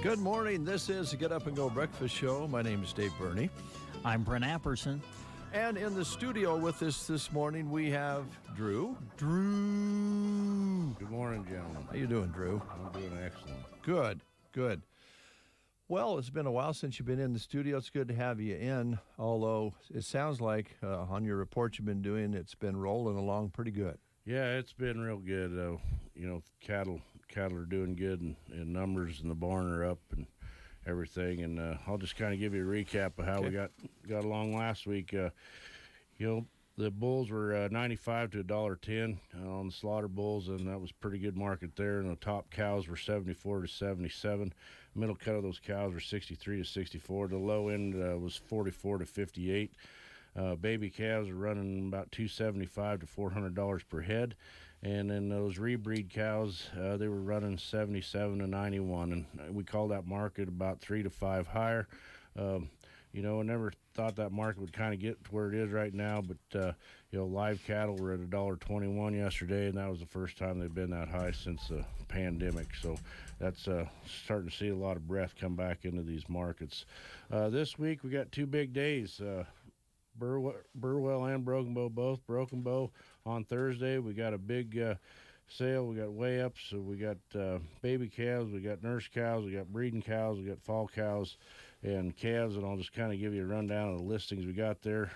Good morning. This is the Get Up and Go Breakfast Show. My name is Dave Burney. I'm Brent Apperson. And in the studio with us this morning, we have Drew. Drew. Good morning, gentlemen. How you doing, Drew? I'm doing excellent. Good. Well, it's been a while since you've been in the studio. It's good to have you in, although it sounds like on your report you've been doing, it's been rolling along pretty good. Yeah, it's been real good. Cattle are doing good, and numbers in the barn are up and everything. And I'll just kind of give you a recap of how we got along last week. The bulls were 95 to $1.10 on the slaughter bulls, and that was a pretty good market there. And the top cows were 74 to 77. Middle cut of those cows were 63 to 64. The low end was 44 to 58. Baby calves are running about $275 to $400 per head, and then those rebreed cows they were running 77 to 91, and we call that market about 3 to 5 higher. I never thought that market would kind of get to where it is right now, but live cattle were at $1.21 yesterday, and that was the first time they've been that high since the pandemic. So that's starting to see a lot of breath come back into these markets. This week we got two big days. Burwell and Broken Bow both. Broken Bow on Thursday, we got a big sale. We got weigh ups. So we got baby calves, we got nurse cows, we got breeding cows, we got fall cows and calves, and I'll just kind of give you a rundown of the listings we got there.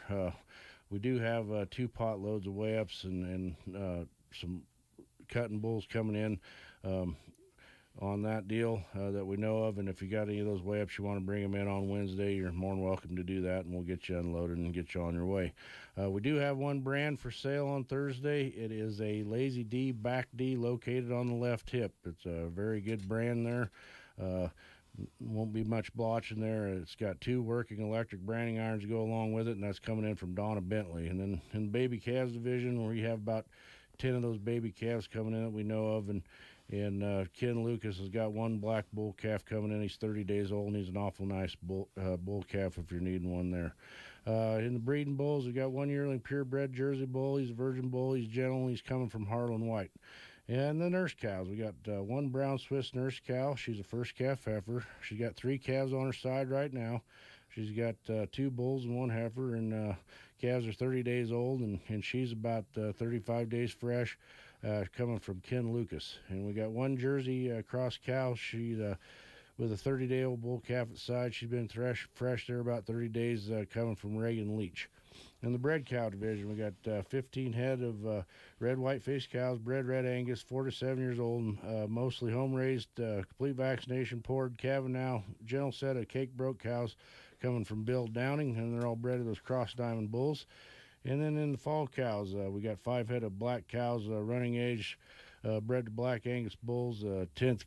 We do have 2 pot loads of weigh ups and some cutting bulls coming in on that deal that we know of. And if you got any of those weigh-ups you want to bring them in on Wednesday, you're more than welcome to do that, and we'll get you unloaded and get you on your way. We do have one brand for sale on Thursday. It is a Lazy D back D located on the left hip. It's a very good brand there. Won't be much blotch in there. It's got 2 working electric branding irons to go along with it, and that's coming in from Donna Bentley. And then in the baby calves division, we have about 10 of those baby calves coming in that we know of, and Ken Lucas has got one black bull calf coming in. He's 30 days old, and he's an awful nice bull calf if you're needing one there. In the breeding bulls, we got one yearling purebred Jersey bull. He's a virgin bull. He's gentle. He's coming from Harlan White. And the nurse cows, we got one brown Swiss nurse cow. She's a first calf heifer. She's got 3 calves on her side right now. She's got 2 bulls and 1 heifer, and calves are 30 days old, and she's about 35 days fresh, coming from Ken Lucas. And we got one Jersey cross cow. She's with a 30-day-old bull calf at side. She's been fresh there about 30 days, coming from Reagan Leach. In the bred cow division, we got 15 head of red white-faced cows, bred red Angus, 4 to 7 years old, mostly home-raised, complete vaccination, poured, calving now, gentle set of cake-broke cows coming from Bill Downing, and they're all bred of those cross diamond bulls. And then in the fall cows, we got 5 head of black cows, running age, bred to black Angus bulls, 10th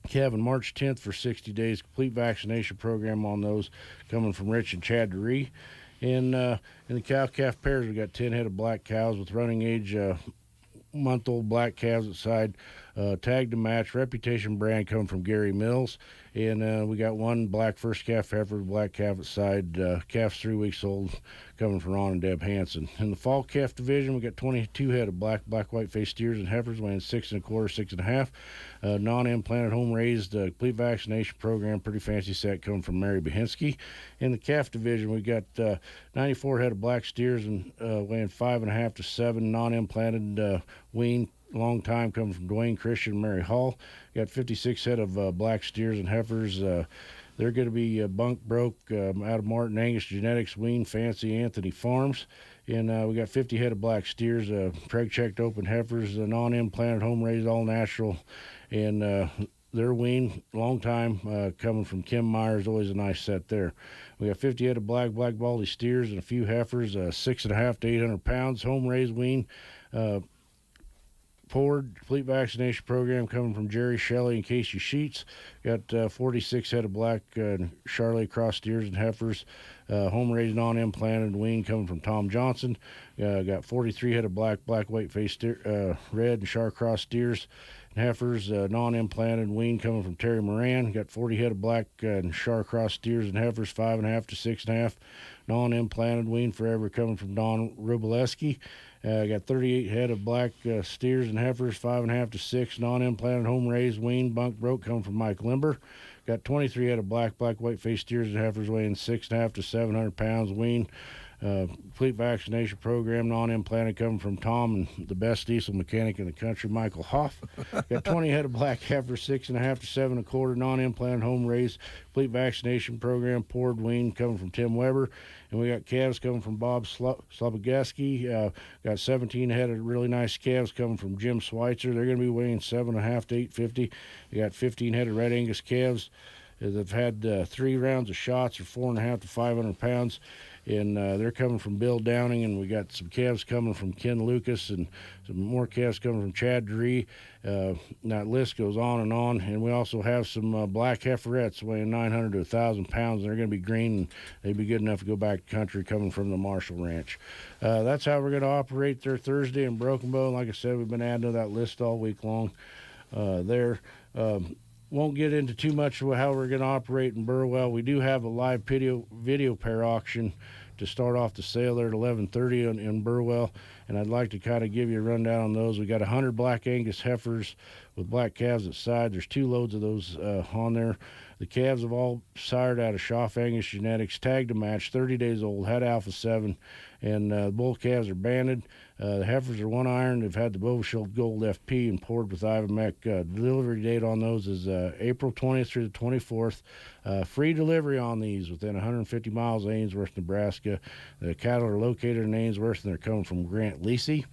calving March 10th for 60 days, complete vaccination program on those, coming from Rich and Chad DeRee. And in the cow-calf pairs, we got 10 head of black cows with running age month-old black calves at side, tagged to match, reputation brand coming from Gary Mills. And we got one black first calf heifer, black calf at side, calf's 3 weeks old, coming from Ron and Deb Hansen. In the fall calf division, we got 22 head of black white-faced steers and heifers weighing 6 1/4, 6 1/2. Non-implanted, home-raised, complete vaccination program, pretty fancy set, coming from Mary Behinsky. In the calf division, we got 94 head of black steers and weighing 5 1/2 to 7, non-implanted, weaned, long time, coming from Dwayne Christian and Mary Hall. Got 56 head of black steers and heifers. They're going to be bunk broke out of Martin Angus Genetics, wean, fancy Anthony Farms. And we got 50 head of black steers, preg checked open heifers, non-implanted, home raised, all natural. And they're weaned, long time, coming from Kim Myers, always a nice set there. We got 50 head of black baldy steers and a few heifers, 6 1/2 to 800 pounds, home raised, wean. poured, complete vaccination program coming from Jerry Shelley and Casey Sheets. Got 46 head of black Charolais cross steers and heifers. Home raised non-implanted wean coming from Tom Johnson. Got 43 head of black white face red and Char cross steers and heifers. Non-implanted wean coming from Terry Moran. Got 40 head of black and Char cross steers and heifers, 5.5 to 6.5. Non-implanted wean forever coming from Don Rubileski. Got 38 head of black steers and heifers, 5.5 to 6. Non-implanted home raised wean bunk broke coming from Mike Limber. Got 23 head of black white face steers and heifers weighing 6.5 to 700 pounds wean. Complete vaccination program, non-implanted, coming from Tom and the best diesel mechanic in the country, Michael Hoff. Got 20 head of black heifers, 6.5 to 7.25, non-implanted, home raised. Complete vaccination program, poured wean, coming from Tim Weber. And we got calves coming from Bob Slobogowski. Got 17 head of really nice calves coming from Jim Schweitzer. They're going to be weighing 7.5 to 850. We got 15 head of red Angus calves. They've had 3 rounds of shots, or 4.5 to 500 pounds. And they're coming from Bill Downing, and we got some calves coming from Ken Lucas, and some more calves coming from Chad Dree. That list goes on. And we also have some black heiferettes weighing 900 to 1,000 pounds. And they're going to be green, and they'd be good enough to go back to country coming from the Marshall Ranch. That's how we're going to operate there Thursday in Broken Bow. Like I said, we've been adding to that list all week long there. Won't get into too much of how we're going to operate in Burwell. We do have a live video pair auction to start off the sale there at 11:30 in Burwell, and I'd like to kind of give you a rundown on those. We got 100 black Angus heifers with black calves at side. There's 2 loads of those on there. The calves have all sired out of Schaff Angus genetics, tagged to match, 30 days old, had Alpha 7, and the bull calves are banded. The heifers are 1 iron. They've had the Boveshield Gold FP and poured with Ivamec. Delivery date on those is April 20th through the 24th. Free delivery on these within 150 miles of Ainsworth, Nebraska. The cattle are located in Ainsworth, and they're coming from Grant Lacey.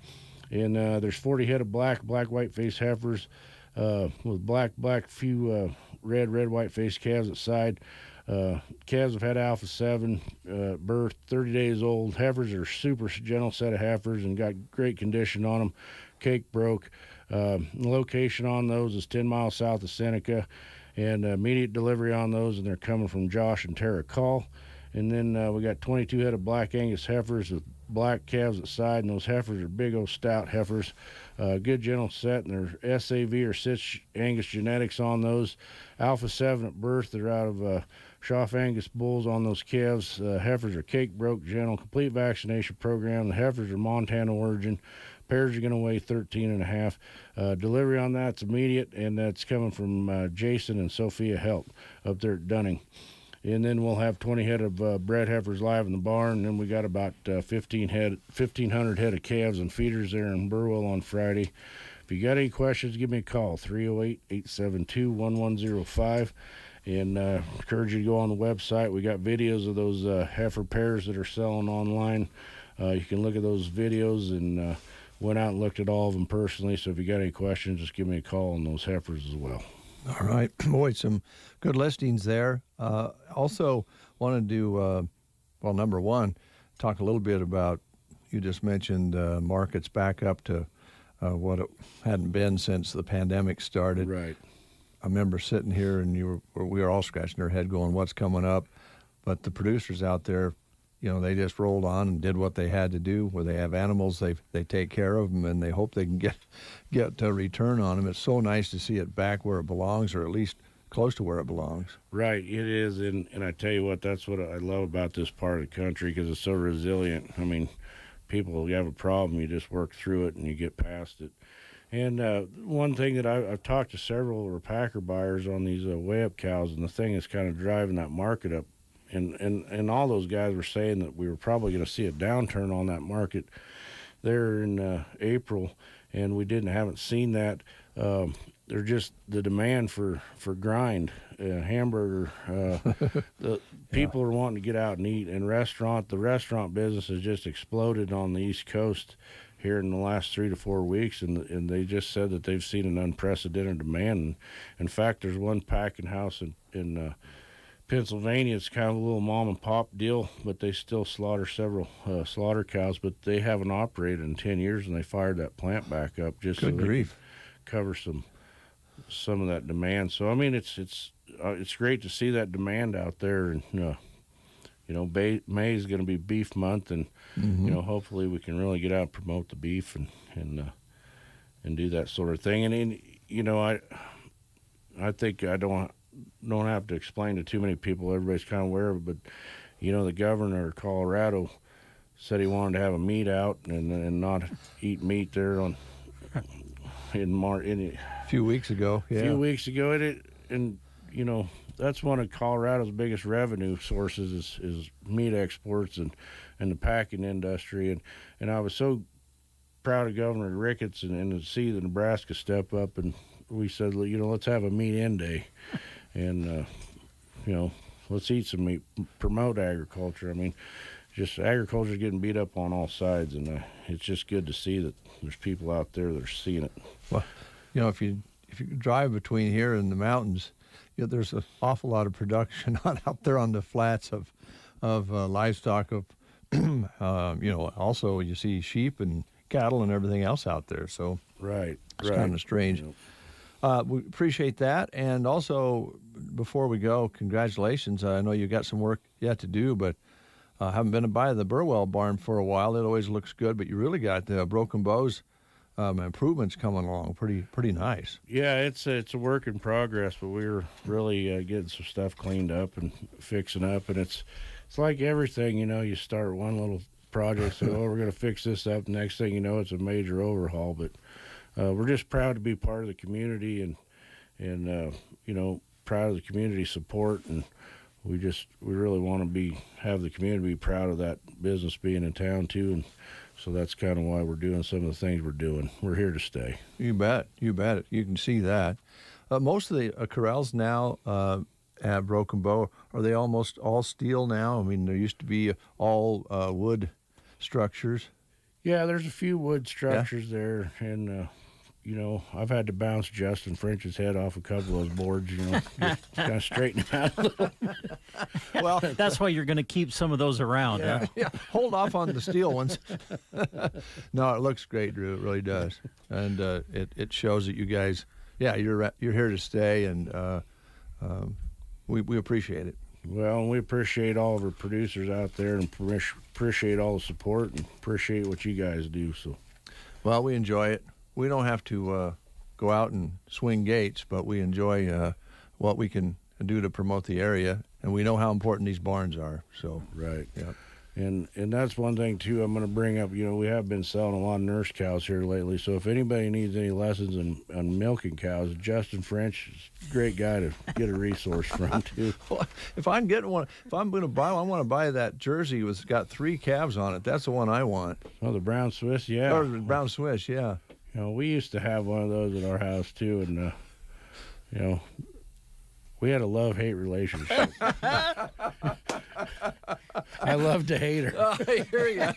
And there's 40 head of black white face heifers with black, few red, white face calves at side. Calves have had Alpha 7 birth, 30 days old. Heifers are super gentle set of heifers and got great condition on them. Cake broke. The location on those is 10 miles south of Seneca, and immediate delivery on those, and they're coming from Josh and Tara Call. And then we got 22 head of black Angus heifers with black calves at side, and those heifers are big old stout heifers. Good gentle set, and they're SAV or Sitch Angus genetics on those. Alpha 7 at birth. They're out of Schaff Angus bulls on those calves. Heifers are cake broke, gentle, complete vaccination program. The heifers are Montana origin. Pairs are going to weigh 13.5. Delivery on that's immediate, and that's coming from Jason and Sophia Help up there at Dunning. And then we'll have 20 head of bred heifers live in the barn. And then we got about 1,500 head of calves and feeders there in Burwell on Friday. If you got any questions, give me a call, 308-872-1105. And encourage you to go on the website. We got videos of those heifer pairs that are selling online. You can look at those videos, and went out and looked at all of them personally. So if you got any questions, just give me a call on those heifers as well. All right. Boy, some good listings there. Also wanted to, number one, talk a little bit about, you just mentioned markets back up to what it hadn't been since the pandemic started. Right. I remember sitting here, and we were all scratching our head going, what's coming up? But the producers out there, they just rolled on and did what they had to do. Where they have animals, they take care of them, and they hope they can get a return on them. It's so nice to see it back where it belongs, or at least close to where it belongs. Right, it is, and I tell you what, that's what I love about this part of the country, because it's so resilient. I mean, people, you have a problem, you just work through it and you get past it. And one thing that I've talked to several packer buyers on these weigh-up cows, and the thing that's kind of driving that market up, and all those guys were saying that we were probably going to see a downturn on that market there in April, and we haven't seen that. They're just the demand for grind, hamburger. The people are wanting to get out and eat, and the restaurant business has just exploded on the East Coast here in the last 3 to 4 weeks, and they just said that they've seen an unprecedented demand. In fact, there's one packing house in Pennsylvania, it's kind of a little mom and pop deal, but they still slaughter several slaughter cows. But they haven't operated in 10 years, and they fired that plant back up just so Good they grief. could cover some of that demand. So I mean, it's great to see that demand out there, and May is going to be beef month, and hopefully we can really get out and promote the beef and do that sort of thing. And I think I don't have to explain to too many people. Everybody's kind of aware of it, but the governor of Colorado said he wanted to have a meat out and not eat meat there in March. A few weeks ago, yeah. A few weeks ago, and that's one of Colorado's biggest revenue sources is meat exports and the packing industry, and I was so proud of Governor Ricketts and to see the Nebraska step up, and we said, let's have a meat in day, and let's eat some meat, promote agriculture. I mean, just agriculture is getting beat up on all sides, and it's just good to see that there's people out there that are seeing it. Well, if you drive between here and the mountains, there's an awful lot of production out there on the flats of livestock. Also you see sheep and cattle and everything else out there. So right, it's kind of strange. We appreciate that, and also before we go, congratulations. I know you got some work yet to do, but haven't been by the Burwell barn for a while. It always looks good, but you really got the Broken Bows improvements coming along pretty nice. Yeah, it's a work in progress, but we're really getting some stuff cleaned up and fixing up, and it's like everything, you start one little project, so we're going to fix this up. Next thing you know, it's a major overhaul, but we're just proud to be part of the community and proud of the community support, and we really want to have the community be proud of that business being in town too, and so that's kind of why we're doing some of the things we're doing. We're here to stay. You bet. You can see that. Most of the corrals now have Broken Bow. Are they almost all steel now? I mean, there used to be all wood structures. Yeah, there's a few wood structures there, and I've had to bounce Justin French's head off a couple of those boards, just kind of straighten him out a little. Well, that's why you're going to keep some of those around. Yeah, huh? yeah. Hold off on the steel ones. No, it looks great, Drew. It really does, and it shows that you guys, you're here to stay, and we appreciate it. Well, and we appreciate all of our producers out there, and appreciate all the support, and appreciate what you guys do. So, well, we enjoy it. We don't have to go out and swing gates, but we enjoy what we can do to promote the area, and we know how important these barns are. So right, yeah, and that's one thing too. I'm going to bring up. We have been selling a lot of nurse cows here lately. So if anybody needs any lessons on milking cows, Justin French is a great guy to get a resource from too. well, if I'm getting one, if I'm going to buy one, I want to buy that Jersey with got 3 calves on it. That's the one I want. Oh, the brown Swiss, yeah, or the brown Swiss, yeah. We used to have one of those at our house too, and we had a love-hate relationship. I love to hate her. Oh, I hear you.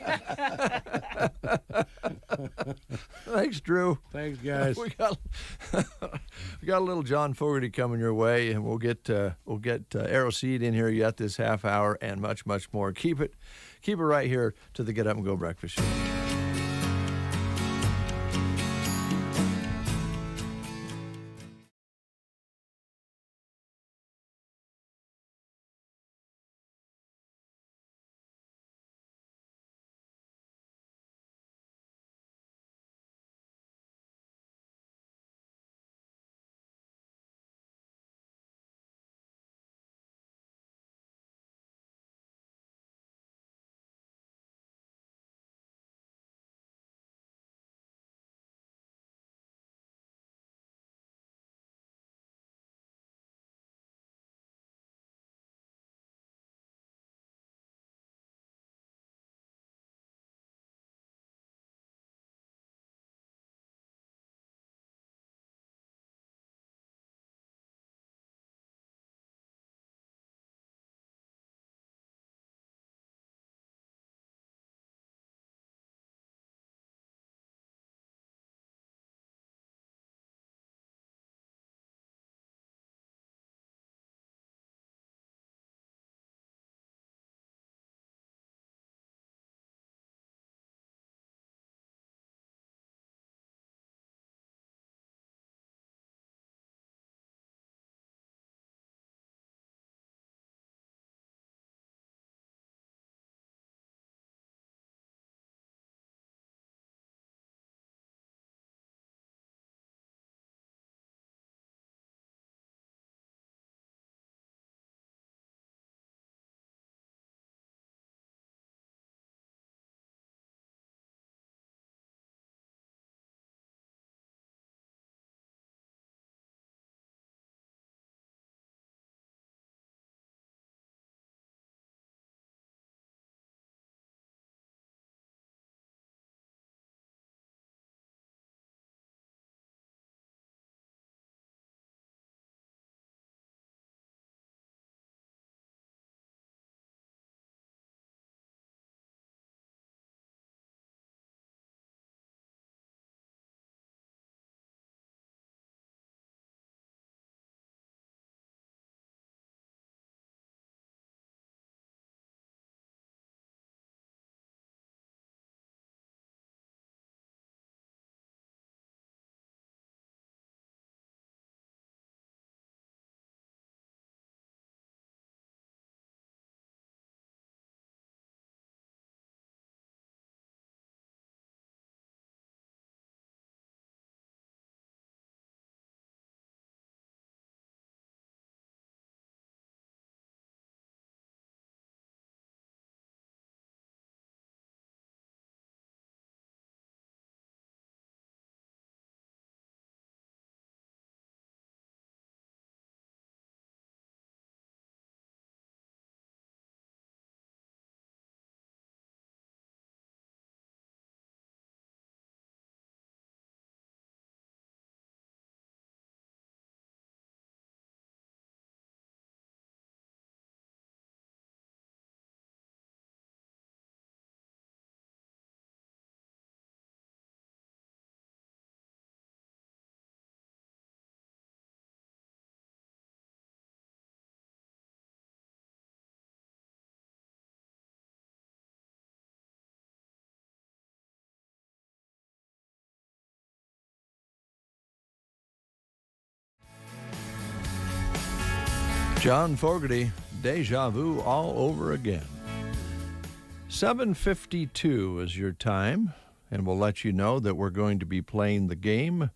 Thanks, Drew. Thanks, guys. We got a little John Fogerty coming your way, and we'll get Arrow Seed in here yet this half hour, and much more. Keep it right here to the Get Up and Go Breakfast Show. John Fogerty, Deja Vu all over again. 7:52 is your time, and we'll let you know that we're going to be playing the game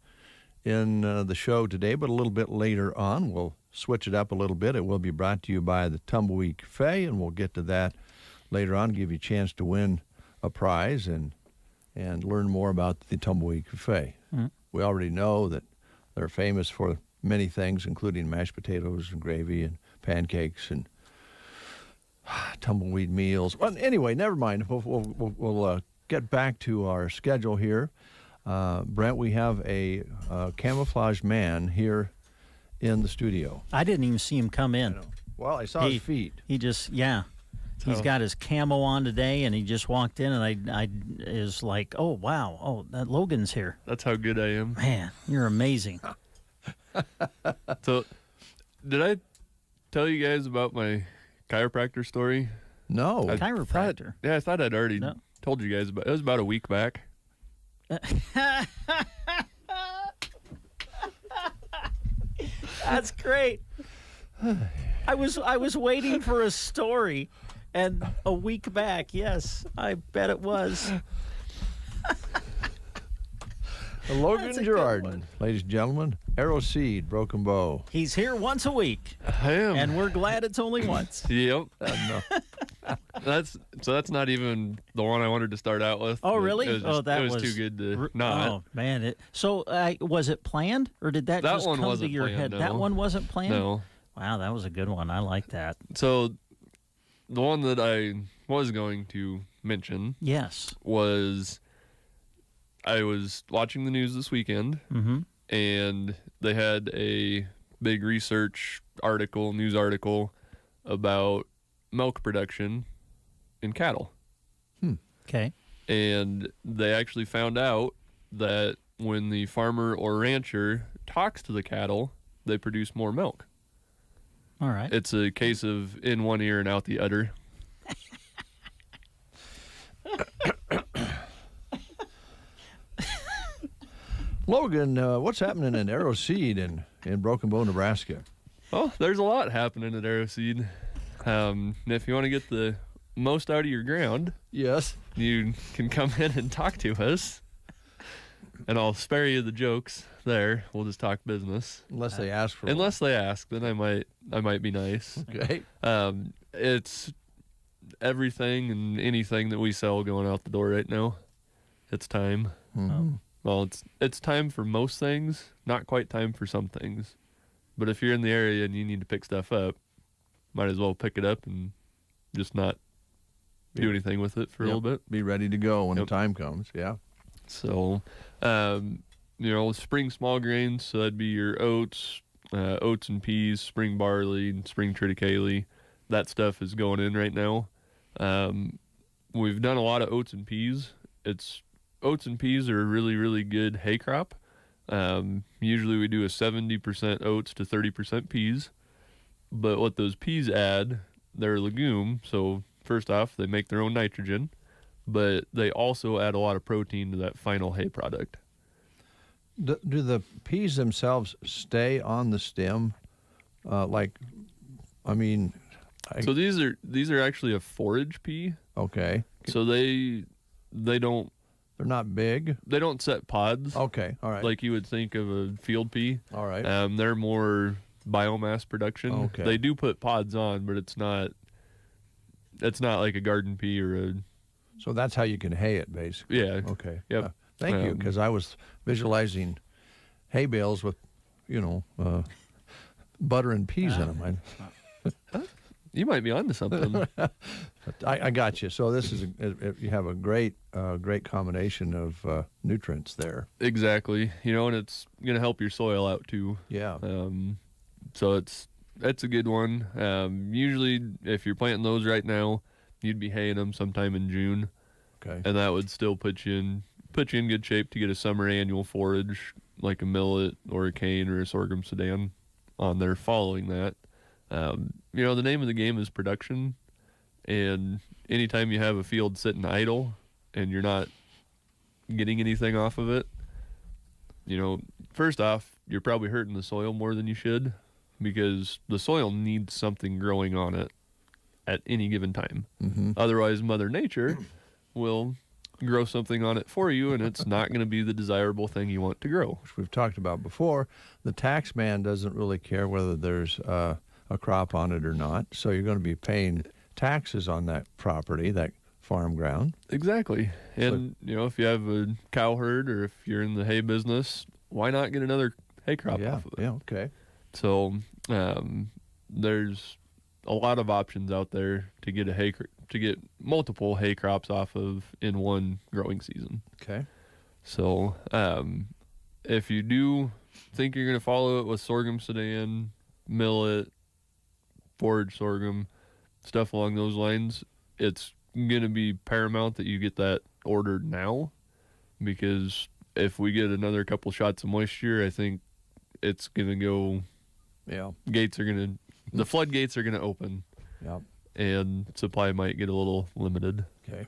in the show today, but a little bit later on. We'll switch it up a little bit. It will be brought to you by the Tumbleweed Cafe, and we'll get to that later on, give you a chance to win a prize and learn more about the Tumbleweed Cafe. Mm-hmm. We already know that they're famous for many things, including mashed potatoes and gravy and pancakes and tumbleweed meals. Well, anyway, never mind. We'll get back to our schedule here. Brent, we have a camouflage man here in the studio. I didn't even see him come in. Well, I saw his feet. He just, he's got his camo on today, and he just walked in, and I is like, oh, wow, oh, that Logan's here. That's how good I am. Man, you're amazing. So, did I tell you guys about my chiropractor story? No. Chiropractor? I thought I'd already told you guys about it. It was about a week back. That's great. I was waiting for a story, and a week back, yes, I bet it was. Logan Girardin, ladies and gentlemen, Arrow Seed, Broken Bow. He's here once a week. I am. And we're glad it's only once. Yep. No. That's not even the one I wanted to start out with. Oh, really? It was too good to not. Oh, man. Was it planned, or did that just one come to wasn't your planned, head? no. That one wasn't planned? No. Wow, that was a good one. I like that. So, the one that I was going to mention was I was watching the news this weekend, and they had a big news article about milk production in cattle. Okay. And they actually found out that when the farmer or rancher talks to the cattle, they produce more milk. All right. It's a case of in one ear and out the other. Logan, what's happening in Arrow Seed in Broken Bow, Nebraska? Oh, there's a lot happening at Arrow Seed. If you want to get the most out of your ground, yes, you can come in and talk to us. And I'll spare you the jokes there. We'll just talk business. Unless they ask for Unless they ask, then I might be nice. Okay. It's everything and anything that we sell going out the door right now. It's time. Mm-hmm. Well, it's time for most things, not quite time for some things. But if you're in the area and you need to pick stuff up, might as well pick it up and just not do anything with it for a little bit. Be ready to go when the time comes. Yeah. So, spring small grains, so that'd be your oats and peas, spring barley, spring triticale. That stuff is going in right now. We've done a lot of oats and peas. Oats and peas are a really, really good hay crop. Usually we do a 70% oats to 30% peas. But what those peas add, they're a legume. So first off, they make their own nitrogen. But they also add a lot of protein to that final hay product. Do the peas themselves stay on the stem? So these are actually a forage pea. Okay. So they don't. They're not big. They don't set pods. Okay. All right. Like you would think of a field pea. All right. They're more biomass production. Okay. They do put pods on, but it's not like a garden pea or a. So that's how you can hay it, basically. Yeah. Okay. Yep. Thank you, because I was visualizing hay bales with, butter and peas in them. You might be onto something. I got you. So this is you have a great combination of nutrients there. Exactly. And it's going to help your soil out too. Yeah. So it's a good one. Usually, if you're planting those right now, you'd be haying them sometime in June. Okay. And that would still put you in good shape to get a summer annual forage like a millet or a cane or a sorghum sudan on there following that. The name of the game is production, and anytime you have a field sitting idle and you're not getting anything off of it, first off, you're probably hurting the soil more than you should. because the soil needs something growing on it at any given time. Mm-hmm. Otherwise, Mother Nature will grow something on it for you, and it's not going to be the desirable thing you want to grow. Which we've talked about before. The tax man doesn't really care whether there's a crop on it or not. So you're going to be paying taxes on that property, that farm ground. Exactly. And, if you have a cow herd or if you're in the hay business, why not get another hay crop Yeah, off of it? yeah, okay. So there's a lot of options out there to get to get multiple hay crops off of in one growing season. Okay. So if you do think you're going to follow it with sorghum sudan, millet, forage sorghum, stuff along those lines, it's going to be paramount that you get that ordered now, because if we get another couple shots of moisture, I think it's going to go, Yeah. the floodgates are going to open, Yeah. and supply might get a little limited. Okay.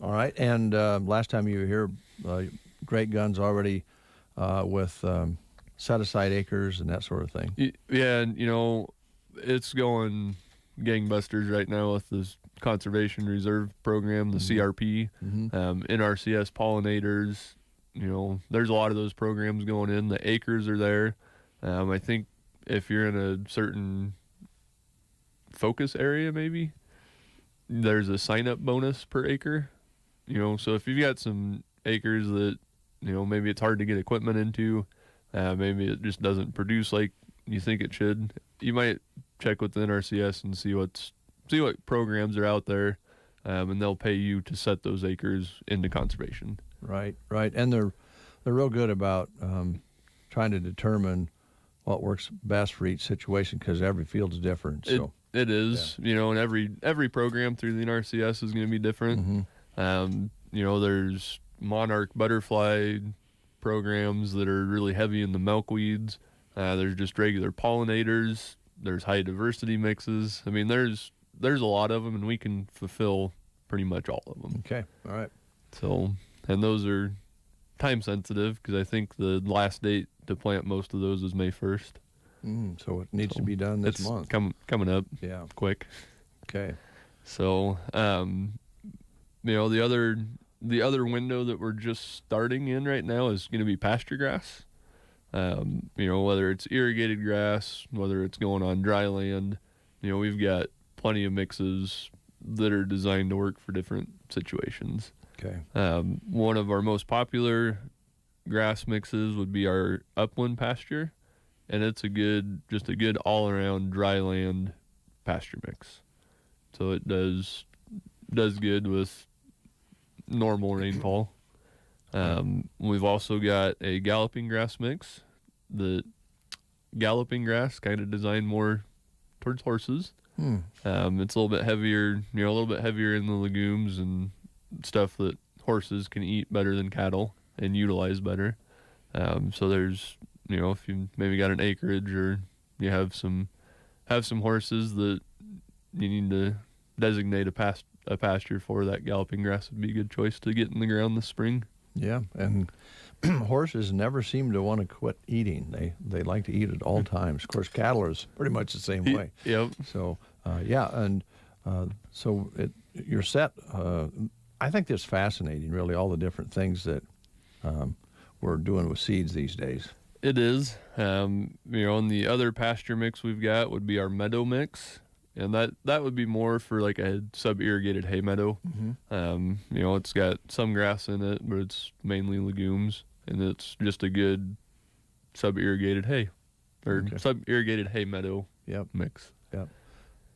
All right. And last time you were here, Great Guns already with set-aside acres and that sort of thing. Yeah, and it's going gangbusters right now with this Conservation Reserve Program, the CRP, NRCS pollinators. There's a lot of those programs going in. The acres are there. I think if you're in a certain focus area, maybe there's a sign-up bonus per acre. So if you've got some acres that maybe it's hard to get equipment into, maybe it just doesn't produce like you think it should, you might check with the NRCS and see what programs are out there, and they'll pay you to set those acres into conservation. Right, right. And they're real good about trying to determine what works best for each situation, because every field's different. So it is, and every program through the NRCS is going to be different. There's monarch butterfly programs that are really heavy in the milkweeds. There's just regular pollinators. There's high diversity mixes. I mean, there's a lot of them, and we can fulfill pretty much all of them. Okay, all right. So, and those are time sensitive, because I think the last date to plant most of those is May 1st. So it needs to be done this It's month. coming up Yeah. quick. Okay. So, the other window that we're just starting in right now is going to be pasture grass. Whether it's irrigated grass, whether it's going on dry land, we've got plenty of mixes that are designed to work for different situations. Okay. One of our most popular grass mixes would be our upland pasture, and it's a good all-around dry land pasture mix. So it does good with normal rainfall. We've also got a galloping grass mix. The galloping grass kind of designed more towards horses. It's a little bit heavier, in the legumes and stuff that horses can eat better than cattle and utilize better. So there's, if you maybe got an acreage or you have some horses that you need to designate a pasture for, that galloping grass would be a good choice to get in the ground this spring. Yeah, and horses never seem to want to quit eating. They like to eat at all times. Of course, cattle is pretty much the same way. Yep. So, so you're set. I think that's fascinating, really, all the different things that we're doing with seeds these days. It is. And the other pasture mix we've got would be our meadow mix. And that would be more for like a sub-irrigated hay meadow. It's got some grass in it, but it's mainly legumes, and it's just a good sub-irrigated hay, or sub-irrigated hay meadow mix. Yep.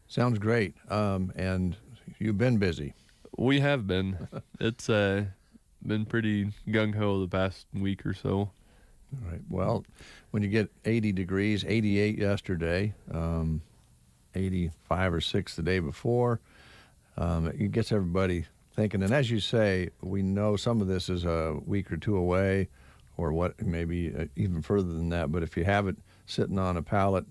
Sounds great. And you've been busy. We have been. It's been pretty gung-ho the past week or so. All right. Well, when you get 80 degrees, 88 yesterday, 85 or 6 the day before. It gets everybody thinking. And as you say, we know some of this is a week or two away, or what, maybe even further than that. But if you have it sitting on a pallet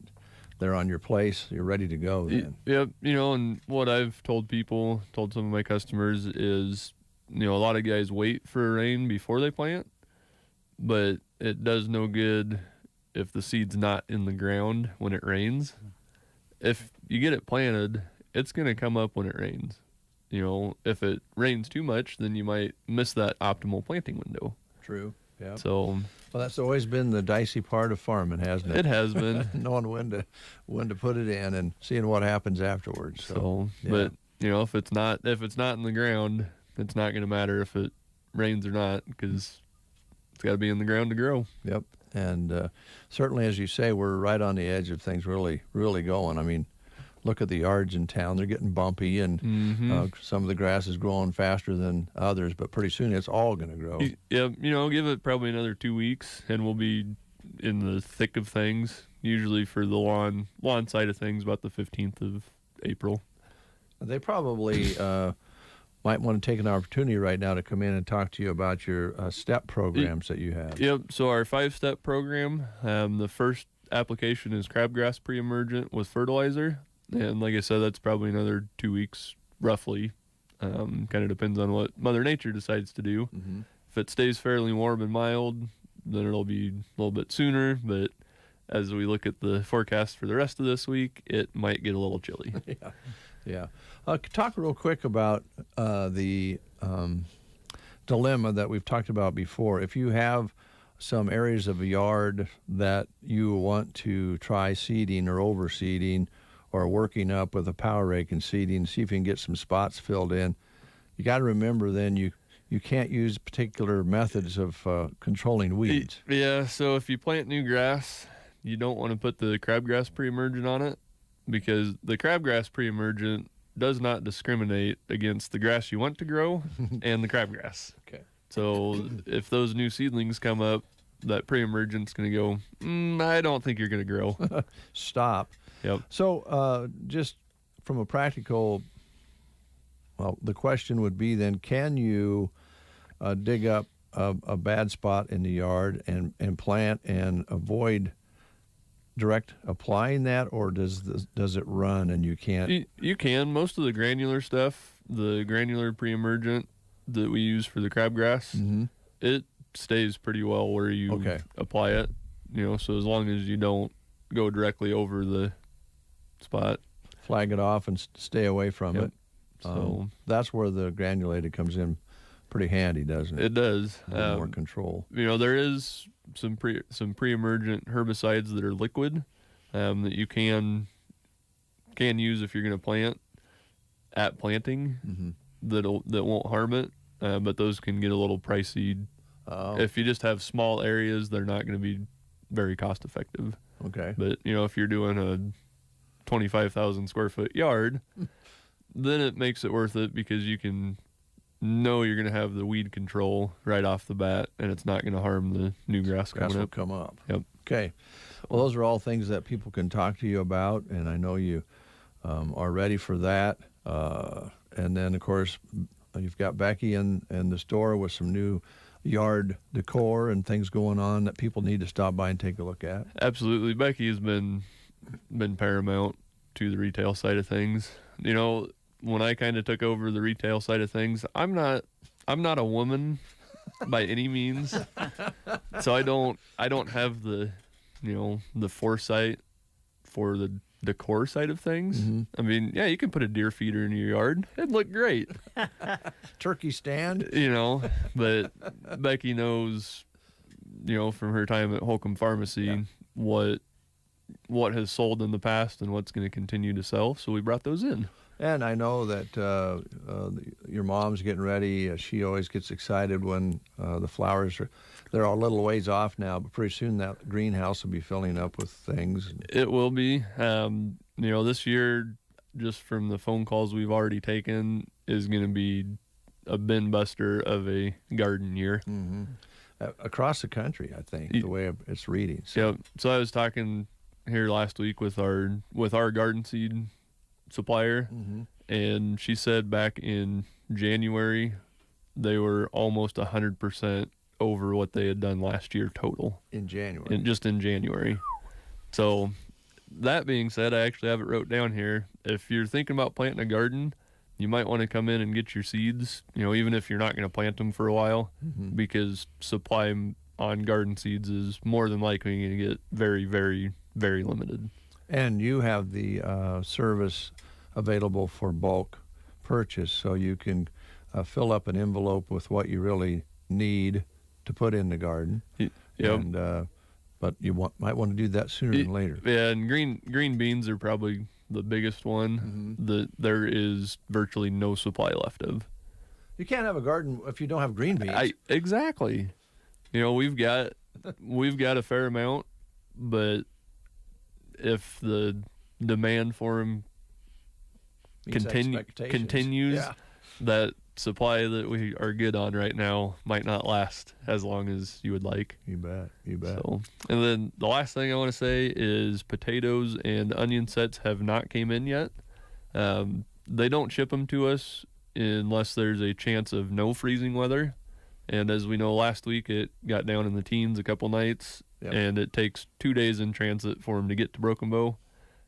there on your place, you're ready to go then. Yep. And what I've told some of my customers is, a lot of guys wait for rain before they plant, but it does no good if the seed's not in the ground when it rains. If you get it planted, it's going to come up when it rains. You know, if it rains too much, then you might miss that optimal planting window. True. Yeah. So Well, that's always been the dicey part of farming, hasn't it? it has been. Knowing when to put it in and seeing what happens afterwards. So, yeah. but you know, if it's not in the ground, it's not going to matter if it rains or not, because it's got to be in the ground to grow. Yep. And certainly, as you say, we're right on the edge of things really, really going. I mean, look at the yards in town. They're getting bumpy, and some of the grass is growing faster than others, but pretty soon it's all going to grow. Yeah, you know, give it probably another 2 weeks, and we'll be in the thick of things. Usually for the lawn side of things, about the 15th of April. They probably might want to take an opportunity right now to come in and talk to you about your STEP programs that you have. Yep. So our 5-step program, the first application is crabgrass pre-emergent with fertilizer. And like I said, that's probably another 2 weeks, roughly. Kind of depends on what Mother Nature decides to do. Mm-hmm. If it stays fairly warm and mild, then it'll be a little bit sooner. But as we look at the forecast for the rest of this week, it might get a little chilly. Yeah. Talk real quick about the dilemma that we've talked about before. If you have some areas of a yard that you want to try seeding or overseeding, or working up with a power rake and seeding, see if you can get some spots filled in, you got to remember then you can't use particular methods of controlling weeds. Yeah, so if you plant new grass, you don't want to put the crabgrass pre-emergent on it, because the crabgrass pre-emergent does not discriminate against the grass you want to grow and the crabgrass. Okay. So if those new seedlings come up, that pre-emergent's going to go, I don't think you're going to grow. Stop. Yep. So just from a practical, well, the question would be then, can you dig up a bad spot in the yard and plant and avoid direct applying that, or does it run and you can't? You can. Most of the granular stuff, the granular pre-emergent that we use for the crabgrass, it stays pretty well where you apply it. You know, so as long as you don't go directly over the spot, flag it off and stay away from Yep. it. So That's where the granulated comes in pretty handy, doesn't it? it does. A little more control. You know, there is some pre-emergent herbicides that are liquid that you can use if you're going to plant at planting that won't harm it, but those can get a little pricey. If you just have small areas, they're not going to be very cost effective. Okay. But you know, if you're doing a 25,000 square foot yard, then it makes it worth it, because you can know you're going to have the weed control right off the bat, and it's not going to harm the new grass Grass coming will up. come up. Yep. Okay. Well, those are all things that people can talk to you about, and I know you are ready for that. And then, of course, you've got Becky in the store with some new yard decor and things going on that people need to stop by and take a look at. Absolutely. Becky has been paramount to the retail side of things. You know, when I kind of took over the retail side of things, I'm not a woman by any means. So I don't have the, you know, the foresight for the decor side of things. I mean, yeah, you can put a deer feeder in your yard. It'd look great. Turkey stand. You know, but Becky knows, you know, from her time at Holcomb Pharmacy, what has sold in the past and what's going to continue to sell. So we brought those in. And I know that your mom's getting ready. She always gets excited when the flowers they're a little ways off now, but pretty soon that greenhouse will be filling up with things. It will be. You know, this year, just from the phone calls we've already taken, is going to be a bin buster of a garden year. Across the country, I think, the way it's reading. So. Yep. So I was talking here last week with our garden seed supplier, and she said back in January they were almost 100% over what they had done last year total In January. just in January. So that being said, I actually have it wrote down here. If you're thinking about planting a garden, you might want to come in and get your seeds, you know, even if you're not going to plant them for a while, because supply on garden seeds is more than likely going to get very, very, very limited. And you have the service available for bulk purchase, so you can fill up an envelope with what you really need to put in the garden. Yep. And, but you might want to do that sooner than later. Yeah, and green beans are probably the biggest one that there is virtually no supply left of. You can't have a garden if you don't have green beans. Exactly. We've got a fair amount, but if the demand for them continues, that supply that we are good on right now might not last as long as you would like. You bet. So, and then the last thing I want to say is potatoes and onion sets have not came in yet. They don't ship them to us unless there's a chance of no freezing weather. And as we know, last week it got down in the teens a couple nights, and it takes 2 days in transit for them to get to Broken Bow,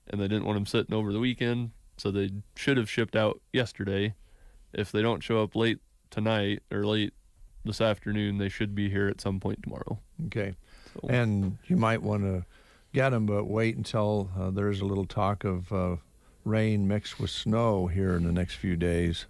and they didn't want them sitting over the weekend, so they should have shipped out yesterday. If they don't show up late tonight or late this afternoon, they should be here at some point tomorrow. Okay. So. And you might want to get them, but wait until there's a little talk of rain mixed with snow here in the next few days.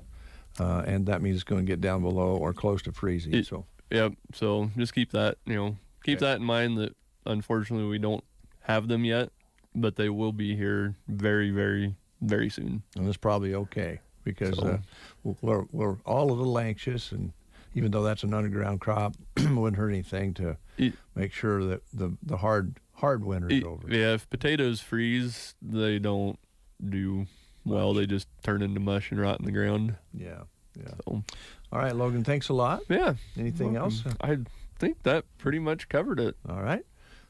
And that means it's going to get down below or close to freezing. Yep. So just keep that, that in mind, that unfortunately we don't have them yet, but they will be here very, very, very soon. And it's probably okay, because we're all a little anxious, and even though that's an underground crop, it wouldn't hurt anything to make sure that the hard winter is over. Yeah, if potatoes freeze, they don't do well. They just turn into mush and rot in the ground. Yeah. So. All right, Logan, thanks a lot. Yeah. Anything else? I think that pretty much covered it. All right.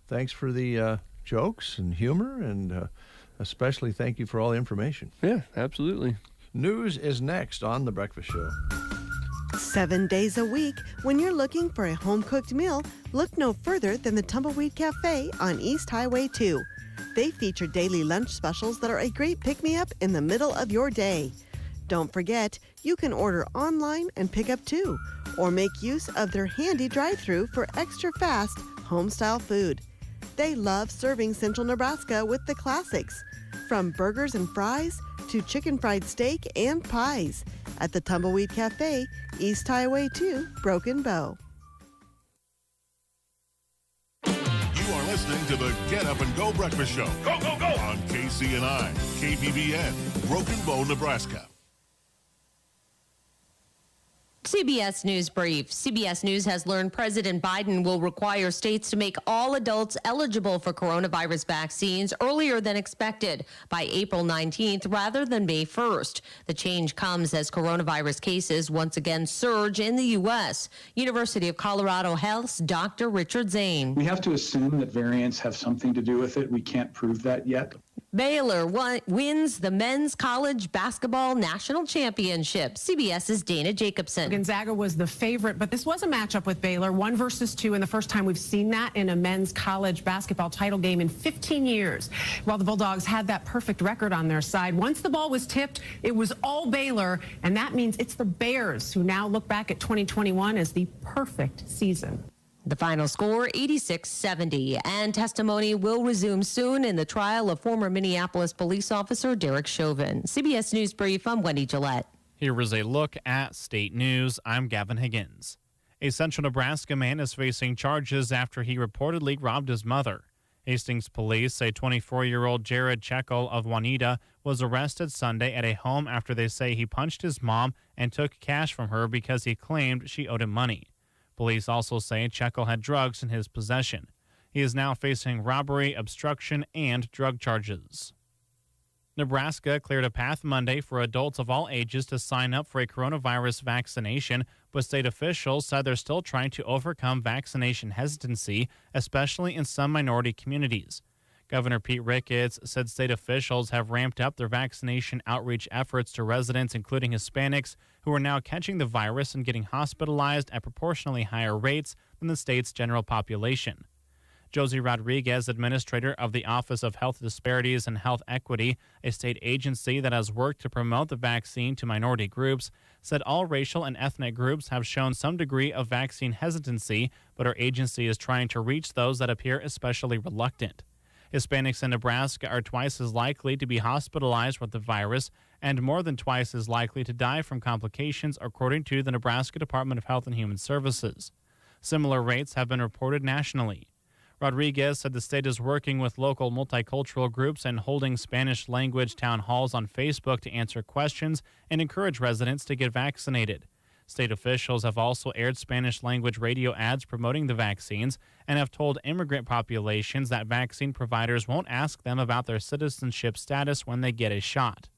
Thanks for the jokes and humor, and especially thank you for all the information. Yeah, absolutely. News is next on The Breakfast Show. 7 days a week, when you're looking for a home-cooked meal, look no further than the Tumbleweed Cafe on East Highway 2. They feature daily lunch specials that are a great pick-me-up in the middle of your day. Don't forget, you can order online and pick up too, or make use of their handy drive-thru for extra fast, home-style food. They love serving Central Nebraska with the classics, from burgers and fries to chicken fried steak and pies, at the Tumbleweed Cafe, East Highway 2, Broken Bow. You are listening to the Get Up and Go Breakfast Show. Go, go, go! On KCNI, KBBN, Broken Bow, Nebraska. CBS News Brief. CBS News has learned President Biden will require states to make all adults eligible for coronavirus vaccines earlier than expected, by April 19th rather than May 1st. The change comes as coronavirus cases once again surge in the U.S. University of Colorado Health's Dr. Richard Zane. We have to assume that variants have something to do with it. We can't prove that yet. Baylor wins the men's college basketball national championship. CBS's Dana Jacobson. Gonzaga was the favorite, but this was a matchup with Baylor, 1 versus 2, and the first time we've seen that in a men's college basketball title game in 15 years. While the Bulldogs had that perfect record on their side, once the ball was tipped, it was all Baylor, and that means it's the Bears who now look back at 2021 as the perfect season. The final score, 86-70, and testimony will resume soon in the trial of former Minneapolis police officer Derek Chauvin. CBS News Brief, I'm Wendy Gillette. Here is a look at state news. I'm Gavin Higgins. A Central Nebraska man is facing charges after he reportedly robbed his mother. Hastings police say 24-year-old Jared Checkle of Juanita was arrested Sunday at a home after they say he punched his mom and took cash from her because he claimed she owed him money. Police also say Checkle had drugs in his possession. He is now facing robbery, obstruction, and drug charges. Nebraska cleared a path Monday for adults of all ages to sign up for a coronavirus vaccination, but state officials said they're still trying to overcome vaccination hesitancy, especially in some minority communities. Governor Pete Ricketts said state officials have ramped up their vaccination outreach efforts to residents, including Hispanics, who are now catching the virus and getting hospitalized at proportionally higher rates than the state's general population. Josie Rodriguez, administrator of the Office of Health Disparities and Health Equity, a state agency that has worked to promote the vaccine to minority groups, said all racial and ethnic groups have shown some degree of vaccine hesitancy, but our agency is trying to reach those that appear especially reluctant. Hispanics in Nebraska are twice as likely to be hospitalized with the virus and more than twice as likely to die from complications, according to the Nebraska Department of Health and Human Services. Similar rates have been reported nationally. Rodriguez said the state is working with local multicultural groups and holding Spanish-language town halls on Facebook to answer questions and encourage residents to get vaccinated. State officials have also aired Spanish-language radio ads promoting the vaccines and have told immigrant populations that vaccine providers won't ask them about their citizenship status when they get a shot.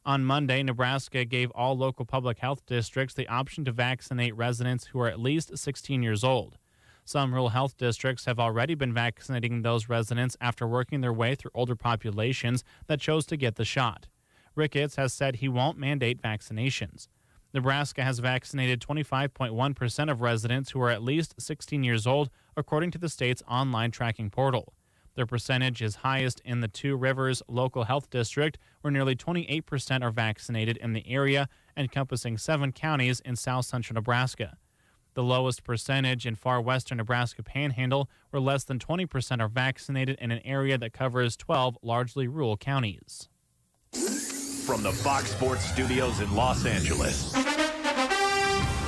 On Monday, Nebraska gave all local public health districts the option to vaccinate residents who are at least 16 years old. Some rural health districts have already been vaccinating those residents after working their way through older populations that chose to get the shot. Ricketts has said he won't mandate vaccinations. Nebraska has vaccinated 25.1% of residents who are at least 16 years old, according to the state's online tracking portal. Their percentage is highest in the Two Rivers Local Health District, where nearly 28% are vaccinated in the area, encompassing 7 counties in south-central Nebraska. The lowest percentage in far western Nebraska Panhandle, where less than 20% are vaccinated in an area that covers 12 largely rural counties. From the Fox Sports Studios in Los Angeles,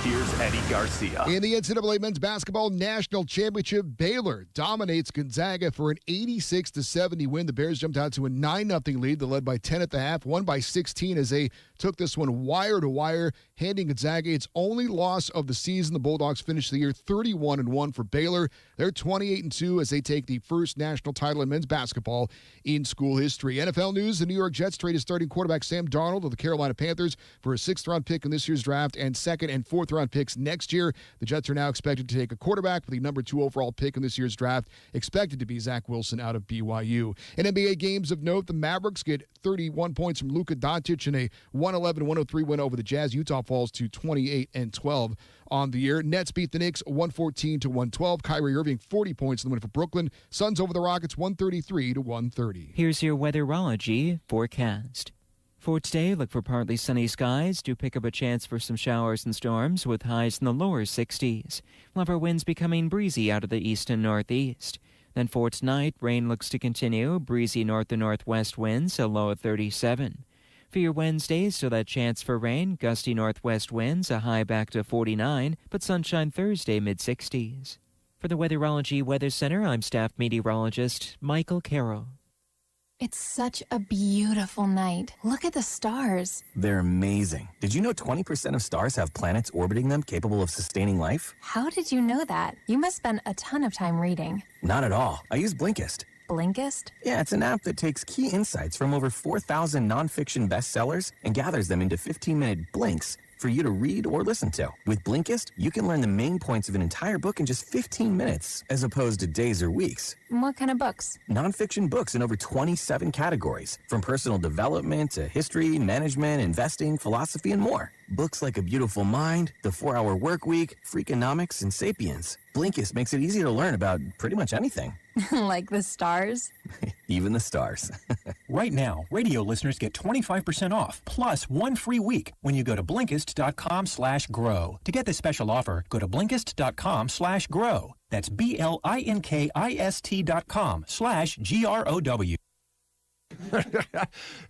here's Eddie Garcia. In the NCAA Men's Basketball National Championship, Baylor dominates Gonzaga for an 86-70 win. The Bears jumped out to a 9-0 lead. They led by 10 at the half, won by 16 as they took this one wire to wire, handing Gonzaga its only loss of the season. The Bulldogs finished the year 31-1 for Baylor. They're 28-2 as they take the first national title in men's basketball in school history. NFL news: the New York Jets traded starting quarterback Sam Darnold of the Carolina Panthers for a 6th-round pick in this year's draft and 2nd and 4th-round picks next year. The Jets are now expected to take a quarterback with the number 2 overall pick in this year's draft, expected to be Zach Wilson out of BYU. In NBA games of note, the Mavericks get 31 points from Luka Doncic in a 111-103 win over the Jazz. Utah falls to 28-12 on the year. Nets beat the Knicks 114-112. Kyrie Irving 40 points in the win for Brooklyn. Suns over the Rockets 133-130. Here's your weatherology forecast. For today, look for partly sunny skies. Do pick up a chance for some showers and storms with highs in the lower 60s. We'll have our winds becoming breezy out of the east and northeast. Then for tonight, rain looks to continue. Breezy north and northwest winds, a low of 37. For your Wednesday, still that chance for rain. Gusty northwest winds, a high back to 49, but sunshine Thursday, mid-60s. For the Weatherology Weather Center, I'm staff meteorologist Michael Carroll. It's such a beautiful night. Look at the stars. They're amazing. Did you know 20% of stars have planets orbiting them capable of sustaining life? How did you know that? You must spend a ton of time reading. Not at all. I use Blinkist. Blinkist? Yeah, it's an app that takes key insights from over 4,000 nonfiction bestsellers and gathers them into 15-minute blinks for you to read or listen to. With Blinkist, you can learn the main points of an entire book in just 15 minutes, as opposed to days or weeks. What kind of books? Nonfiction books in over 27 categories, from personal development to history, management, investing, philosophy, and more. Books like A Beautiful Mind, The 4-Hour Workweek, Freakonomics, and Sapiens. Blinkist makes it easy to learn about pretty much anything. Like the stars? Even the stars. Right now, radio listeners get 25% off, plus 1 free week when you go to Blinkist.com/grow. To get this special offer, go to Blinkist.com/grow. That's BLINKIST.com/GROW.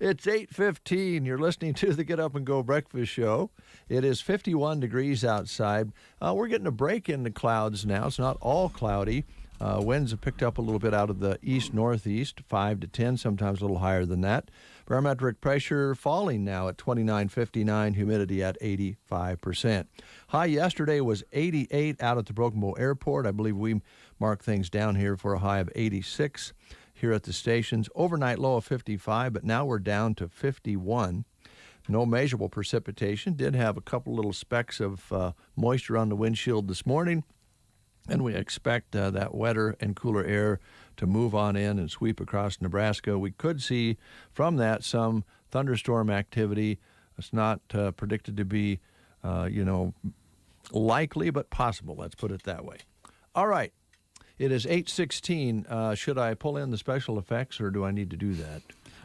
It's 8:15. You're listening to the Get Up and Go Breakfast Show. It is 51 degrees outside. We're getting a break in the clouds now. It's not all cloudy. Winds have picked up a little bit out of the east-northeast, 5 to 10, sometimes a little higher than that. Barometric pressure falling now at 29.59, humidity at 85%. High yesterday was 88 out at the Broken Bow Airport. I believe we marked things down here for a high of 86 here at the stations. Overnight low of 55, but now we're down to 51. No measurable precipitation. Did have a couple little specks of moisture on the windshield this morning. And we expect that wetter and cooler air to move on in and sweep across Nebraska. We could see from that some thunderstorm activity. It's not predicted to be, likely, but possible. Let's put it that way. All right. It is 8:16. Should I pull in the special effects, or do I need to do that?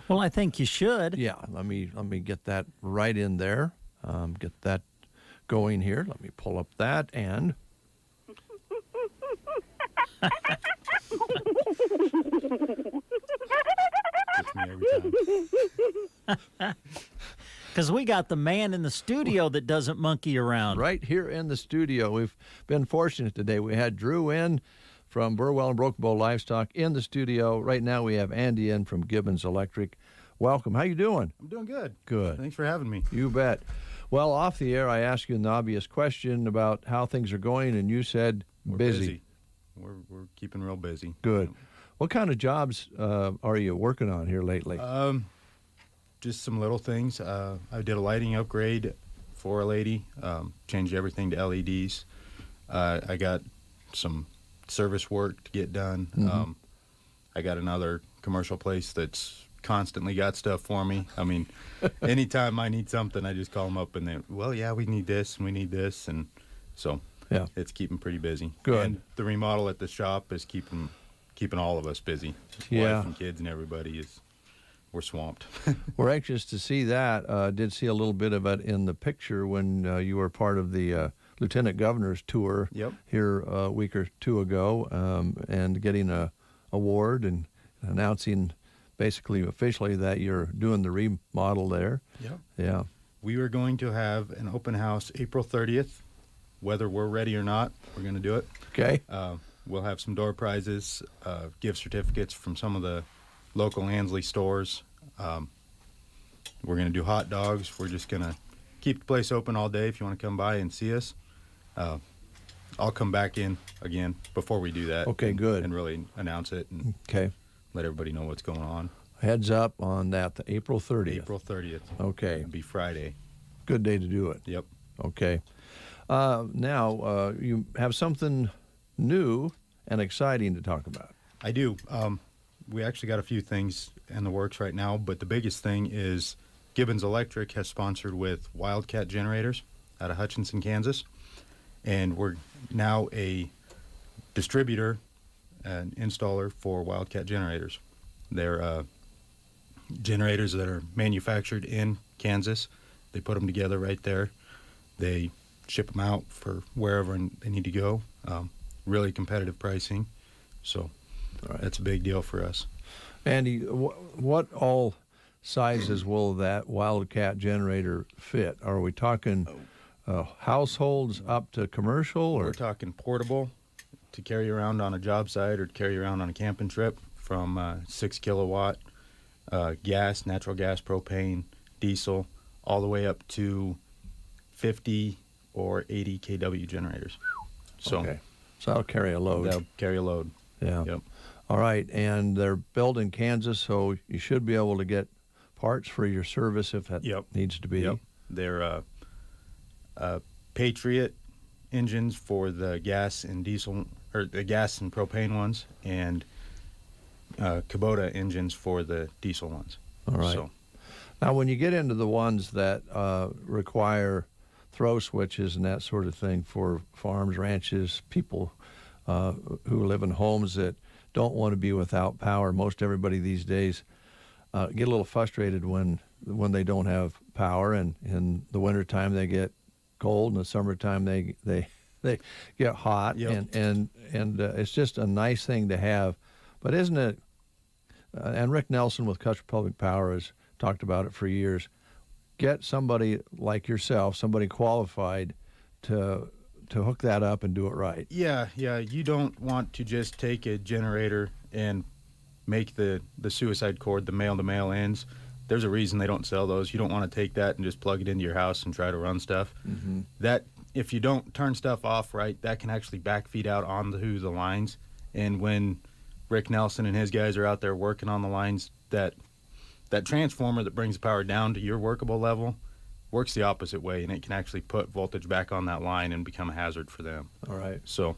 Well, I think you should. Yeah, let me get that right in there. Get that going here. Let me pull up that and. Gets me every time. Because we got the man in the studio that doesn't monkey around. Right here in the studio. We've been fortunate today. We had Drew in from Burwell and Broken Bow Livestock in the studio. Right now we have Andy in from Gibbons Electric. Welcome. How you doing? I'm doing good. Good. Thanks for having me. You bet. Well, off the air, I asked you an obvious question about how things are going, and you said We're busy. We're keeping real busy. Good. What kind of jobs are you working on here lately? Just some little things. I did a lighting upgrade for a lady, changed everything to LEDs. I got some service work to get done. Mm-hmm. I got another commercial place that's constantly got stuff for me. I mean, anytime I need something, I just call them up and they, well, yeah, we need this and we need this. And so yeah, it's keeping pretty busy. Good. And the remodel at the shop is keeping all of us busy. Yeah. Wife and kids and everybody we're swamped. We're anxious to see that. Did see a little bit of it in the picture when you were part of the Lieutenant Governor's tour here a week or two ago, and getting a award and announcing basically officially that you're doing the remodel there. Yep. Yeah. We were going to have an open house April 30th. Whether we're ready or not, we're going to do it. Okay. We'll have some door prizes, gift certificates from some of the local Ansley stores. We're going to do hot dogs. We're just going to keep the place open all day if you want to come by and see us. I'll come back in again before we do that. Okay, good. And really announce it and let everybody know what's going on. Heads up on that, the April 30th. April 30th. Okay. It'll be Friday. Good day to do it. Yep. Okay. Now, you have something new and exciting to talk about. I do. We actually got a few things in the works right now, but the biggest thing is Gibbons Electric has sponsored with Wildcat Generators out of Hutchinson, Kansas. And we're now a distributor and installer for Wildcat Generators. They're generators that are manufactured in Kansas. They put them together right there. They ship them out for wherever they need to go. Really competitive pricing. So that's a big deal for us. Andy, what all sizes will that Wildcat generator fit? Are we talking households up to commercial? Or? We're talking portable to carry around on a job site or to carry around on a camping trip, from 6 kilowatt gas, natural gas, propane, diesel, all the way up to 50 or 80 kW generators. So that'll carry a load. That'll carry a load. Yeah. Yep. All right, and they're built in Kansas, so you should be able to get parts for your service if that needs to be. Yep. They're Patriot engines for the gas and diesel, or the gas and propane ones, and Kubota engines for the diesel ones. All right. So, now, when you get into the ones that require throw switches and that sort of thing for farms, ranches, people who live in homes that don't want to be without power, most everybody these days get a little frustrated when they don't have power, and in the wintertime they get cold, in the summertime they get hot, and it's just a nice thing to have. But isn't it, and Rick Nelson with Custer Public Power has talked about it for years, get somebody like yourself, somebody qualified to hook that up and do it right. Yeah. You don't want to just take a generator and make the suicide cord, the male-to-male ends. There's a reason they don't sell those. You don't want to take that and just plug it into your house and try to run stuff. Mm-hmm. That, if you don't turn stuff off right, that can actually backfeed out onto the lines. And when Rick Nelson and his guys are out there working on the lines, that transformer that brings the power down to your workable level works the opposite way, and it can actually put voltage back on that line and become a hazard for them. All right. So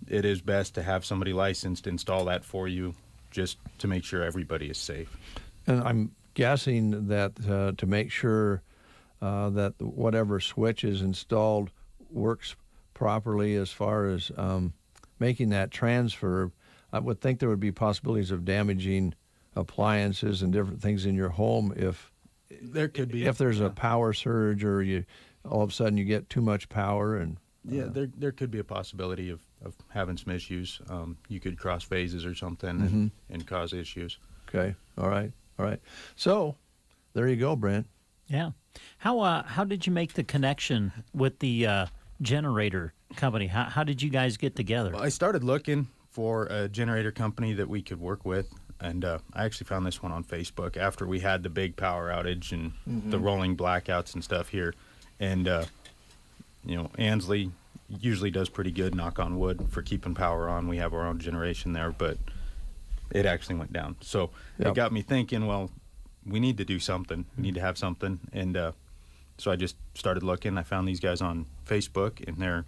it is best to have somebody licensed install that for you, just to make sure everybody is safe. And I'm guessing that to make sure that whatever switch is installed works properly as far as making that transfer, I would think there would be possibilities of damaging appliances and different things in your home if there could be, if there's a power surge or you all of a sudden you get too much power and there could be a possibility of having some issues. You could cross phases or something and cause issues. Okay. All right. So there you go, Brent. Yeah. How did you make the connection with the generator company? How did you guys get together? Well, I started looking for a generator company that we could work with, and I actually found this one on Facebook after we had the big power outage and the rolling blackouts and stuff here. And, Ansley usually does pretty good, knock on wood, for keeping power on. We have our own generation there, but it actually went down. So it got me thinking, well, we need to do something. We need to have something. And so I just started looking. I found these guys on Facebook, and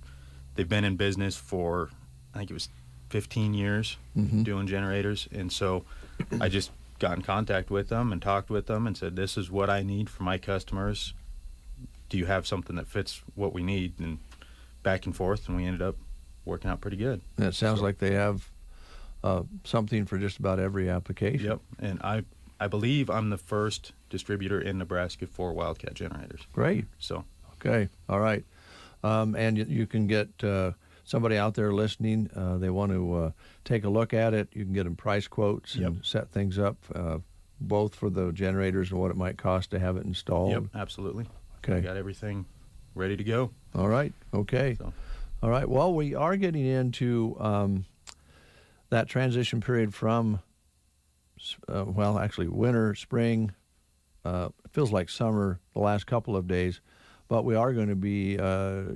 they've been in business for, I think it was 15 years doing generators. And so I just got in contact with them and talked with them and said, this is what I need for my customers. Do you have something that fits what we need? And back and forth, and we ended up working out pretty good. And it sounds like they have something for just about every application. Yep, and I believe I'm the first distributor in Nebraska for Wildcat generators. Great. So. Okay, all right. And you can get somebody out there listening, they want to take a look at it. You can get them price quotes and set things up, both for the generators and what it might cost to have it installed. Yep, absolutely. Okay. I got everything ready to go. All right, okay. So. All right, well, we are getting into that transition period from, actually winter, spring, it feels like summer the last couple of days, but we are going to be,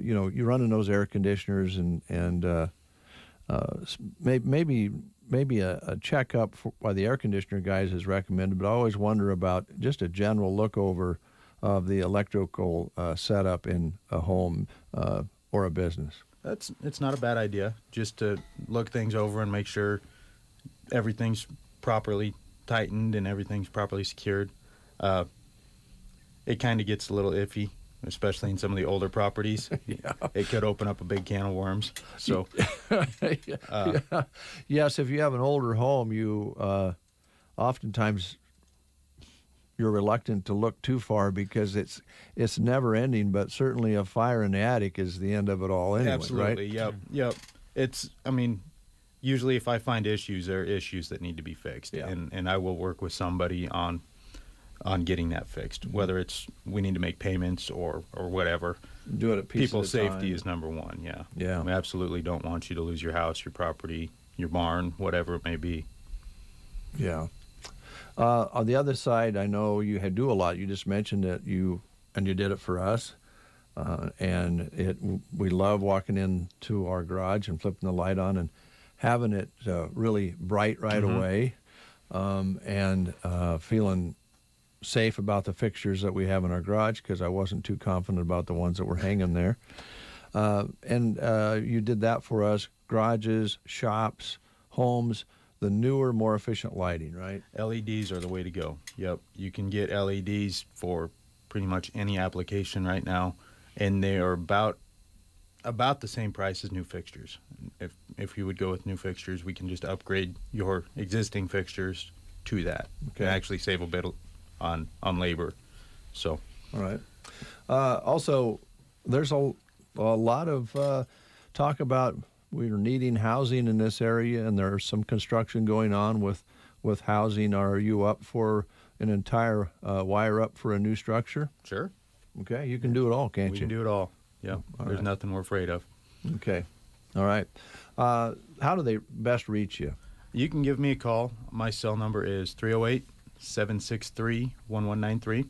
you're running those air conditioners and maybe a checkup by the air conditioner guys is recommended, but I always wonder about just a general look over of the electrical setup in a home or a business. It's not a bad idea, just to look things over and make sure everything's properly tightened and everything's properly secured. It kind of gets a little iffy, especially in some of the older properties. It could open up a big can of worms. So, yes, if you have an older home, you oftentimes you're reluctant to look too far because it's never ending. But certainly, a fire in the attic is the end of it all, anyway. Absolutely. Right? Yep. Usually if I find issues, there are issues that need to be fixed, and I will work with somebody on getting that fixed. Whether it's we need to make payments or whatever. Do it at piece People's at a safety time. is number one. Yeah. Yeah. We absolutely don't want you to lose your house, your property, your barn, whatever it may be. Yeah. On the other side, I know you do a lot. You just mentioned that you did it for us, and we love walking into our garage and flipping the light on and having it really bright right away, and feeling safe about the fixtures that we have in our garage because I wasn't too confident about the ones that were hanging there. And you did that for us, garages, shops, homes, the newer, more efficient lighting, right? LEDs are the way to go. Yep. You can get LEDs for pretty much any application right now, and they are about the same price as new fixtures. If you would go with new fixtures, we can just upgrade your existing fixtures to that. Okay. And actually save a bit on labor. So. All right. Also, there's a lot of talk about we're needing housing in this area, and there's some construction going on with housing. Are you up for an entire wire up for a new structure? Sure. Okay, you can do it all, can't you? We can do it all. Yeah. There's nothing we're afraid of. Okay. All right. How do they best reach you? You can give me a call. My cell number is 308-763-1193.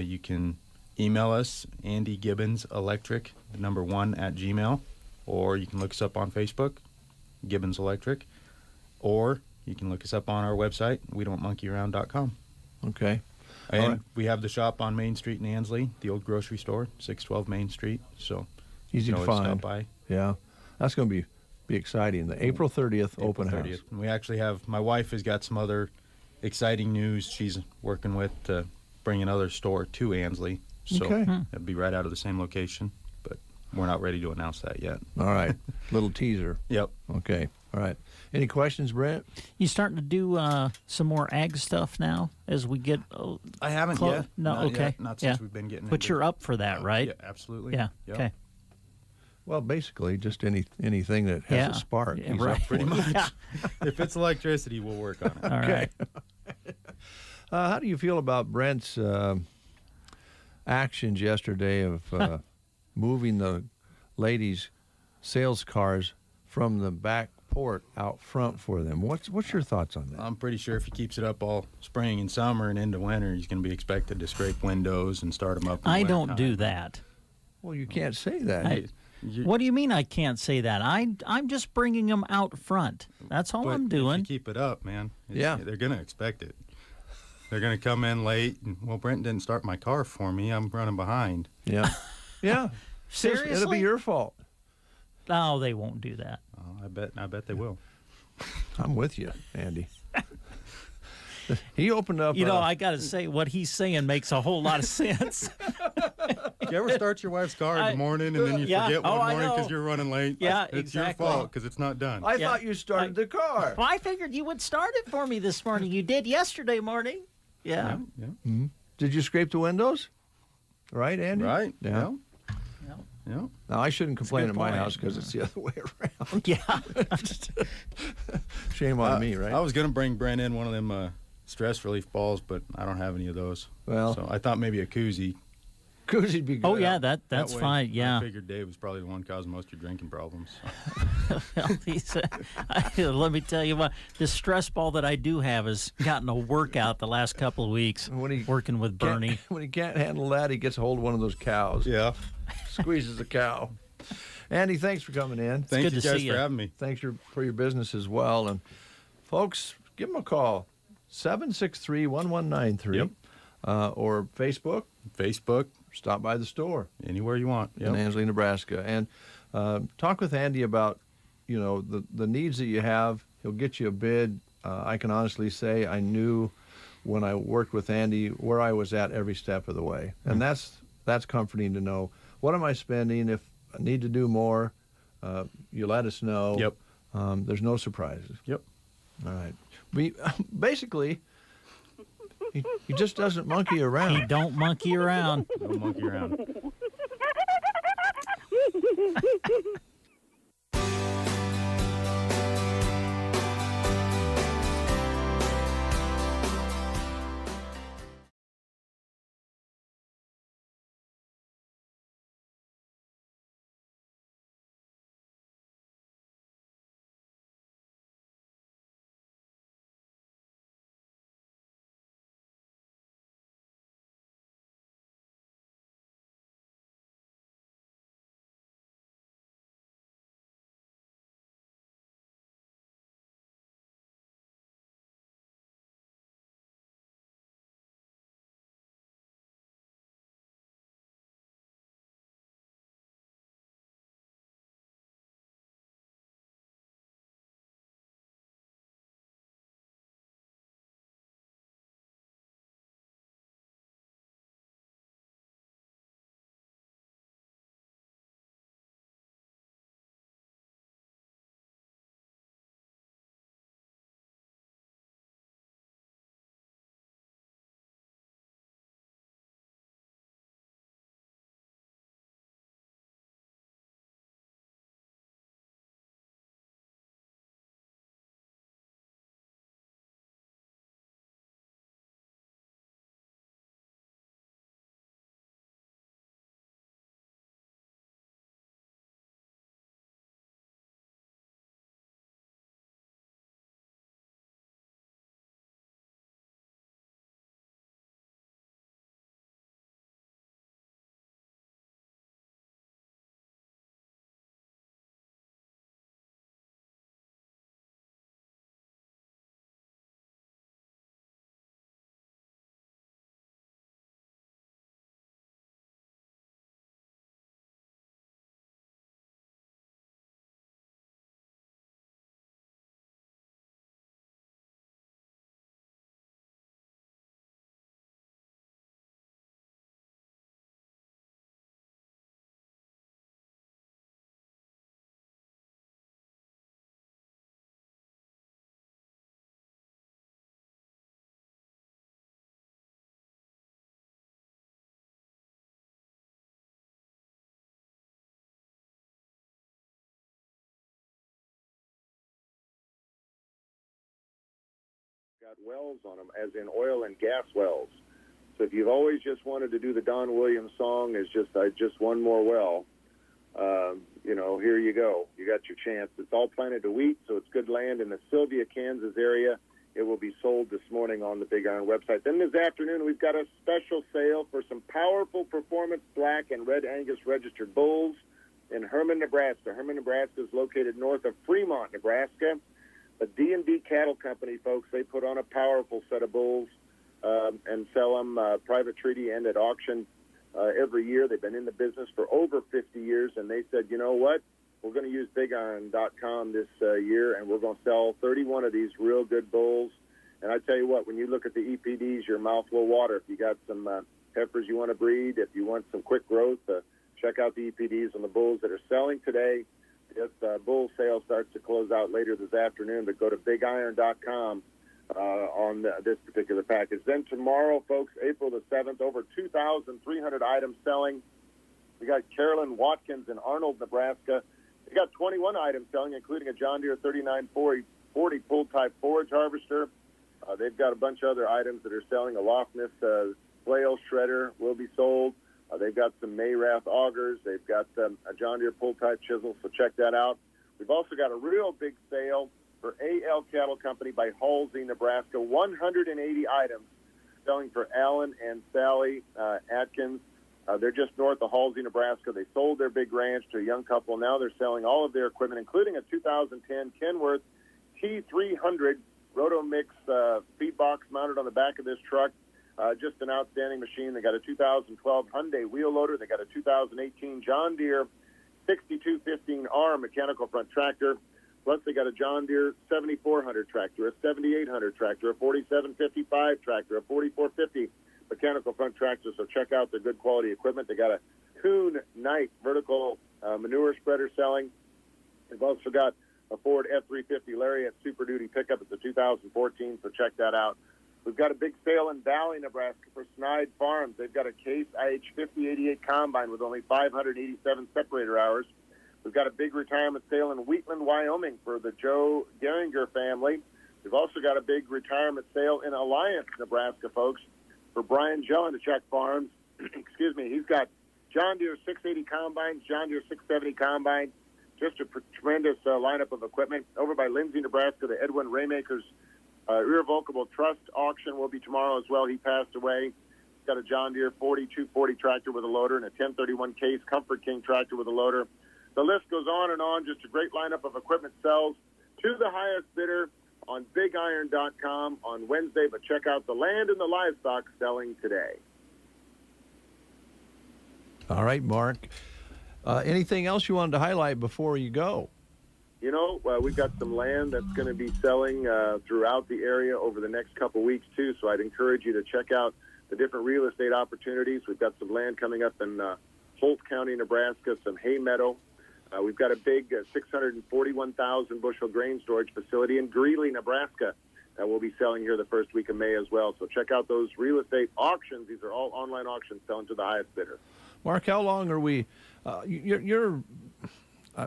You can email us, Andy Gibbons Electric, 1 at Gmail, or you can look us up on Facebook, Gibbons Electric, or you can look us up on our website, wedon'tmonkeyaround.com. Okay. And we have the shop on Main Street in Ansley, the old grocery store, 612 Main Street. So easy you to can always find. stop by. Yeah, that's going to be exciting. The April 30th open house. And we actually have, my wife has got some other exciting news she's working with to bring another store to Ansley. So Okay. it'll be right out of the same location. But we're not ready to announce that yet. All right. Little teaser. Yep. Okay. All right. Any questions, Brent? You starting to do some more ag stuff now as we get? I haven't yet. No. Not okay. yet. Not since we've been getting. But you're up for that, right? Yeah, absolutely. Yeah. Yep. Okay. Well, basically, just anything that has a spark. Yeah, he's right. up for Pretty it. much. If it's electricity, we'll work on it. All Okay. right. How do you feel about Brent's actions yesterday of moving the ladies' sales cars from the back port out front for them? What's your thoughts on that? I'm pretty sure if he keeps it up all spring and summer and into winter, he's going to be expected to scrape windows and start them up. I don't do that. Well, you can't say that. What do you mean I can't say that? I'm just bringing them out front. That's all I'm doing. If you keep it up, man. Yeah. They're going to expect it. They're going to come in late. And, well, Brent didn't start my car for me. I'm running behind. Yeah. Yeah. Seriously? It'll be your fault. No, they won't do that. Oh, I bet they will. I'm with you, Andy. He opened up. You know, I got to say, what he's saying makes a whole lot of sense. You ever start your wife's car in the morning and then you forget one morning because you're running late? Yeah, it's exactly. your fault because it's not done. I thought you started the car. Well, I figured you would start it for me this morning. You did yesterday morning. Yeah. Yeah. Mm-hmm. Did you scrape the windows? Right, Andy? Right. Yeah. Yeah. Now, I shouldn't complain good at my point. house because it's the other way around. Yeah. Shame on me, right? I was going to bring Brent in one of them stress relief balls, but I don't have any of those. Well, so I thought maybe a koozie. Koozie'd be good. Oh, yeah, that's way, fine. Yeah. I figured Dave was probably the one causing most of your drinking problems. Well, let me tell you what, the stress ball that I do have has gotten a workout the last couple of weeks working with Bernie. When he can't handle that, he gets a hold of one of those cows. Yeah. Squeezes the cow. Andy, thanks for coming in. Thank good you to guys see for you. having me. Thanks for your business as well. And folks, give them a call, 763-1193. Yep. Or Facebook. Stop by the store. Anywhere you want. In Ansley, Nebraska. And talk with Andy about, the needs that you have. He'll get you a bid. I can honestly say I knew when I worked with Andy where I was at every step of the way. And that's comforting to know. What am I spending? If I need to do more, you let us know. Yep. There's no surprises. Yep. All right. Basically, he just doesn't monkey around. He don't monkey around. Don't monkey around. got wells on them, as in oil and gas wells. So if you've always just wanted to do the Don Williams song as just one more well, here you go. You got your chance. It's all planted to wheat, so it's good land in the Sylvia, Kansas area. It will be sold this morning on the Big Iron website. Then this afternoon, we've got a special sale for some powerful performance black and red Angus registered bulls in Herman, Nebraska. Herman, Nebraska is located north of Fremont, Nebraska. The D&D Cattle Company, folks, they put on a powerful set of bulls and sell them private treaty and at auction every year. They've been in the business for over 50 years, and they said, you know what? We're going to use BigIron.com this year, and we're going to sell 31 of these real good bulls. And I tell you what, when you look at the EPDs, your mouth will water. If you got some heifers you want to breed, if you want some quick growth, check out the EPDs on the bulls that are selling today. This bull sale starts to close out later this afternoon, but go to BigIron.com on this particular package. Then tomorrow, folks, April the 7th, over 2,300 items selling. We got Carolyn Watkins in Arnold, Nebraska. They got 21 items selling, including a John Deere 3940 pull-type forage harvester. They've got a bunch of other items that are selling. A Lofness flail shredder will be sold. They've got some Mayrath augers. They've got a John Deere pull-type chisel, so check that out. We've also got a real big sale for AL Cattle Company by Halsey, Nebraska. 180 items selling for Alan and Sally Atkins. They're just north of Halsey, Nebraska. They sold their big ranch to a young couple. Now they're selling all of their equipment, including a 2010 Kenworth T300 Rotomix feed box mounted on the back of this truck. Just an outstanding machine. They got a 2012 Hyundai wheel loader. They got a 2018 John Deere 6215R mechanical front tractor. Plus, they got a John Deere 7400 tractor, a 7800 tractor, a 4755 tractor, a 4450 mechanical front tractor. So check out their good quality equipment. They got a Kuhn Knight vertical manure spreader selling. They've also got a Ford F-350 Lariat Super Duty pickup. It's a 2014, so check that out. We've got a big sale in Valley, Nebraska for Snide Farms. They've got a Case IH5088 combine with only 587 separator hours. We've got a big retirement sale in Wheatland, Wyoming for the Joe Geringer family. We've also got a big retirement sale in Alliance, Nebraska, folks, for Brian Jelinek Farms. Excuse me. He's got John Deere 680 combines, John Deere 670 combines, just a tremendous lineup of equipment. Over by Lindsay, Nebraska, the Edwin Raymakers irrevocable trust auction will be tomorrow as well. He passed away. He's got a John Deere 4240 tractor with a loader and a 1031 Case Comfort King tractor with a loader. The list goes on and on. Just a great lineup of equipment sells to the highest bidder on BigIron.com on Wednesday. But check out the land and the livestock selling today. All right, Mark. Anything else you wanted to highlight before you go? You know, we've got some land that's going to be selling throughout the area over the next couple weeks, too. So I'd encourage you to check out the different real estate opportunities. We've got some land coming up in Holt County, Nebraska, some hay meadow. We've got a big 641,000 bushel grain storage facility in Greeley, Nebraska, that we'll be selling here the first week of May as well. So check out those real estate auctions. These are all online auctions selling to the highest bidder. Mark, how long are we I'm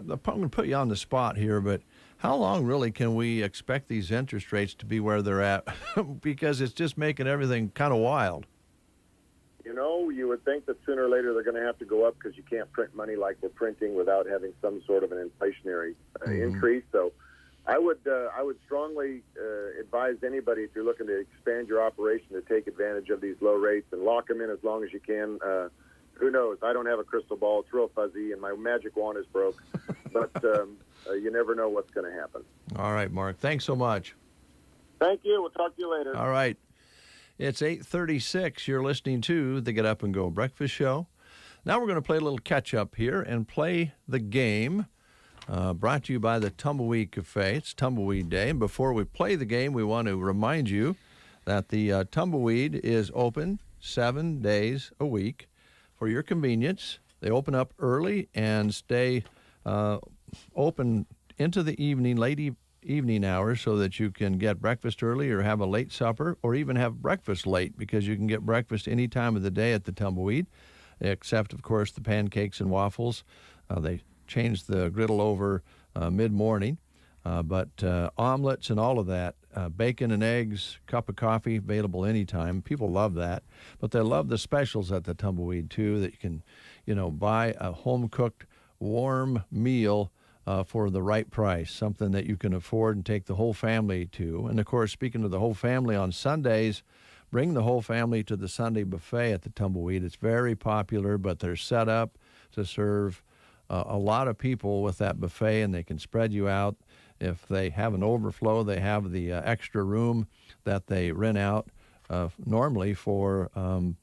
going to put you on the spot here, but how long really can we expect these interest rates to be where they're at? Because it's just making everything kind of wild. You know, you would think that sooner or later they're going to have to go up because you can't print money like we're printing without having some sort of an inflationary increase. So I would strongly advise anybody, if you're looking to expand your operation, to take advantage of these low rates and lock them in as long as you can. Who knows? I don't have a crystal ball. It's real fuzzy, and my magic wand is broke. But you never know what's going to happen. All right, Mark. Thanks so much. Thank you. We'll talk to you later. All right. It's 8:36. You're listening to the Get Up and Go Breakfast Show. Now we're going to play a little catch-up here and play the game brought to you by the Tumbleweed Cafe. It's Tumbleweed Day. And before we play the game, we want to remind you that the Tumbleweed is open 7 days a week. For your convenience, they open up early and stay open into the evening, late evening hours, so that you can get breakfast early or have a late supper or even have breakfast late, because you can get breakfast any time of the day at the Tumbleweed, except, of course, the pancakes and waffles. They change the griddle over mid-morning, but omelets and all of that bacon and eggs, cup of coffee, available anytime. People love that. But they love the specials at the Tumbleweed, too, that you can, buy a home-cooked, warm meal for the right price, something that you can afford and take the whole family to. And, of course, speaking of the whole family, on Sundays, bring the whole family to the Sunday buffet at the Tumbleweed. It's very popular, but they're set up to serve a lot of people with that buffet, and they can spread you out. If they have an overflow, they have the extra room that they rent out normally for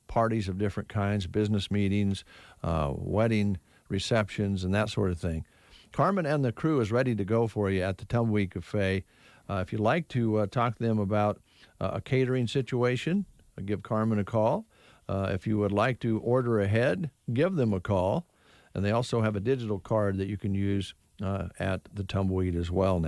parties of different kinds, business meetings, wedding receptions, and that sort of thing. Carmen and the crew is ready to go for you at the Tumbleweed Cafe. If you'd like to talk to them about a catering situation, give Carmen a call. If you would like to order ahead, give them a call. And they also have a digital card that you can use at the Tumbleweed as well.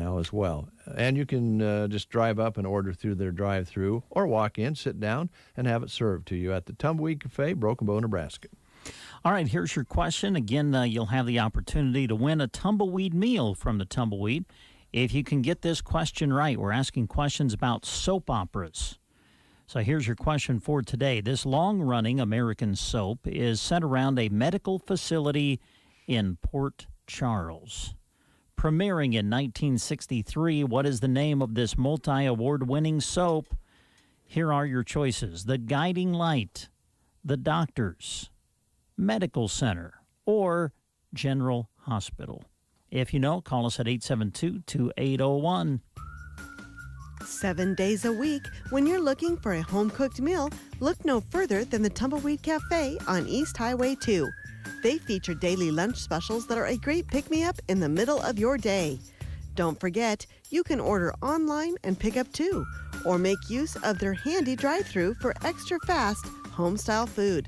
And you can just drive up and order through their drive-through or walk in, sit down, and have it served to you at the Tumbleweed Cafe, Broken Bow, Nebraska. All right, here's your question. Again, you'll have the opportunity to win a Tumbleweed meal from the Tumbleweed. If you can get this question right, we're asking questions about soap operas. So here's your question for today. This long-running American soap is set around a medical facility in Port Charles. Premiering in 1963, what is the name of this multi-award-winning soap? Here are your choices: The Guiding Light, The Doctors, Medical Center, or General Hospital. If you know, call us at 872-2801. 7 days a week, when you're looking for a home-cooked meal, look no further than the Tumbleweed Cafe on East Highway 2. They feature daily lunch specials that are a great pick-me-up in the middle of your day. Don't forget, you can order online and pick up too, or make use of their handy drive-thru for extra fast, home-style food.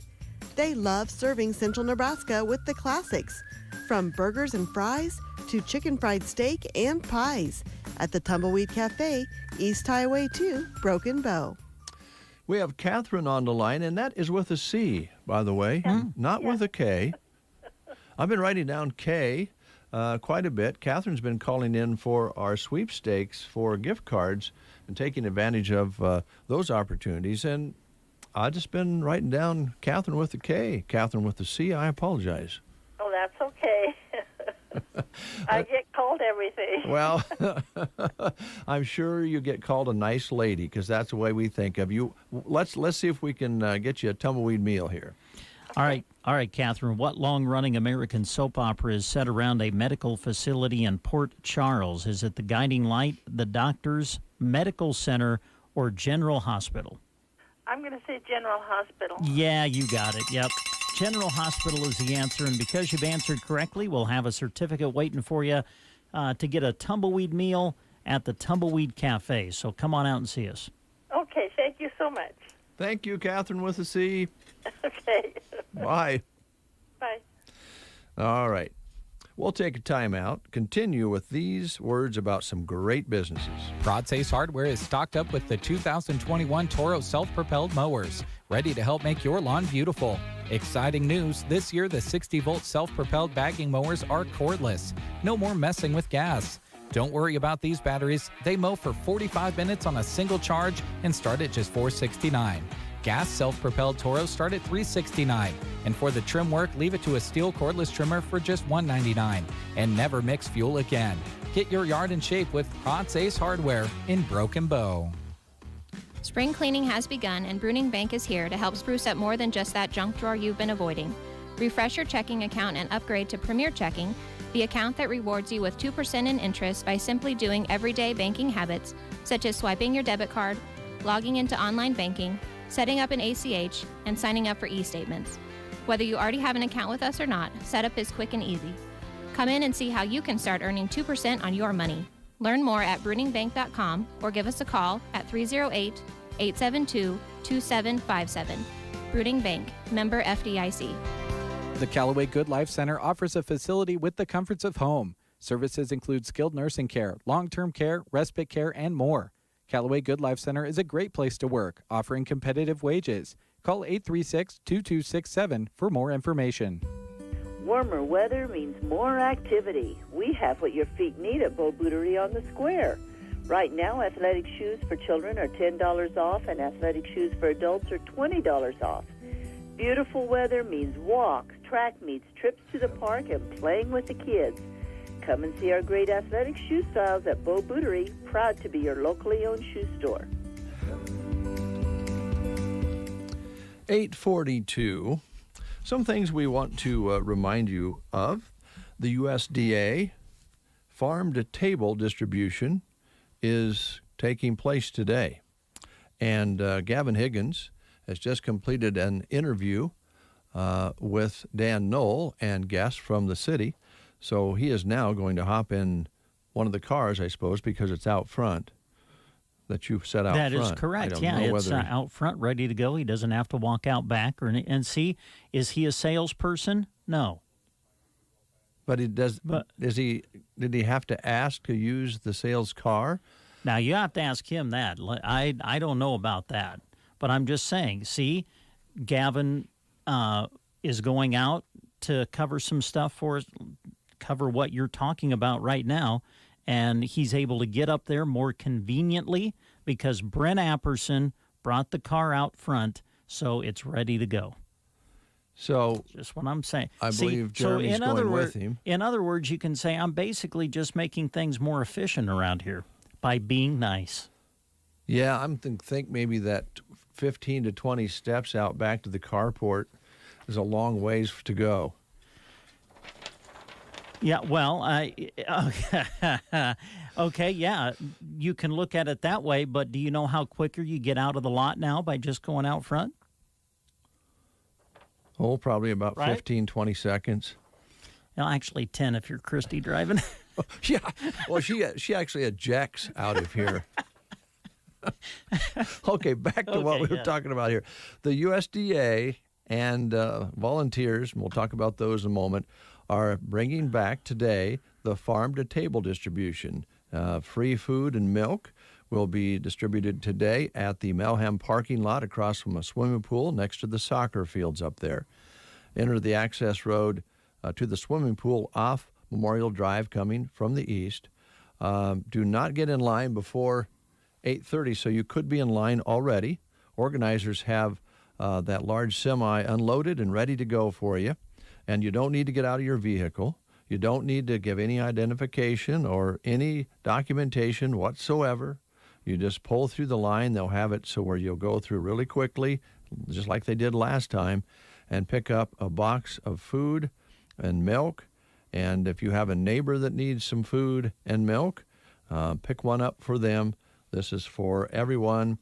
They love serving Central Nebraska with the classics, from burgers and fries to chicken fried steak and pies, at the Tumbleweed Cafe, East Highway 2, Broken Bow. We have Catherine on the line, and that is with a C, by the way, not with a K. I've been writing down K quite a bit. Catherine's been calling in for our sweepstakes for gift cards and taking advantage of those opportunities. And I've just been writing down Catherine with a K, Catherine with a C. I apologize. Oh, that's okay. I get called everything. Well, I'm sure you get called a nice lady because that's the way we think of you. Let's see if we can get you a Tumbleweed meal here. All right, Catherine. What long-running American soap opera is set around a medical facility in Port Charles? Is it The Guiding Light, The Doctors, Medical Center, or General Hospital? I'm going to say General Hospital. Yeah, you got it. Yep. General Hospital is the answer, and because you've answered correctly, we'll have a certificate waiting for you to get a Tumbleweed meal at the Tumbleweed Cafe. So come on out and see us. Okay, thank you so much. Thank you, Catherine with a C. Okay. Bye. Bye. All right. We'll take a time out, continue with these words about some great businesses. Rod Ace Hardware is stocked up with the 2021 Toro self-propelled mowers, ready to help make your lawn beautiful. Exciting news, this year the 60-volt self-propelled bagging mowers are cordless. No more messing with gas. Don't worry about these batteries. They mow for 45 minutes on a single charge and start at just $469. Gas self-propelled Toros start at $369. And for the trim work, leave it to a steel cordless trimmer for just $199. And never mix fuel again. Get your yard in shape with Rod Ace Hardware in Broken Bow. Spring cleaning has begun, and Bruning Bank is here to help spruce up more than just that junk drawer you've been avoiding. Refresh your checking account and upgrade to Premier Checking, the account that rewards you with 2% in interest by simply doing everyday banking habits, such as swiping your debit card, logging into online banking, setting up an ACH, and signing up for e-statements. Whether you already have an account with us or not, setup is quick and easy. Come in and see how you can start earning 2% on your money. Learn more at bruningbank.com or give us a call at 308-872-2757. Bruning Bank, member FDIC. The Callaway Good Life Center offers a facility with the comforts of home. Services include skilled nursing care, long-term care, respite care, and more. Callaway Good Life Center is a great place to work, offering competitive wages. Call 836-2267 for more information. Warmer weather means more activity. We have what your feet need at Bow Bootery on the Square. Right now, athletic shoes for children are $10 off, and athletic shoes for adults are $20 off. Beautiful weather means walks, track meets, trips to the park, and playing with the kids. Come and see our great athletic shoe styles at Bo Bootery, proud to be your locally owned shoe store. 8:42. Some things we want to remind you of. The USDA farm-to-table distribution is taking place today. And Gavin Higgins has just completed an interview with Dan Knoll and guests from the city. So he is now going to hop in one of the cars, I suppose, because it's out front that you've set out front. That is correct. Yeah, it's out front, ready to go. He doesn't have to walk out back. And see, is he a salesperson? No. But he does. Did he have to ask to use the sales car? Now you have to ask him that. I don't know about that, but I'm just saying. See, Gavin is going out to cover some stuff for us, cover what you're talking about right now, and he's able to get up there more conveniently because Brent Apperson brought the car out front, so it's ready to go. So just what I'm saying. I believe Jeremy's going with him. In other words, you can say I'm basically just making things more efficient around here by being nice. Yeah, I'm think maybe that 15 to 20 steps out back to the carport is a long ways to go. Yeah, well, okay, yeah, you can look at it that way, but do you know how quicker you get out of the lot now by just going out front? Oh, probably about 15, 20 seconds. Well, actually 10 if you're Christy driving. Yeah, well, she actually ejects out of here. Okay, back to what we were talking about here. The USDA and volunteers, and we'll talk about those in a moment, are bringing back today the farm-to-table distribution. Free food and milk will be distributed today at the Melham parking lot across from a swimming pool next to the soccer fields up there. Enter the access road to the swimming pool off Memorial Drive coming from the east. Do not get in line before 8:30, so you could be in line already. Organizers have that large semi unloaded and ready to go for you, and you don't need to get out of your vehicle. You don't need to give any identification or any documentation whatsoever. You just pull through the line. They'll have it so where you'll go through really quickly, just like they did last time, and pick up a box of food and milk. And if you have a neighbor that needs some food and milk, pick one up for them. This is for everyone.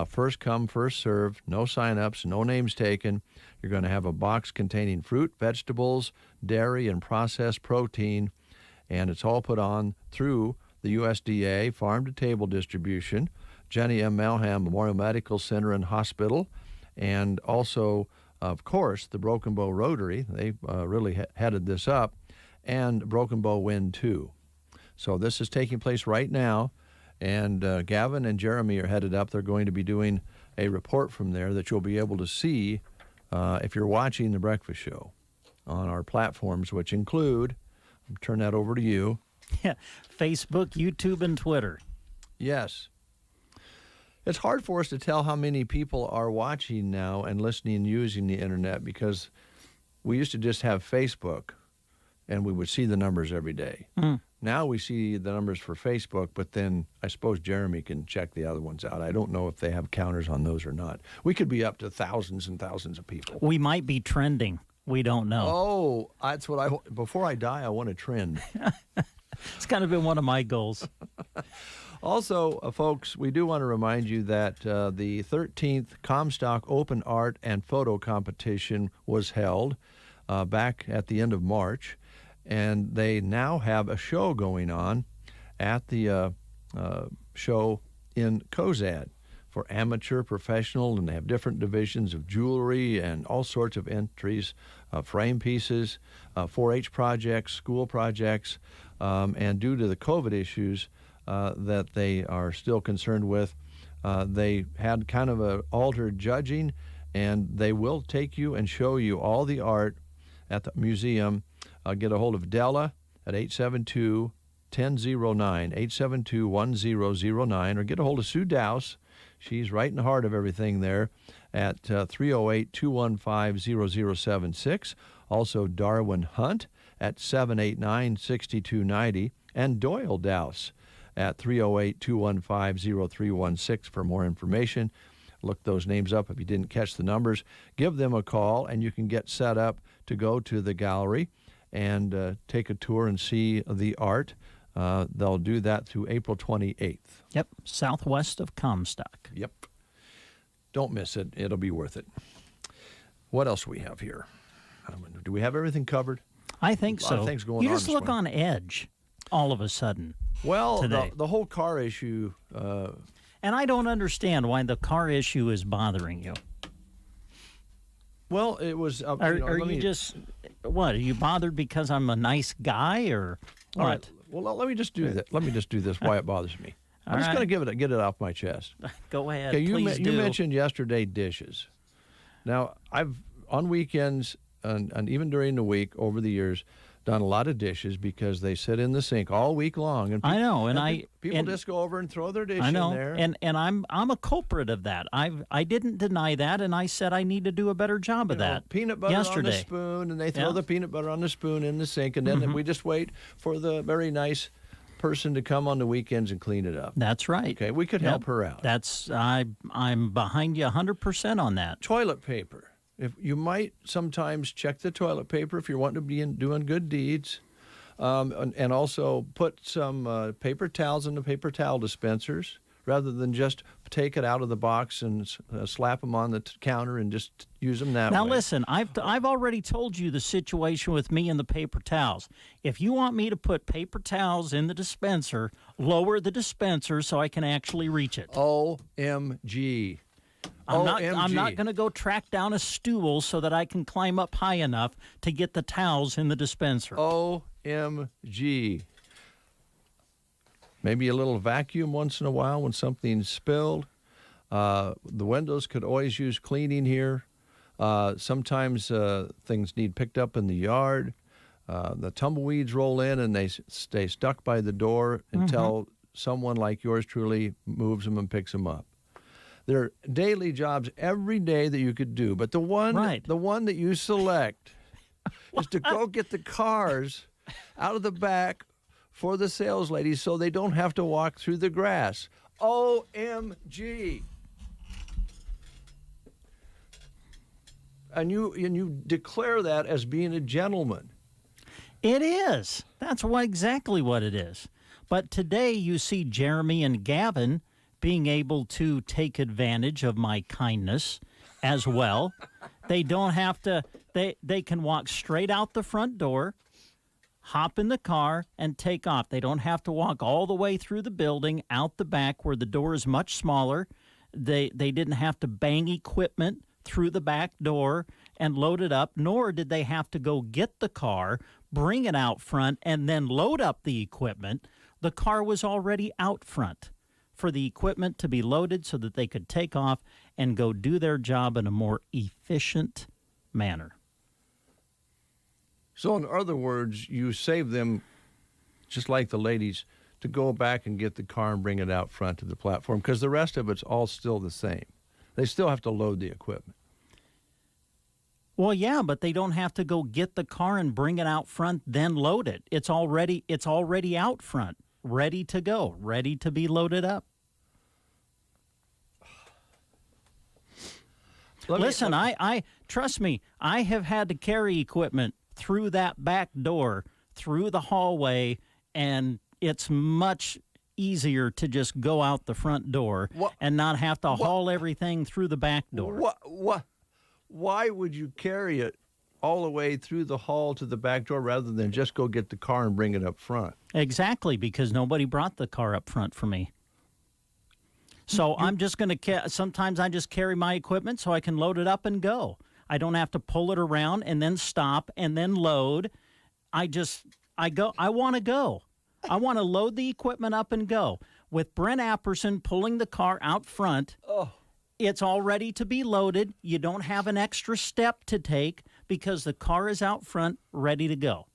First come, first serve. No sign-ups, no names taken. You're going to have a box containing fruit, vegetables, dairy, and processed protein. And it's all put on through the USDA farm-to-table distribution, Jenny M. Melham Memorial Medical Center and Hospital, and also, of course, the Broken Bow Rotary. They really headed this up, and Broken Bow Wind 2. So this is taking place right now, and Gavin and Jeremy are headed up. They're going to be doing a report from there that you'll be able to see if you're watching The Breakfast Show on our platforms, which include, I'll turn that over to you, Facebook, YouTube, and Twitter. Yes. It's hard for us to tell how many people are watching now and listening and using the internet because we used to just have Facebook and we would see the numbers every day. Now we see the numbers for Facebook, but then I suppose Jeremy can check the other ones out. I don't know if they have counters on those or not. We could be up to thousands and thousands of people. We might be trending. We don't know. Oh, that's what before I die, I want to trend. It's kind of been one of my goals. Also, folks, we do want to remind you that the 13th Comstock Open Art and Photo Competition was held back at the end of March, and they now have a show going on at the show in Cozad for amateur, professional, and they have different divisions of jewelry and all sorts of entries, frame pieces, 4-H projects, school projects, and due to the COVID issues that they are still concerned with, they had kind of an altered judging, and they will take you and show you all the art at the museum. Get a hold of Della at 1009, 872-1009, or get a hold of Sue Dowse. She's right in the heart of everything there at 308-215-0076. Also Darwin Hunt at 789-6290, and Doyle Dowse at 308-215-0316 for more information. Look those names up if you didn't catch the numbers. Give them a call, and you can get set up to go to the gallery and take a tour and see the art. They'll do that through April 28th. Yep, southwest of Comstock. Yep. Don't miss it. It'll be worth it. What else do we have here? Do we have everything covered? I think A lot so. of things going you on just this look morning. on edge all of a sudden. Well, today. the whole car issue. And I don't understand why the car issue is bothering you. Well, it was. Are you just, what, are you bothered because I'm a nice guy or what? All right. Well, let me just do that. Let me just do this. Why it bothers me. I'm All just right. going to get it off my chest. Go ahead. Okay, please you do. mentioned yesterday dishes. Now, I've on weekends and even during the week over the years done a lot of dishes because they sit in the sink all week long. And I know, and people and just go over and throw their dish I know, in there. and I'm a culprit of that. I didn't deny that, and I said I need to do a better job of that. Peanut butter yesterday. on the spoon, and they throw Yeah. the peanut butter on the spoon in the sink, and then we just wait for the very nice person to come on the weekends and clean it up. That's right. Okay, we could Yep. help her out. I'm behind you 100% on that. Toilet paper. If you might sometimes check the toilet paper if you're wanting to be doing good deeds, and also put some paper towels in the paper towel dispensers rather than just take it out of the box and slap them on the counter and just use them that Now way. listen, I've already told you the situation with me and the paper towels. If you want me to put paper towels in the dispenser, lower the dispenser so I can actually reach it. OMG. I'm not going to go track down a stool so that I can climb up high enough to get the towels in the dispenser. OMG. Maybe a little vacuum once in a while when something's spilled. The windows could always use cleaning here. Sometimes things need picked up in the yard. The tumbleweeds roll in and they stay stuck by the door until someone like yours truly moves them and picks them up. There are daily jobs every day that you could do, but the one that you select is to go get the cars out of the back for the sales ladies so they don't have to walk through the grass. OMG. And you declare that as being a gentleman. It is. That's exactly what it is. But today you see Jeremy and Gavin being able to take advantage of my kindness as well. They don't have to, they can walk straight out the front door, hop in the car, and take off. They don't have to walk all the way through the building, out the back where the door is much smaller. They didn't have to bang equipment through the back door and load it up, nor did they have to go get the car, bring it out front, and then load up the equipment. The car was already out front for the equipment to be loaded so that they could take off and go do their job in a more efficient manner. So in other words, you save them, just like the ladies, to go back and get the car and bring it out front to the platform, because the rest of it's all still the same. They still have to load the equipment. Well, yeah, but they don't have to go get the car and bring it out front, then load it. It's already out front, ready to go, ready to be loaded up. Listen, I trust me, I have had to carry equipment through that back door, through the hallway, and it's much easier to just go out the front door and not have to haul everything through the back door. Why would you carry it all the way through the hall to the back door rather than just go get the car and bring it up front? Exactly, because nobody brought the car up front for me. So I'm just going to, sometimes I just carry my equipment so I can load it up and go. I don't have to pull it around and then stop and then load. I want to go. I want to load the equipment up and go. With Brent Apperson pulling the car out front, it's all ready to be loaded. You don't have an extra step to take because the car is out front, ready to go.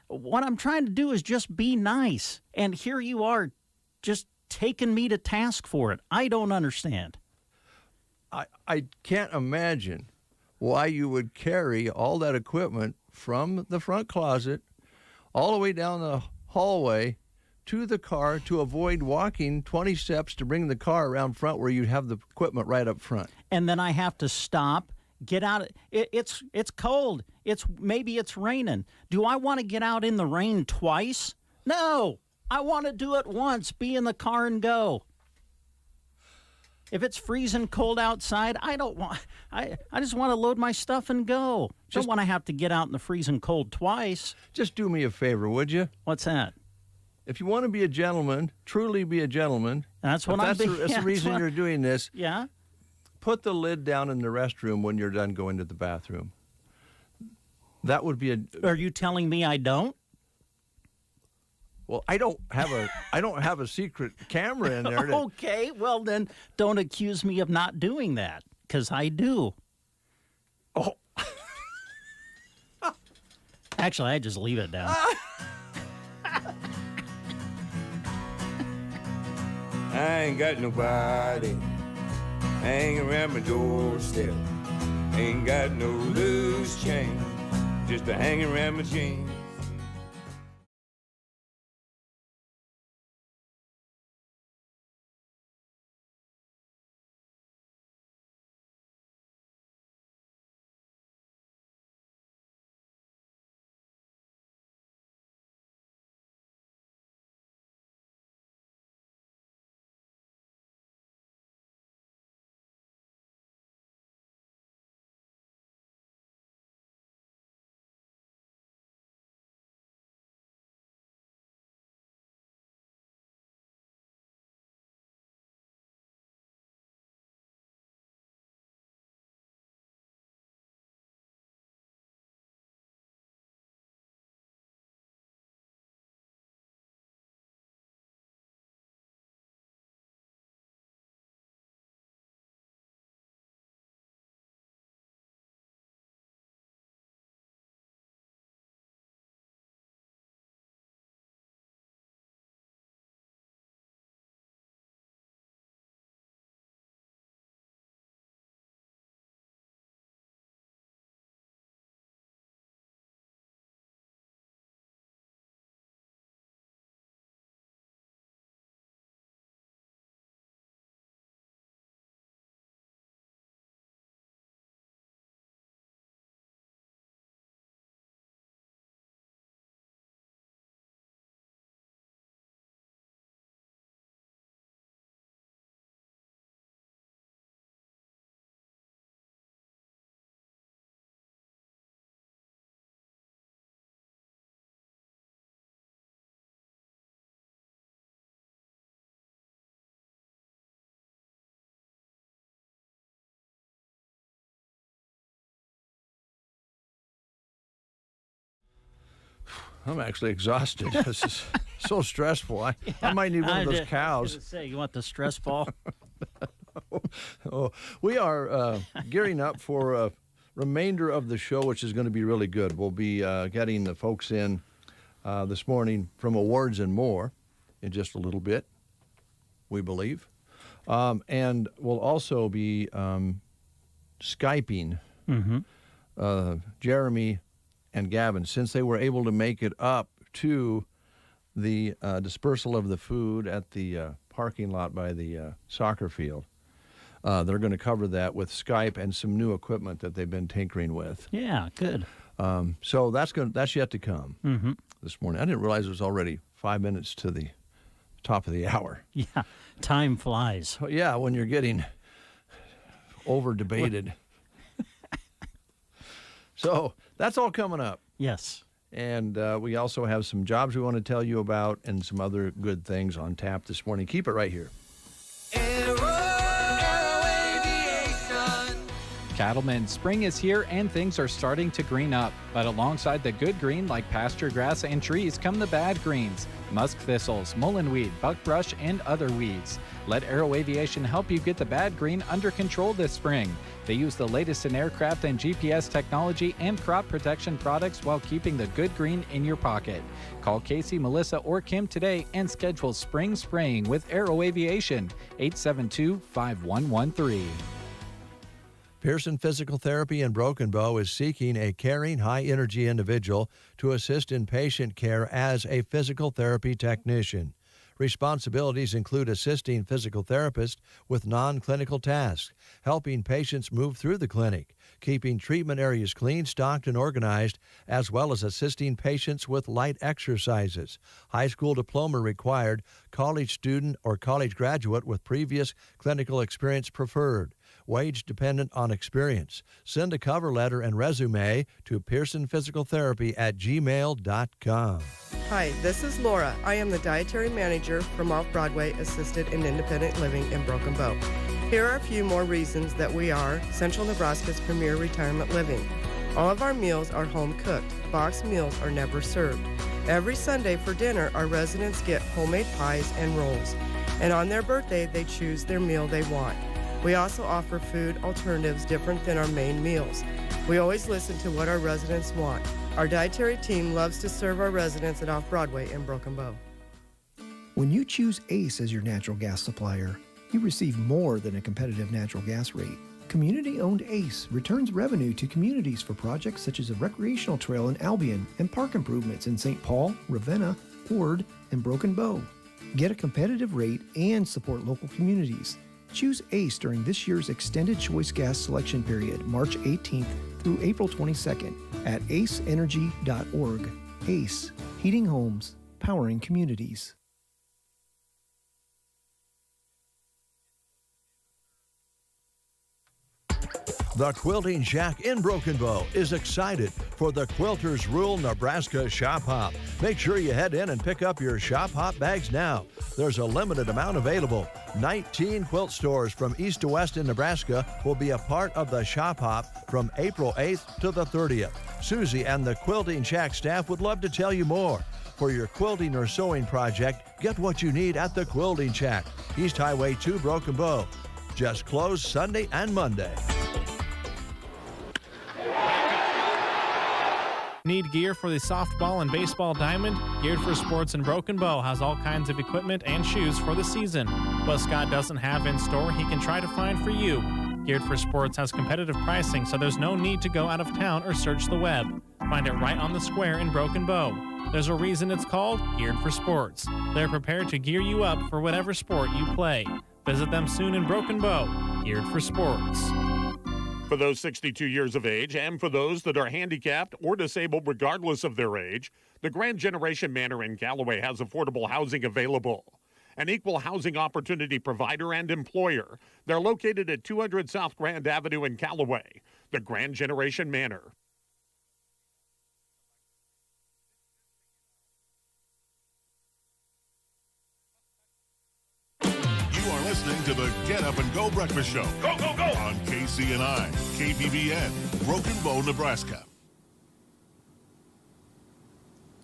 What I'm trying to do is just be nice. And here you are just taking me to task for it. I don't understand. I can't imagine why you would carry all that equipment from the front closet all the way down the hallway to the car to avoid walking 20 steps to bring the car around front where you have the equipment right up front. And then I have to stop, get out. It's cold. Maybe it's raining. Do I want to get out in the rain twice? No. I want to do it once, be in the car and go. If it's freezing cold outside, I don't want. I just want to load my stuff and go. Don't want to have to get out in the freezing cold twice. Just do me a favor, would you? What's that? If you want to be a gentleman, truly be a gentleman. That's what I'm being. That's the reason you're doing this. Yeah. Put the lid down in the restroom when you're done going to the bathroom. That would be a. Are you telling me I don't? Well, I don't have a secret camera in there. Okay, well then don't accuse me of not doing that, because I do. Oh. Actually, I just leave it down. I ain't got nobody hanging around my doorstep. Ain't got no loose change, just a hanging around my jeans. I'm actually exhausted. This is so stressful. I might need one of those cows. I was gonna say, you want the stress ball? We are gearing up for a remainder of the show, which is going to be really good. We'll be getting the folks in this morning from Awards and More in just a little bit, we believe. And we'll also be Skyping Jeremy and Gavin, since they were able to make it up to the dispersal of the food at the parking lot by the soccer field. They're going to cover that with Skype and some new equipment that they've been tinkering with. Yeah, good. So that's yet to come this morning. I didn't realize it was already 5 minutes to the top of the hour. Yeah, time flies. Yeah, when you're getting over-debated. So that's all coming up. Yes. And we also have some jobs we want to tell you about and some other good things on tap this morning. Keep it right here. Cattlemen, spring is here and things are starting to green up. But alongside the good green like pasture grass and trees come the bad greens. musk thistles, mullenweed, buckbrush, and other weeds. Let Aero Aviation help you get the bad green under control this spring. They use the latest in aircraft and GPS technology and crop protection products while keeping the good green in your pocket. Call Casey, Melissa, or Kim today and schedule spring spraying with Aero Aviation, 872-5113. Pearson Physical Therapy in Broken Bow is seeking a caring, high-energy individual to assist in patient care as a physical therapy technician. Responsibilities include assisting physical therapists with non-clinical tasks, helping patients move through the clinic, keeping treatment areas clean, stocked, and organized, as well as assisting patients with light exercises. High school diploma required, college student or college graduate with previous clinical experience preferred. Wage dependent on experience. Send a cover letter and resume to pearsonphysicaltherapy@gmail.com. Hi, this is Laura. I am the dietary manager from Off-Broadway Assisted and Independent Living in Broken Bow. Here are a few more reasons that we are Central Nebraska's premier retirement living. All of our meals are home cooked. Boxed meals are never served. Every Sunday for dinner, our residents get homemade pies and rolls. And on their birthday, they choose their meal they want. We also offer food alternatives different than our main meals. We always listen to what our residents want. Our dietary team loves to serve our residents at Off-Broadway in Broken Bow. When you choose ACE as your natural gas supplier, you receive more than a competitive natural gas rate. Community-owned ACE returns revenue to communities for projects such as a recreational trail in Albion and park improvements in St. Paul, Ravenna, Ord, and Broken Bow. Get a competitive rate and support local communities. Choose ACE during this year's Extended Choice Gas Selection Period, March 18th through April 22nd at aceenergy.org. ACE, heating homes, powering communities. The Quilting Shack in Broken Bow is excited for the Quilters Rule Nebraska Shop Hop. Make sure you head in and pick up your Shop Hop bags now. There's a limited amount available. 19 quilt stores from east to west in Nebraska will be a part of the Shop Hop from April 8th to the 30th. Susie and the Quilting Shack staff would love to tell you more. For your quilting or sewing project, get what you need at the Quilting Shack, East Highway 2, Broken Bow. Just closed Sunday and Monday. Need gear for the softball and baseball diamond? Geared for Sports in Broken Bow has all kinds of equipment and shoes for the season. What Scott doesn't have in store, he can try to find for you. Geared for Sports has competitive pricing, so there's no need to go out of town or search the web. Find it right on the square in Broken Bow. There's a reason it's called Geared for Sports. They're prepared to gear you up for whatever sport you play. Visit them soon in Broken Bow. Geared for Sports. For those 62 years of age and for those that are handicapped or disabled regardless of their age, the Grand Generation Manor in Callaway has affordable housing available. An equal housing opportunity provider and employer. They're located at 200 South Grand Avenue in Callaway. The Grand Generation Manor. Listening to the Get Up and Go Breakfast Show. Go, go, go! On KCNI, KPVN, Broken Bow, Nebraska.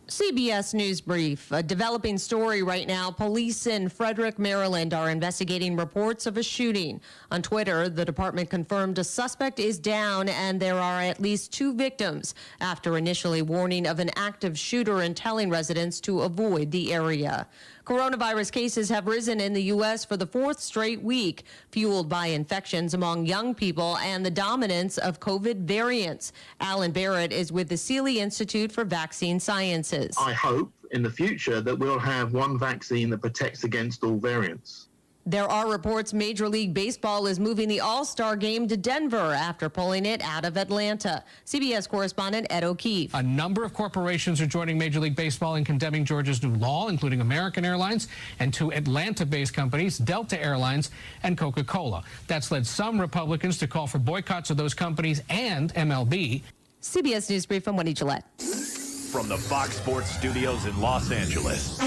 CBS News Brief. A developing story right now. Police in Frederick, Maryland are investigating reports of a shooting. On Twitter, the department confirmed a suspect is down and there are at least 2 victims after initially warning of an active shooter and telling residents to avoid the area. Coronavirus cases have risen in the U.S. for the 4th straight week, fueled by infections among young people and the dominance of COVID variants. Alan Barrett is with the Seeley Institute for Vaccine Sciences. I hope in the future that we'll have one vaccine that protects against all variants. There are reports Major League Baseball is moving the All-Star game to Denver after pulling it out of Atlanta. CBS correspondent Ed O'Keefe. A number of corporations are joining Major League Baseball in condemning Georgia's new law, including American Airlines and 2 Atlanta-based companies, Delta Airlines and Coca-Cola. That's led some Republicans to call for boycotts of those companies and MLB. CBS News Brief, I'm Wendy Gillette. From the Fox Sports Studios in Los Angeles,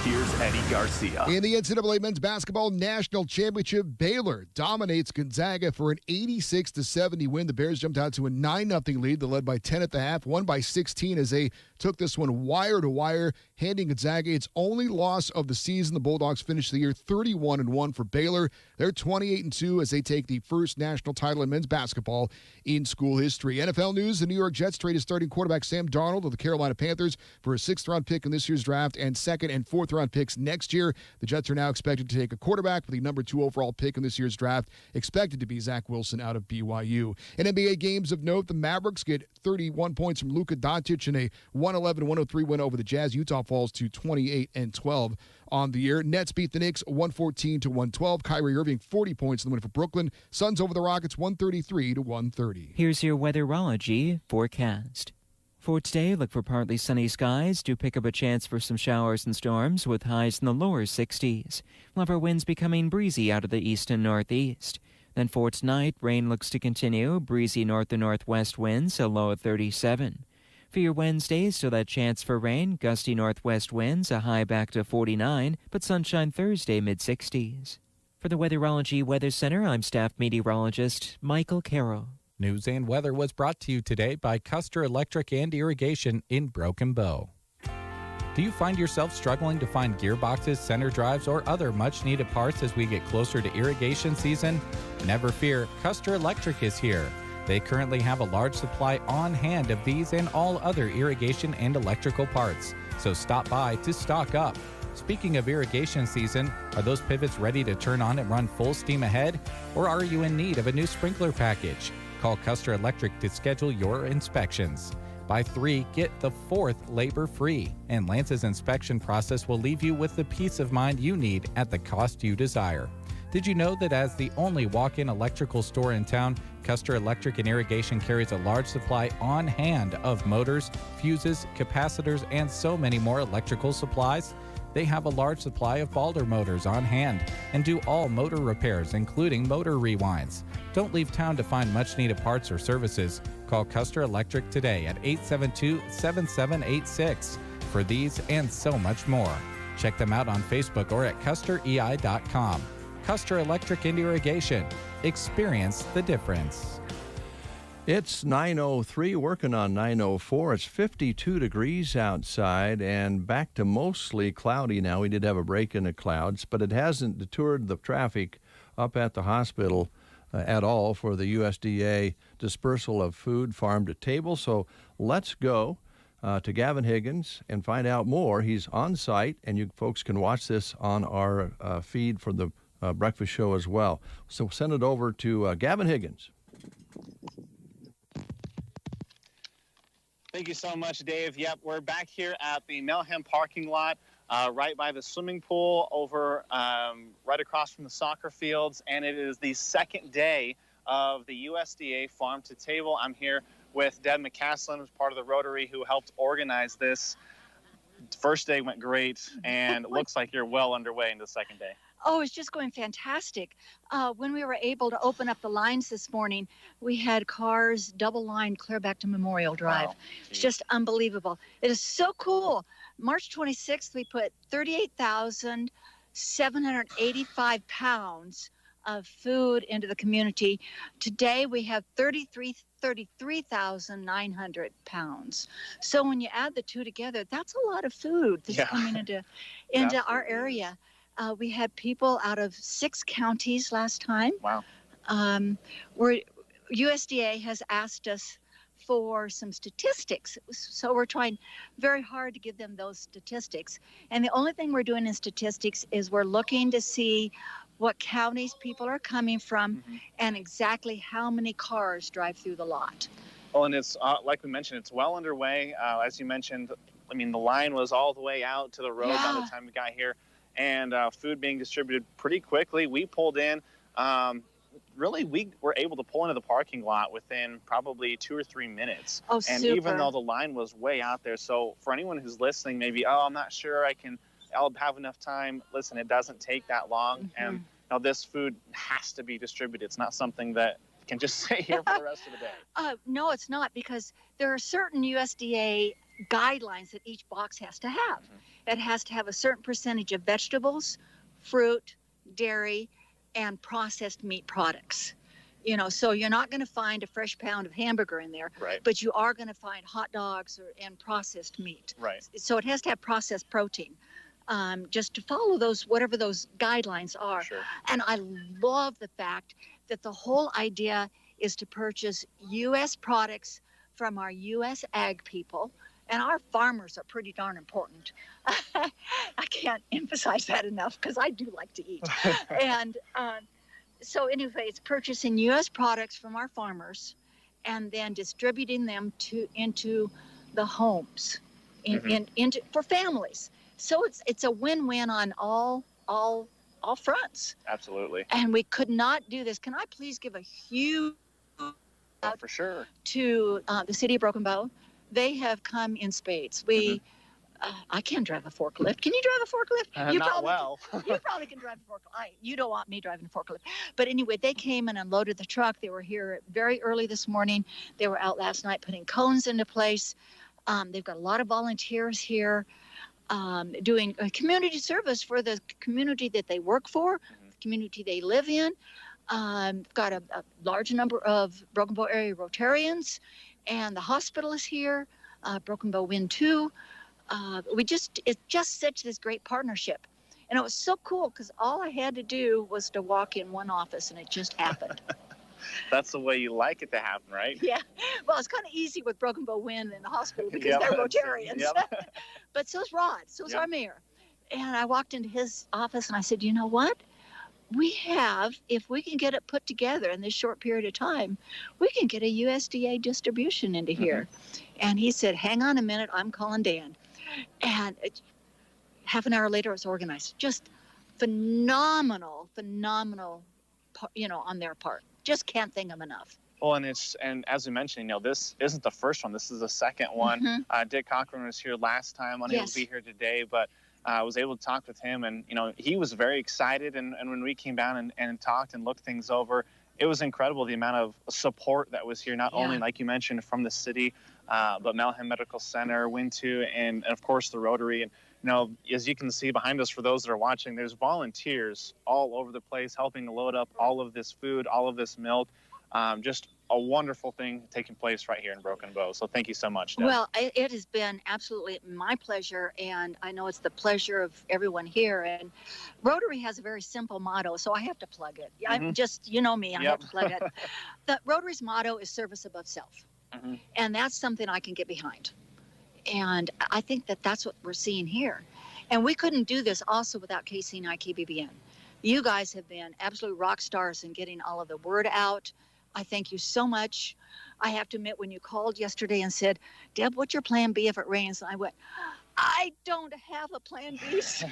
Here's Eddie Garcia. In the NCAA Men's Basketball National Championship, Baylor dominates Gonzaga for an 86-70 win. The Bears jumped out to a 9-0 lead. They led by 10 at the half, won by 16 as they took this one wire to wire, handing Gonzaga its only loss of the season. The Bulldogs finished the year 31-1 for Baylor. They're 28-2 as they take the first national title in men's basketball in school history. NFL news, the New York Jets traded starting quarterback Sam Darnold of the Carolina Panthers for a 6th-round pick in this year's draft and 2nd and 4th-round picks next year. The Jets are now expected to take a quarterback with the number 2 overall pick in this year's draft, expected to be Zach Wilson out of BYU. In NBA games of note, the Mavericks get 31 points from Luka Doncic in a 111-103 win over the Jazz. Utah falls to 28-12 on the year. Nets beat the Knicks 114-112. Kyrie Irving 40 points in the win for Brooklyn. Suns over the Rockets 133-130. Here's your weatherology forecast. For today, look for partly sunny skies. Do pick up a chance for some showers and storms with highs in the lower 60s. We'll have our winds becoming breezy out of the east and northeast. Then for tonight, rain looks to continue. Breezy north to northwest winds, a low of 37. For your Wednesday, still that chance for rain. Gusty northwest winds, a high back to 49, but sunshine Thursday, mid-60s. For the Weatherology Weather Center, I'm staff meteorologist Michael Carroll. News and weather was brought to you today by Custer Electric and Irrigation in Broken Bow. Do you find yourself struggling to find gearboxes, center drives, or other much-needed parts as we get closer to irrigation season? Never fear, Custer Electric is here. They currently have a large supply on hand of these and all other irrigation and electrical parts, so stop by to stock up. Speaking of irrigation season, are those pivots ready to turn on and run full steam ahead? Or are you in need of a new sprinkler package? Call Custer Electric to schedule your inspections. Buy 3, get the 4th labor-free, and Lance's inspection process will leave you with the peace of mind you need at the cost you desire. Did you know that as the only walk-in electrical store in town, Custer Electric and Irrigation carries a large supply on hand of motors, fuses, capacitors, and so many more electrical supplies? They have a large supply of Balder motors on hand and do all motor repairs, including motor rewinds. Don't leave town to find much-needed parts or services. Call Custer Electric today at 872-7786 for these and so much more. Check them out on Facebook or at custerei.com. Custer Electric and Irrigation. Experience the difference. It's 9:03, working on 9:04. It's 52 degrees outside and back to mostly cloudy now. We did have a break in the clouds, but it hasn't deterred the traffic up at the hospital at all for the USDA dispersal of food farm to table. So let's go to Gavin Higgins and find out more. He's on site, and you folks can watch this on our feed for the breakfast show as well. So send it over to Gavin Higgins. Thank you so much, Dave. Yep, we're back here at the Melham parking lot, right by the swimming pool, over right across from the soccer fields, and it is the second day of the USDA Farm to Table. I'm here with Deb McCaslin, who's part of the Rotary, who helped organize this. First day went great, and it looks like you're well underway into the second day. Oh, it's just going fantastic. When we were able to open up the lines this morning, we had cars double-lined clear back to Memorial Drive. Wow. It's just unbelievable. It is so cool. March 26th, we put 38,785 pounds of food into the community. Today, we have 33,900 pounds. So when you add the two together, that's a lot of food that's coming into our area. We had people out of 6 counties last time. Wow. USDA has asked us for some statistics. So we're trying very hard to give them those statistics. And the only thing we're doing in statistics is we're looking to see what counties people are coming from and exactly how many cars drive through the lot. Well, and it's like we mentioned, it's well underway. As you mentioned, I mean, the line was all the way out to the road by the time we got here. And food being distributed pretty quickly. We pulled in, really, we were able to pull into the parking lot within probably 2 or 3 minutes. Oh, and super. Even though the line was way out there, so for anyone who's listening, maybe, I'm not sure I'll have enough time. Listen, it doesn't take that long. And this food has to be distributed. It's not something that can just sit here for the rest of the day. No, it's not, because there are certain USDA guidelines that each box has to have. It has to have a certain percentage of vegetables, fruit, dairy, and processed meat products. You know, so you're not going to find a fresh pound of hamburger in there, Right. but you are going to find hot dogs and processed meat. Right. So it has to have processed protein, just to follow those, whatever those guidelines are. Sure. And I love the fact that the whole idea is to purchase U.S. products from our U.S. ag people. And our farmers are pretty darn important. I can't emphasize that enough because I do like to eat. And so anyway, it's purchasing U.S. products from our farmers and then distributing them into the homes, into for families. So it's a win-win on all fronts. Absolutely. And we could not do this. Can I please give a huge for sure to the city of Broken Bow? They have come in spades. I can't drive a forklift. Can you drive a forklift? You Not probably well. You probably can drive a forklift. You don't want me driving a forklift. But anyway, they came and unloaded the truck. They were here very early this morning. They were out last night putting cones into place. They've got a lot of volunteers here doing a community service for the community that they work for, the community they live in. Got a large number of Broken Bow area Rotarians, and the hospital is here, Broken Bow Win 2. It's just such this great partnership. And it was so cool because all I had to do was to walk in one office and it just happened. That's the way you like it to happen, right? Yeah. Well, it's kind of easy with Broken Bow Win in the hospital because Yep. they're Rotarians. Yep. But so's Rod, so's Yep. our mayor. And I walked into his office and I said, you know what? We have, if we can get it put together in this short period of time, we can get a USDA distribution into here. And he said, hang on a minute, I'm calling Dan. And half an hour later, it was organized. Just phenomenal, on their part. Just can't thank them enough. Well, and as we mentioned, this isn't the first one. This is the second one. Dick Cochran was here last time, unable Yes. to be here today, but I was able to talk with him, and he was very excited. And when we came down and talked and looked things over, it was incredible the amount of support that was here. Not only, like you mentioned, from the city, but Melham Medical Center, Win 2, and of course the Rotary. And as you can see behind us, for those that are watching, there's volunteers all over the place helping to load up all of this food, all of this milk. Just a wonderful thing taking place right here in Broken Bow. So thank you so much, Deb. Well, it has been absolutely my pleasure, and I know it's the pleasure of everyone here. And Rotary has a very simple motto, so I have to plug it. I'm just, me, I have to plug it. The Rotary's motto is service above self, and that's something I can get behind. And I think that that's what we're seeing here. And we couldn't do this also without KC&I KBBN. You guys have been absolute rock stars in getting all of the word out. I thank you so much. I have to admit, when you called yesterday and said, Deb, what's your plan B if it rains? And I went, I don't have a plan B. So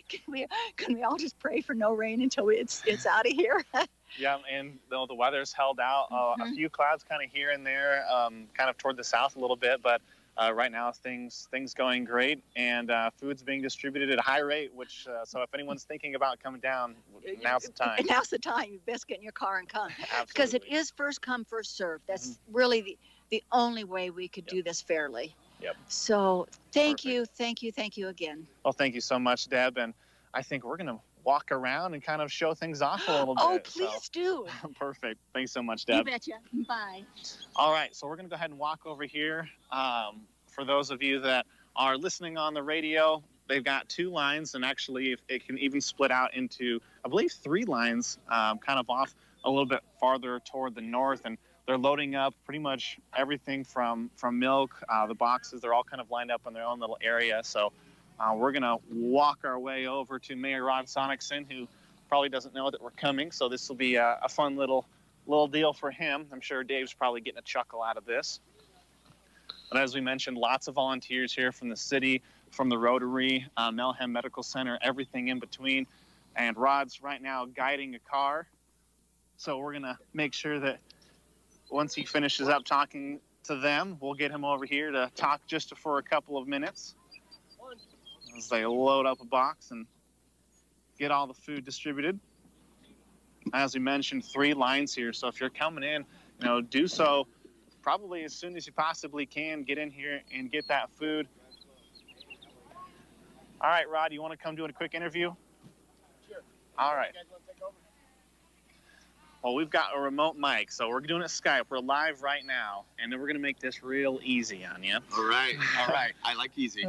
can we all just pray for no rain until it's out of here? Yeah, and the weather's held out. A few clouds kind of here and there, kind of toward the south a little bit, but right now things going great, and food's being distributed at a high rate, which so if anyone's thinking about coming down, now's the time. Now's the time. You best get in your car and come. Because it is first come, first serve. That's really the only way we could do this fairly. Yep. So thank you again. Well, thank you so much, Deb, and I think we're going to walk around and kind of show things off a little bit. Oh, please do. Perfect. Thanks so much, Deb. You betcha. Bye. All right, so we're going to go ahead and walk over here. For those of you that are listening on the radio, they've got 2 lines, and actually it can even split out into, I believe, 3 lines, kind of off a little bit farther toward the north, and they're loading up pretty much everything from milk. The boxes, they're all kind of lined up in their own little area. So we're going to walk our way over to Mayor Rod Sonicson, who probably doesn't know that we're coming. So this will be a fun little deal for him. I'm sure Dave's probably getting a chuckle out of this. But as we mentioned, lots of volunteers here from the city, from the Rotary, Melham Medical Center, everything in between. And Rod's right now guiding a car. So we're going to make sure that once he finishes up talking to them, we'll get him over here to talk just for a couple of minutes as they load up a box and get all the food distributed. As we mentioned, 3 lines here. So if you're coming in, do so probably as soon as you possibly can, get in here and get that food. All right, Rod, you want to come do a quick interview? Sure. All right. You guys want to take over? Well, we've got a remote mic, so we're doing it Skype. We're live right now, and then we're going to make this real easy on you. All right. I like easy.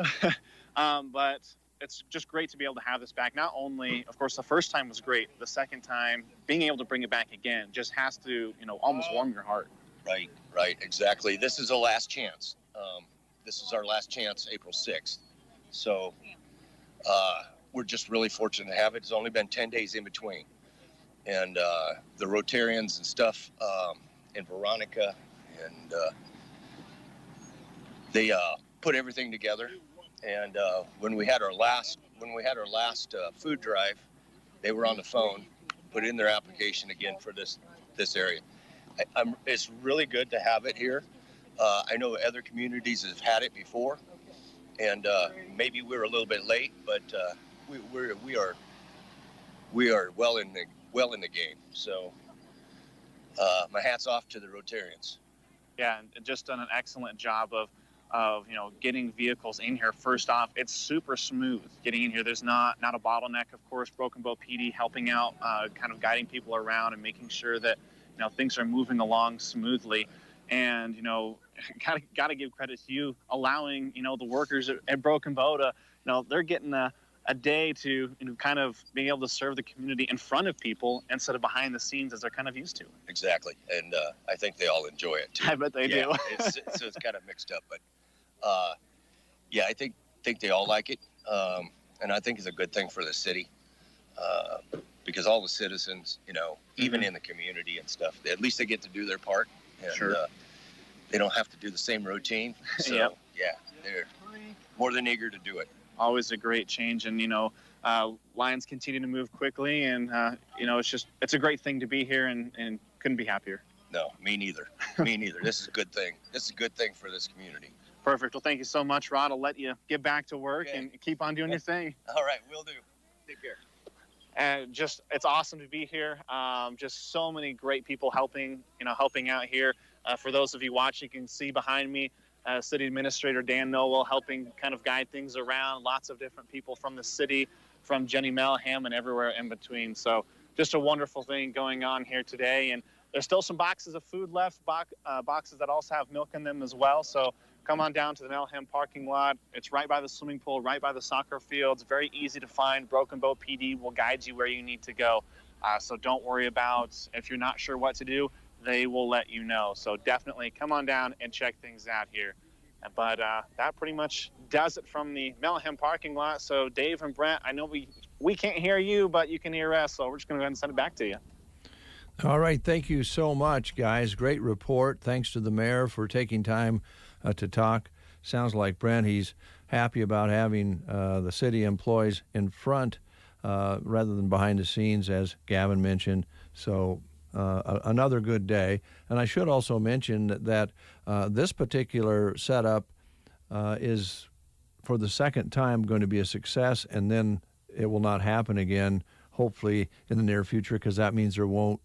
But it's just great to be able to have this back. Not only, of course, the first time was great. The second time, being able to bring it back again just has to, almost warm your heart. Right, exactly. This is the last chance. This is our last chance, April 6th. So we're just really fortunate to have it. It's only been 10 days in between. And the Rotarians and stuff, and Veronica, and they put everything together. And when we had our last food drive, they were on the phone, put in their application again for this area. It's really good to have it here. I know other communities have had it before, and maybe we're a little bit late, but we are well in the game. So my hat's off to the Rotarians. Yeah, and just done an excellent job of getting vehicles in here. First off, it's super smooth getting in here. There's not a bottleneck. Of course, Broken Bow PD helping out, kind of guiding people around and making sure that things are moving along smoothly. And gotta give credit to you allowing the workers at Broken Bow to they're getting a day to kind of being able to serve the community in front of people instead of behind the scenes as they're kind of used to. Exactly, and I think they all enjoy it too. I bet they do. it's kind of mixed up, but yeah, I think they all like it, and I think it's a good thing for the city because all the citizens, even in the community and stuff, at least they get to do their part, and Sure. They don't have to do the same routine. So Yep. yeah, they're more than eager to do it. Always a great change, and Lions continue to move quickly, and it's a great thing to be here, and couldn't be happier. No, me neither. Me neither. This is a good thing. This is a good thing for this community. Perfect. Well, thank you so much, Rod. I'll let you get back to work and keep on doing your thing. All right, will do. Take care. And it's awesome to be here. Just so many great people helping out here. For those of you watching, you can see behind me, City Administrator Dan Noel helping kind of guide things around. Lots of different people from the city, from Jenny Melham and everywhere in between. So just a wonderful thing going on here today. And there's still some boxes of food left, boxes that also have milk in them as well. So come on down to the Melham parking lot. It's right by the swimming pool, right by the soccer fields. Very easy to find. Broken Bow PD will guide you where you need to go. So don't worry about if you're not sure what to do. They will let you know. So definitely come on down and check things out here. But that pretty much does it from the Melham parking lot. So Dave and Brent, I know we can't hear you, but you can hear us. So we're just going to go ahead and send it back to you. All right. Thank you so much, guys. Great report. Thanks to the mayor for taking time to talk. Sounds like Brent, he's happy about having the city employees in front rather than behind the scenes, as Gavin mentioned. So another good day. And I should also mention that this particular setup is for the second time going to be a success, and then it will not happen again, hopefully in the near future, because that means there won't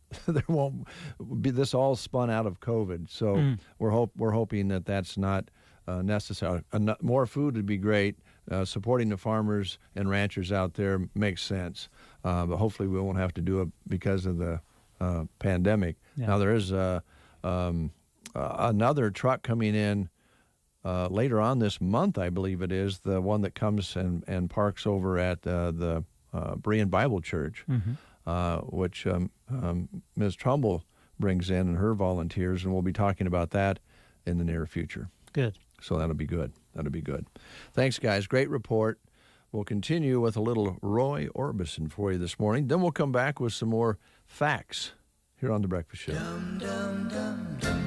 be this all spun out of COVID. So we're hoping that that's not necessary. More food would be great. Supporting the farmers and ranchers out there makes sense, but hopefully we won't have to do it because of the pandemic. Yeah. Now there is another truck coming in later on this month, I believe it is, the one that comes and parks over at the Berean Bible Church, which Ms. Trumbull brings in and her volunteers, and we'll be talking about that in the near future. Good. So that'll be good. That'll be good. Thanks, guys. Great report. We'll continue with a little Roy Orbison for you this morning. Then we'll come back with some more facts here on The Breakfast Show. Dum, dum, dum, dum.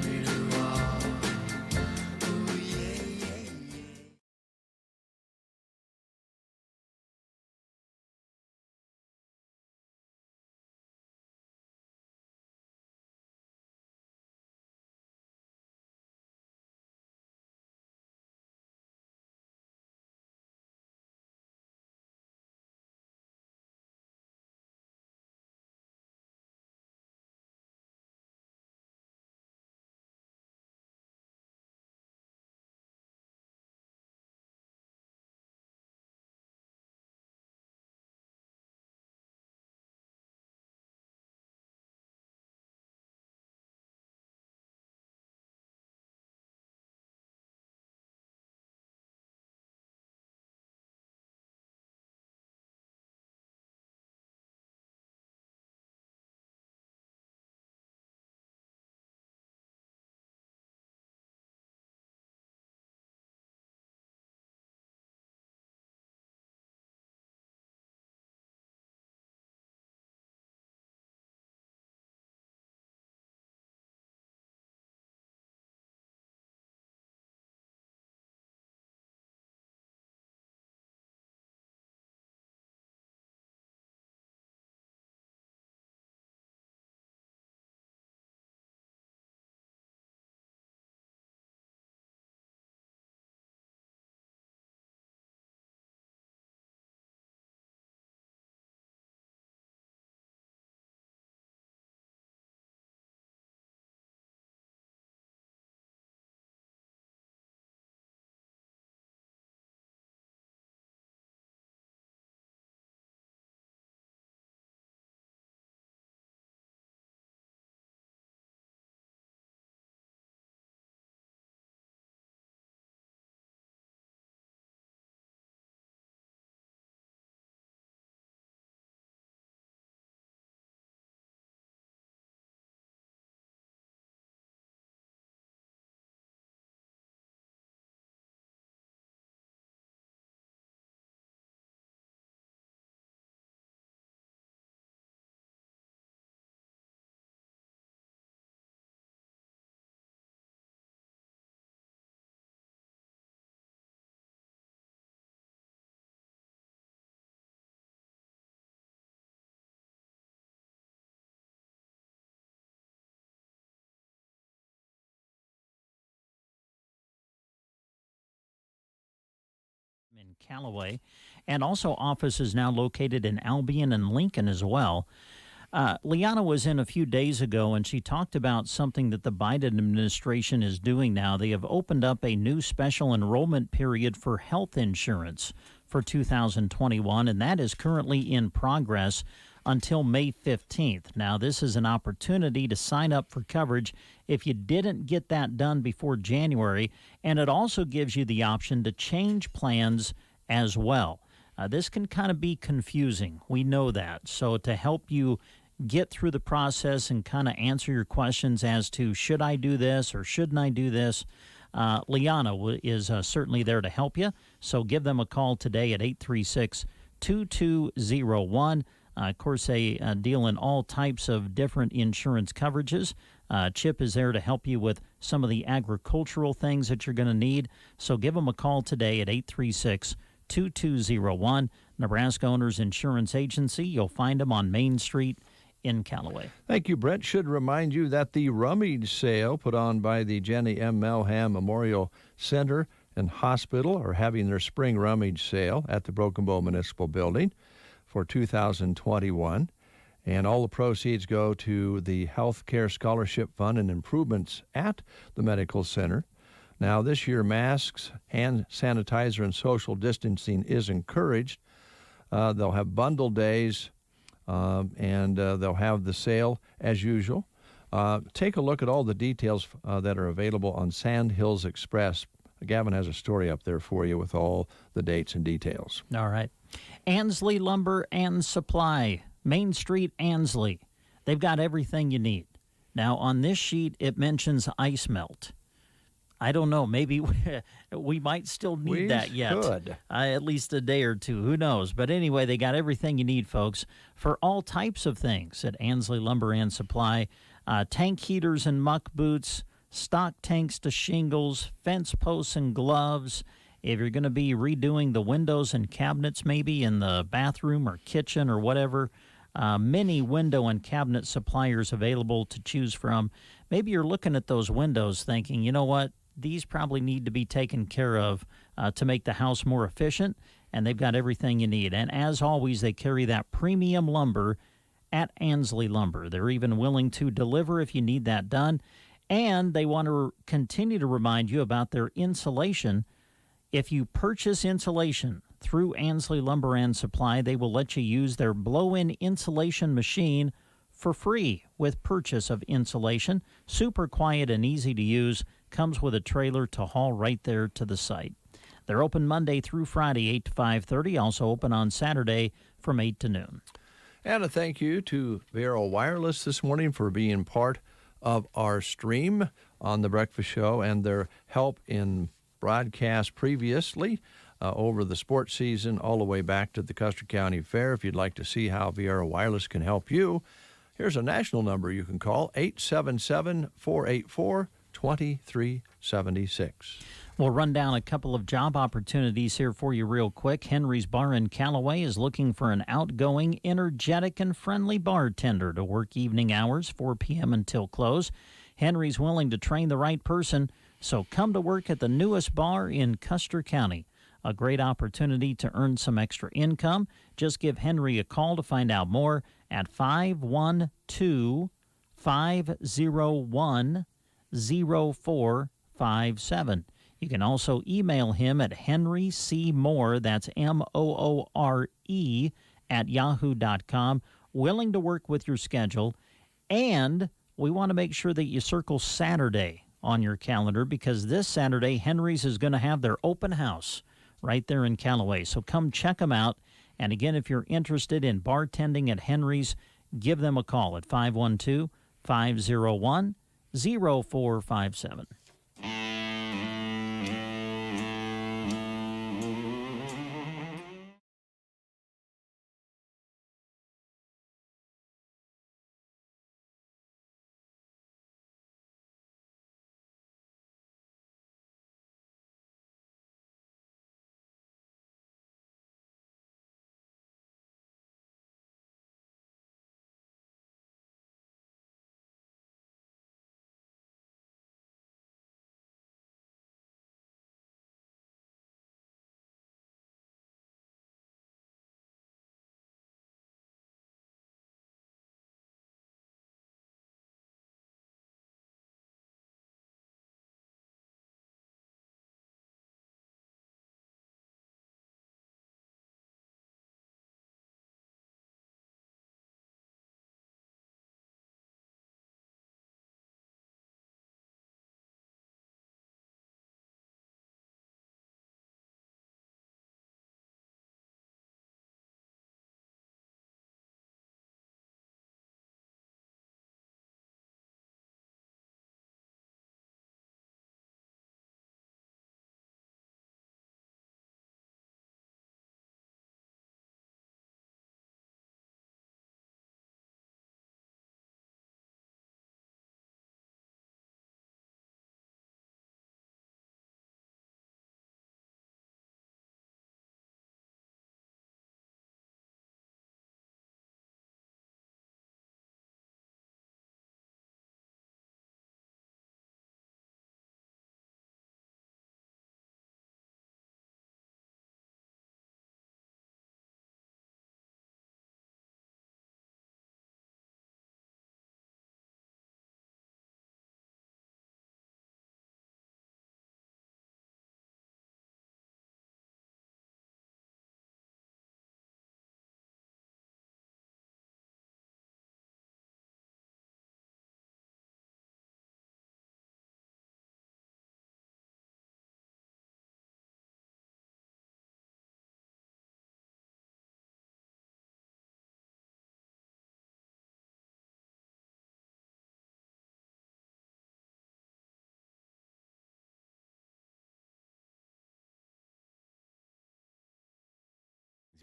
in Callaway, and also offices now located in Albion and Lincoln as well. Liana was in a few days ago, and she talked about something that the Biden administration is doing now. They have opened up a new special enrollment period for health insurance for 2021, and that is currently in progress until May 15th. Now, this is an opportunity to sign up for coverage if you didn't get that done before January, and it also gives you the option to change plans as well. This can kind of be confusing. We know that. So to help you get through the process and kind of answer your questions as to should I do this or shouldn't I do this, Liana is certainly there to help you. So give them a call today at 836-2201. Of course, they deal in all types of different insurance coverages. Chip is there to help you with some of the agricultural things that you're going to need. So give them a call today at 836-2201. Nebraska Owners Insurance Agency. You'll find them on Main Street in Callaway. Thank you, Brent. Should remind you that the rummage sale put on by the Jenny M. Melham Memorial Center and Hospital are having their spring rummage sale at the Broken Bow Municipal Building for 2021. And all the proceeds go to the Health Care Scholarship Fund and improvements at the medical center. Now, this year, masks, hand sanitizer, and social distancing is encouraged. They'll have bundle days, and they'll have the sale as usual. Take a look at all the details that are available on Sand Hills Express. Gavin has a story up there for you with all the dates and details. All right. Ansley Lumber and Supply, Main Street, Ansley. They've got everything you need. Now, on this sheet, it mentions ice melt. I don't know. Maybe we might still need that yet. Could. At least a day or two. Who knows? But anyway, they got everything you need, folks, for all types of things at Ansley Lumber and Supply. Tank heaters and muck boots, stock tanks to shingles, fence posts and gloves. If you're going to be redoing the windows and cabinets maybe in the bathroom or kitchen or whatever, many window and cabinet suppliers available to choose from. Maybe you're looking at those windows thinking, you know what? These probably need to be taken care of to make the house more efficient, and they've got everything you need. And as always, they carry that premium lumber at Ansley Lumber. They're even willing to deliver if you need that done, and they want to continue to remind you about their insulation. If you purchase insulation through Ansley Lumber and Supply, they will let you use their blow-in insulation machine for free with purchase of insulation. Super quiet and easy to use. Comes with a trailer to haul right there to the site. They're open Monday through Friday, 8 to 5:30. Also open on Saturday from 8 to noon. And a thank you to Vero Wireless this morning for being part of our stream on The Breakfast Show and their help in broadcast previously over the sports season all the way back to the Custer County Fair. If you'd like to see how Vero Wireless can help you, here's a national number you can call, 877-484-2376. We'll run down a couple of job opportunities here for you real quick. Henry's Bar in Callaway is looking for an outgoing, energetic, and friendly bartender to work evening hours, 4 p.m. until close. Henry's willing to train the right person, so come to work at the newest bar in Custer County. A great opportunity to earn some extra income. Just give Henry a call to find out more at 512-501-0457. You can also email him at Henry C. Moore, that's Moore, at yahoo.com. Willing to work with your schedule. And we want to make sure that you circle Saturday on your calendar, because this Saturday, Henry's is going to have their open house right there in Callaway. So come check them out. And again, if you're interested in bartending at Henry's, give them a call at 512-501-0457.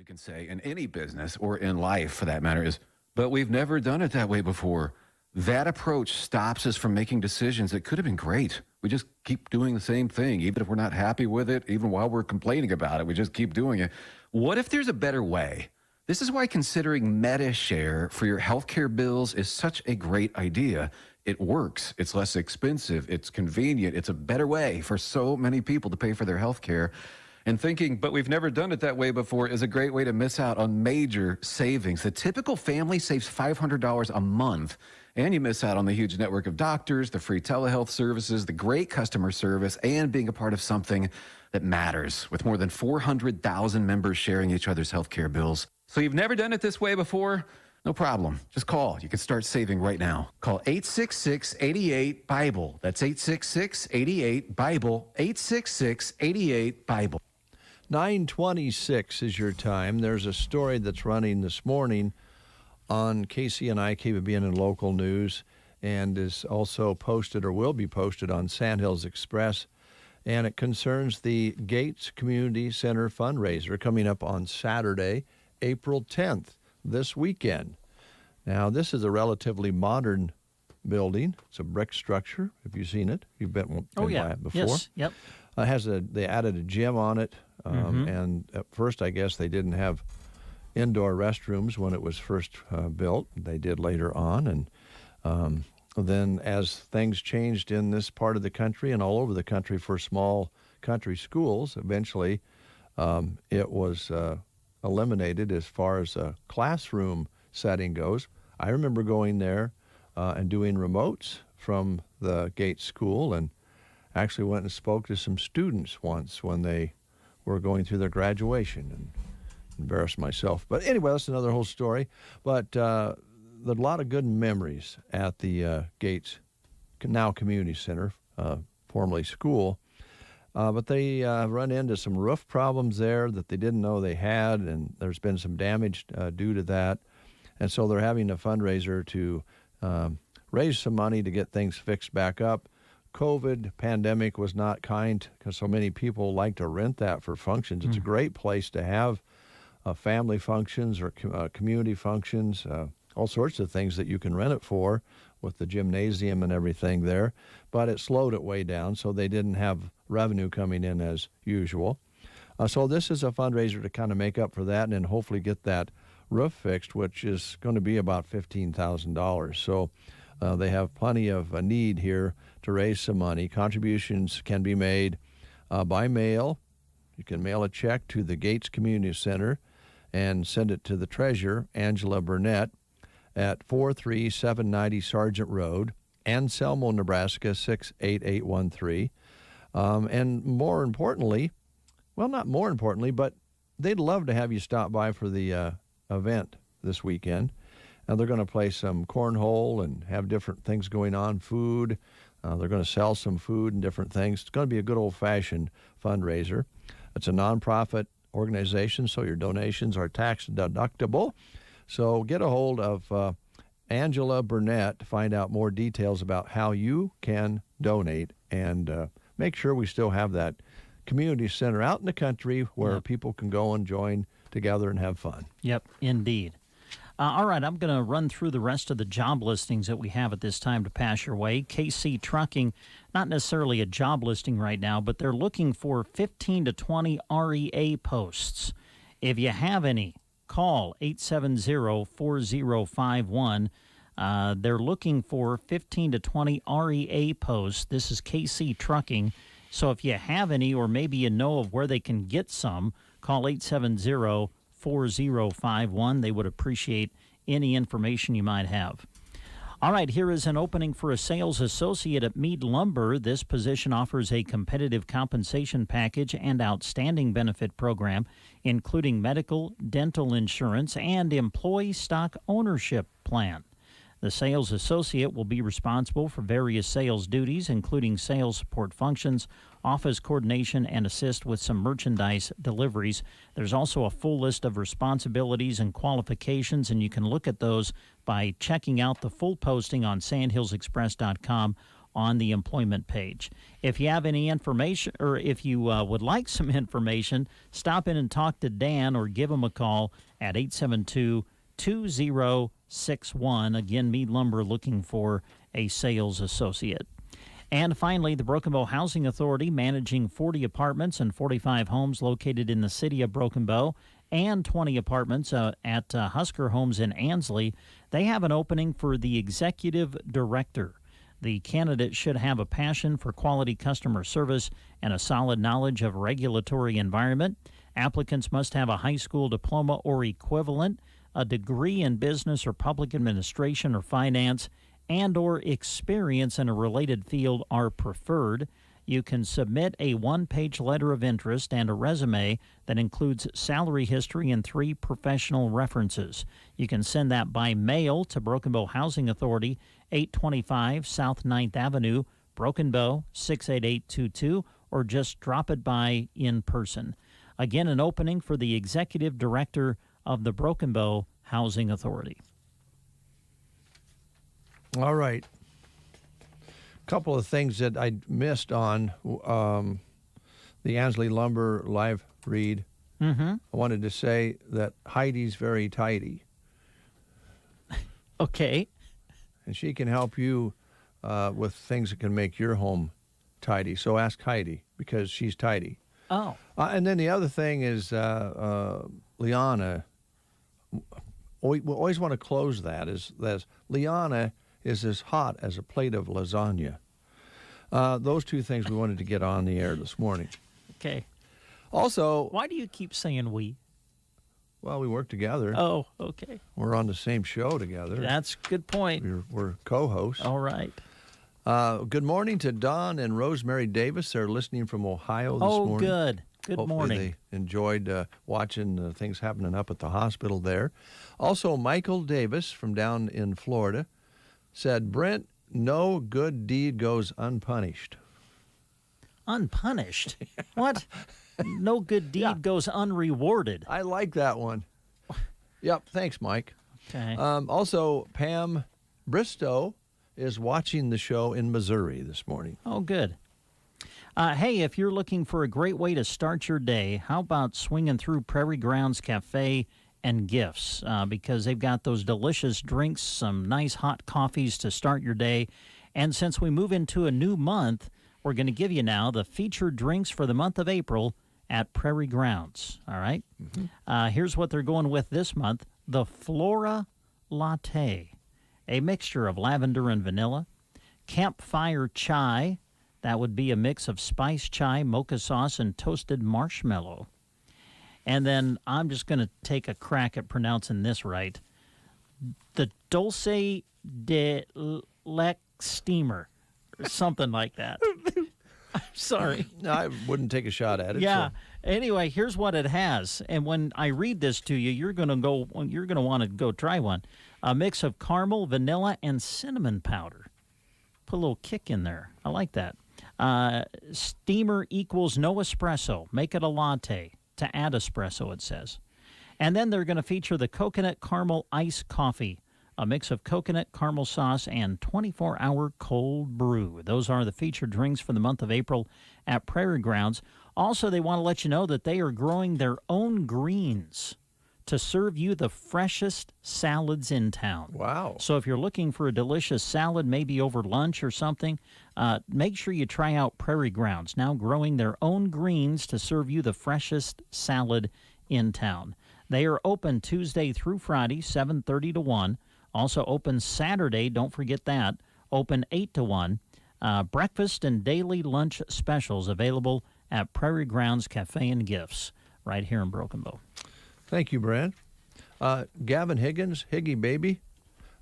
you can say in any business or in life for that matter is, but we've never done it that way before. That approach stops us from making decisions that could have been great. We just keep doing the same thing, even if we're not happy with it, even while we're complaining about it, we just keep doing it. What if there's a better way? This is why considering Medi-Share for your healthcare bills is such a great idea. It works. It's less expensive. It's convenient. It's a better way for so many people to pay for their healthcare. And thinking, but we've never done it that way before, is a great way to miss out on major savings. The typical family saves $500 a month, and you miss out on the huge network of doctors, the free telehealth services, the great customer service, and being a part of something that matters, with more than 400,000 members sharing each other's healthcare bills. So you've never done it this way before? No problem. Just call. You can start saving right now. Call 866-88-BIBLE. That's 866-88-BIBLE. 866-88-BIBLE. 9:26 is your time. There's a story that's running this morning on KCNI, KBBN, and local news, and is also posted or will be posted on Sandhills Express. And it concerns the Gates Community Center fundraiser coming up on Saturday, April 10th, this weekend. Now, this is a relatively modern building. It's a brick structure. Have you seen it? You've been by it before? Yes, yep. They added a gym on it, and at first I guess they didn't have indoor restrooms when it was first built. They did later on, and then as things changed in this part of the country and all over the country for small country schools, eventually it was eliminated as far as a classroom setting goes. I remember going there and doing remotes from the Gates School, and actually went and spoke to some students once when they were going through their graduation, and embarrassed myself. But anyway, that's another whole story. But there are a lot of good memories at the Gates, now Community Center, formerly school. But they run into some roof problems there that they didn't know they had, and there's been some damage due to that. And so they're having a fundraiser to raise some money to get things fixed back up. COVID pandemic was not kind because so many people like to rent that for functions. It's a great place to have family functions or community functions, all sorts of things that you can rent it for with the gymnasium and everything there. But it slowed it way down, so they didn't have revenue coming in as usual. So this is a fundraiser to kind of make up for that and then hopefully get that roof fixed, which is going to be about $15,000. So they have plenty of a need here to raise some money. Contributions can be made by mail. You can mail a check to the Gates Community Center and send it to the treasurer, Angela Burnett, at 43790 Sargent Road, Anselmo, Nebraska 68813. And more importantly, well, not more importantly, but they'd love to have you stop by for the event this weekend. And they're going to play some cornhole and have different things going on, food. They're going to sell some food and different things. It's going to be a good old-fashioned fundraiser. It's a nonprofit organization, so your donations are tax deductible. So get a hold of Angela Burnett to find out more details about how you can donate, and make sure we still have that community center out in the country where people can go and join together and have fun. Yep, indeed. All right, I'm going to run through the rest of the job listings that we have at this time to pass your way. KC Trucking, not necessarily a job listing right now, but they're looking for 15 to 20 REA posts. If you have any, call 870-4051. They're looking for 15 to 20 REA posts. This is KC Trucking. So if you have any, or maybe you know of where they can get some, call 870-4051. They would appreciate any information you might have. All right, here is an opening for a sales associate at Mead Lumber. This position offers a competitive compensation package and outstanding benefit program, including medical, dental insurance, and employee stock ownership plan. The sales associate will be responsible for various sales duties, including sales support functions, office coordination, and assist with some merchandise deliveries. There's also a full list of responsibilities and qualifications, and you can look at those by checking out the full posting on sandhillsexpress.com on the employment page. If you have any information, or if you would like some information, stop in and talk to Dan or give him a call at 872-2061. Again, Mead Lumber looking for a sales associate. And finally, the Broken Bow Housing Authority, managing 40 apartments and 45 homes located in the city of Broken Bow and 20 apartments at Husker Homes in Ansley. They have an opening for the executive director. The candidate should have a passion for quality customer service and a solid knowledge of regulatory environment. Applicants must have a high school diploma or equivalent, a degree in business or public administration or finance, and or experience in a related field are preferred. You can submit a one-page letter of interest and a resume that includes salary history and 3 professional references. You can send that by mail to Broken Bow Housing Authority, 825 South 9th Avenue, Broken Bow, 68822, or just drop it by in person. Again, an opening for the executive director of the Broken Bow Housing Authority. All right. Couple of things that I missed on the Ansley Lumber live read. Mm-hmm. I wanted to say that Heidi's very tidy. Okay. And she can help you with things that can make your home tidy. So ask Heidi, because she's tidy. Oh. And then the other thing is Liana. We always want to close that. Is Liana is as hot as a plate of lasagna. Those two things we wanted to get on the air this morning. Okay. Also, why do you keep saying we? Well, we work together. Oh, okay. We're on the same show together. That's a good point. We're co-hosts. All right. Good morning to Don and Rosemary Davis. They're listening from Ohio this morning. Oh, good. Good Hopefully morning. They enjoyed watching things happening up at the hospital there. Also, Michael Davis from down in Florida said, Brent, no good deed goes unpunished. Unpunished? What? No good deed goes unrewarded. I like that one. Yep. Thanks, Mike. Okay. Also, Pam Bristow is watching the show in Missouri this morning. Oh, good. Hey, if you're looking for a great way to start your day, how about swinging through Prairie Grounds Cafe and Gifts, because they've got those delicious drinks, some nice hot coffees to start your day. And since we move into a new month, we're going to give you now the featured drinks for the month of April at Prairie Grounds. All right? Mm-hmm. Here's what they're going with this month. The Flora Latte, a mixture of lavender and vanilla. Campfire Chai, that would be a mix of spice chai, mocha sauce, and toasted marshmallow. And then I'm just going to take a crack at pronouncing this right. The Dulce de Leche Steamer, or something like that. I'm sorry. No, I wouldn't take a shot at it. Yeah. So. Anyway, here's what it has. And when I read this to you, you're going to want to go try one. A mix of caramel, vanilla, and cinnamon powder. Put a little kick in there. I like that. Steamer equals no espresso. Make it a latte. To add espresso, it says. And then they're going to feature the coconut caramel iced coffee, a mix of coconut caramel sauce and 24-hour cold brew. Those are the featured drinks for the month of April at Prairie Grounds. Also, they want to let you know that they are growing their own greens to serve you the freshest salads in town. Wow. So if you're looking for a delicious salad, maybe over lunch or something, make sure you try out Prairie Grounds, now growing their own greens to serve you the freshest salad in town. They are open Tuesday through Friday, 7:30 to 1. Also open Saturday, don't forget that, open 8 to 1. Breakfast and daily lunch specials available at Prairie Grounds Cafe and Gifts right here in Broken Bow. Thank you, Brad. Gavin Higgins, Higgy Baby,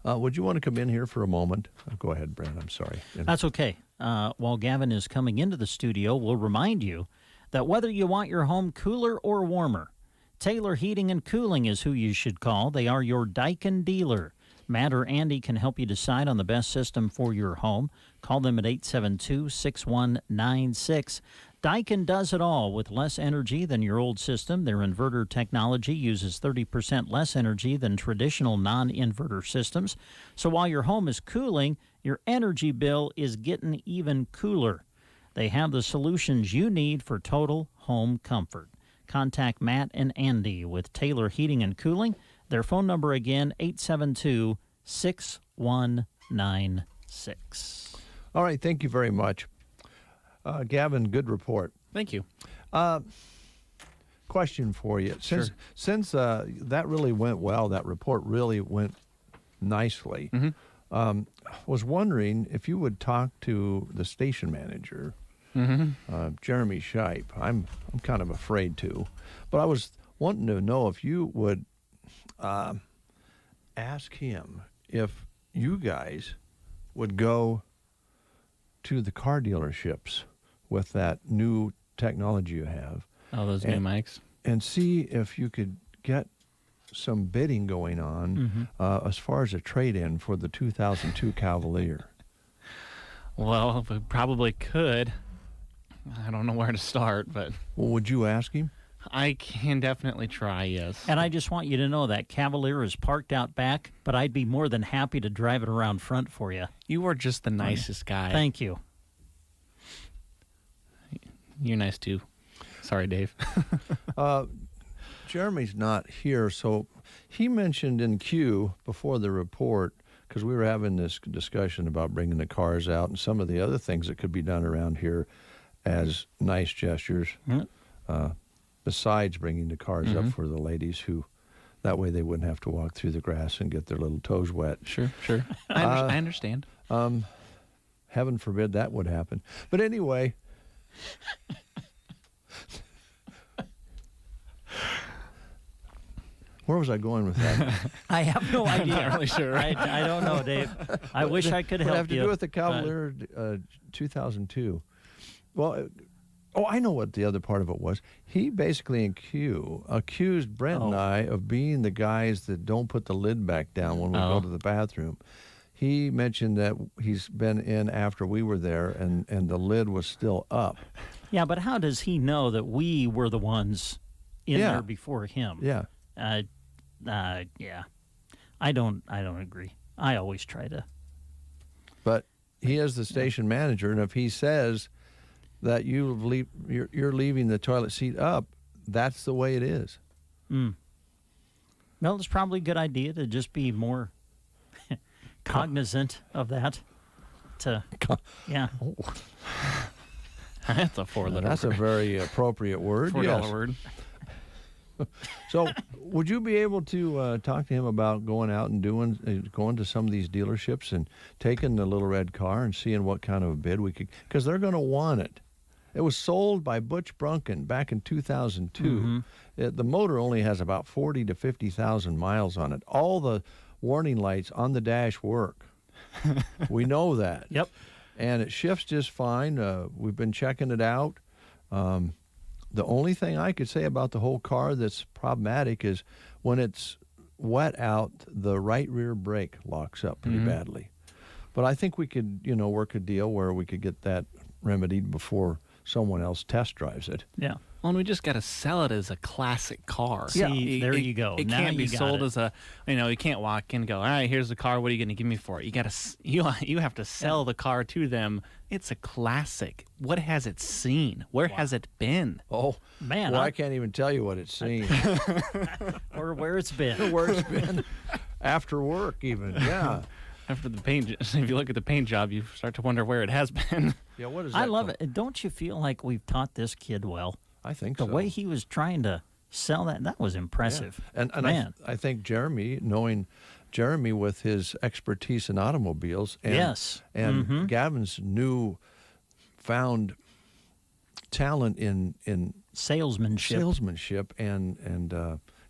would you want to come in here for a moment? Go ahead, Brad. I'm sorry. That's okay. While Gavin is coming into the studio, we'll remind you that whether you want your home cooler or warmer, Taylor Heating and Cooling is who you should call. They are your Daikin dealer. Matt or Andy can help you decide on the best system for your home. Call them at 872-6196. Daikin does it all with less energy than your old system. Their inverter technology uses 30% less energy than traditional non-inverter systems. So while your home is cooling, your energy bill is getting even cooler. They have the solutions you need for total home comfort. Contact Matt and Andy with Taylor Heating and Cooling. Their phone number again, 872-6196. All right, thank you very much. Gavin, good report. Thank you. Question for you. Since that really went well, that report really went nicely, was wondering if you would talk to the station manager, Jeremy Shipe. I'm kind of afraid to, but I was wanting to know if you would ask him if you guys would go to the car dealerships with that new technology you have. Oh, those new mics. And see if you could get some bidding going on as far as a trade-in for the 2002 Cavalier. Well, we probably could. I don't know where to start, but... Well, would you ask him? I can definitely try, yes. And I just want you to know that Cavalier is parked out back, but I'd be more than happy to drive it around front for you. You are just the nicest guy. Thank you. You're nice, too. Sorry, Dave. Jeremy's not here, so he mentioned in Q before the report, because we were having this discussion about bringing the cars out and some of the other things that could be done around here as nice gestures, besides bringing the cars up for the ladies who, that way they wouldn't have to walk through the grass and get their little toes wet. Sure. I understand. Heaven forbid that would happen. But anyway... Where was I going with that? I have no idea. I'm not really sure. I don't know, Dave. I wish I could help you. What have to do with the Cavalier 2002? Well, I know what the other part of it was. He basically in Q accused Brent and I of being the guys that don't put the lid back down when we go to the bathroom. He mentioned that he's been in after we were there, and the lid was still up. Yeah, but how does he know that we were the ones in there before him? Yeah. Yeah. I don't agree. I always try to. But he is the station manager, and if he says that you're leaving the toilet seat up, that's the way it is. Well, it's probably a good idea to just be more cognizant of that. Yeah. That's a four-letter That's a very appropriate word. $4 word. So, would you be able to talk to him about going out and going to some of these dealerships and taking the little red car and seeing what kind of a bid we could? Because they're going to want it. It was sold by Butch Brunken back in 2002. The motor only has about 40 to 50,000 miles on it. All the warning lights on the dash work. We know that. Yep. And it shifts just fine. We've been checking it out. The only thing I could say about the whole car that's problematic is when it's wet out, the right rear brake locks up pretty badly. But I think we could, work a deal where we could get that remedied before someone else test drives it. Yeah. Well, and we just got to sell it as a classic car. See, there you go. It Now can't be you got sold it. as a, you can't walk in and go, all right, here's the car. What are you going to give me for it? You have to sell the car to them. It's a classic. What has it seen? Where has it been? Oh, man. Well, I can't even tell you what it's seen. Or where it's been. Where it's been. After work, even. Yeah. After the paint, if you look at the paint job, you start to wonder where it has been. Yeah, what is that? I love it. Don't you feel like we've taught this kid well? I think the so. way he was trying to sell that was impressive. Yeah. And man, I think knowing Jeremy with his expertise in automobiles and Gavin's found talent in salesmanship and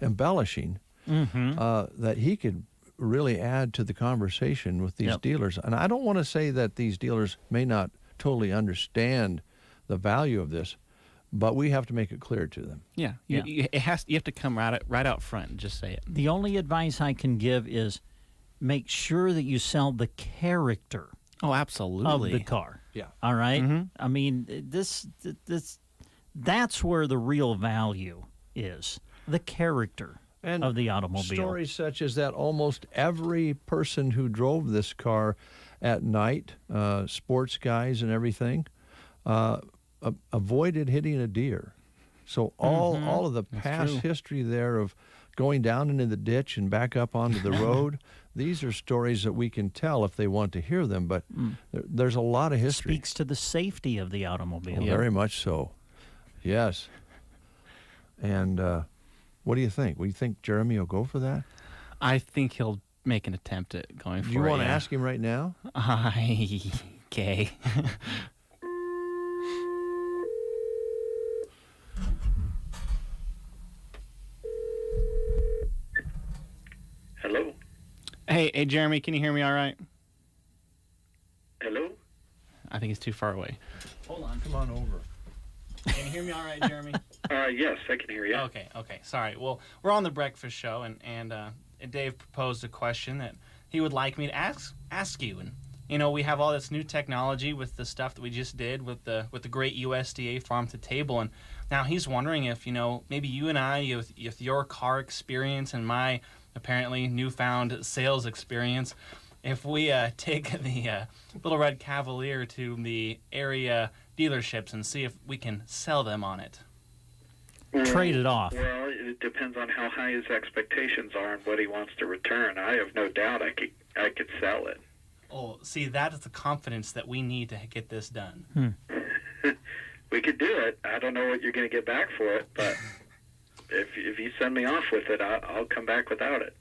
embellishing, that he could really add to the conversation with these dealers. And I don't want to say that these dealers may not totally understand the value of this, but we have to make it clear to them. Yeah, you have to come right out front and just say it. The only advice I can give is make sure that you sell the character of absolutely. the car. Yeah. All right? Mhm. I mean, that's where the real value is, the character of the automobile. Stories such as that, almost every person who drove this car at night, sports guys and everything, avoided hitting a deer. So all of the past history there of going down into the ditch and back up onto the road, these are stories that we can tell if they want to hear them, but there's a lot of history. Speaks to the safety of the automobile. Very much so. Yes. And what do you think? Do you think Jeremy will go for that? I think he'll make an attempt at going for it. Do you want to ask him right now? Okay. Hello? Hey, Jeremy, can you hear me all right? Hello? I think it's too far away. Hold on. Come on over. Can you hear me all right, Jeremy? Yes, I can hear you. Okay. Sorry. Well, we're on the breakfast show, and Dave proposed a question that he would like me to ask you. And you know, we have all this new technology with the stuff that we just did with the great USDA Farm to Table, and now he's wondering if, you know, maybe you and I, with your car experience and my apparently newfound sales experience, if we take the Little Red Cavalier to the area dealerships and see if we can sell them on it. Trade it off. Well, it depends on how high his expectations are and what he wants to return. I have no doubt I could sell it. Oh, see, that is the confidence that we need to get this done. We could do it. I don't know what you're going to get back for it, but if you send me off with it, I'll come back without it.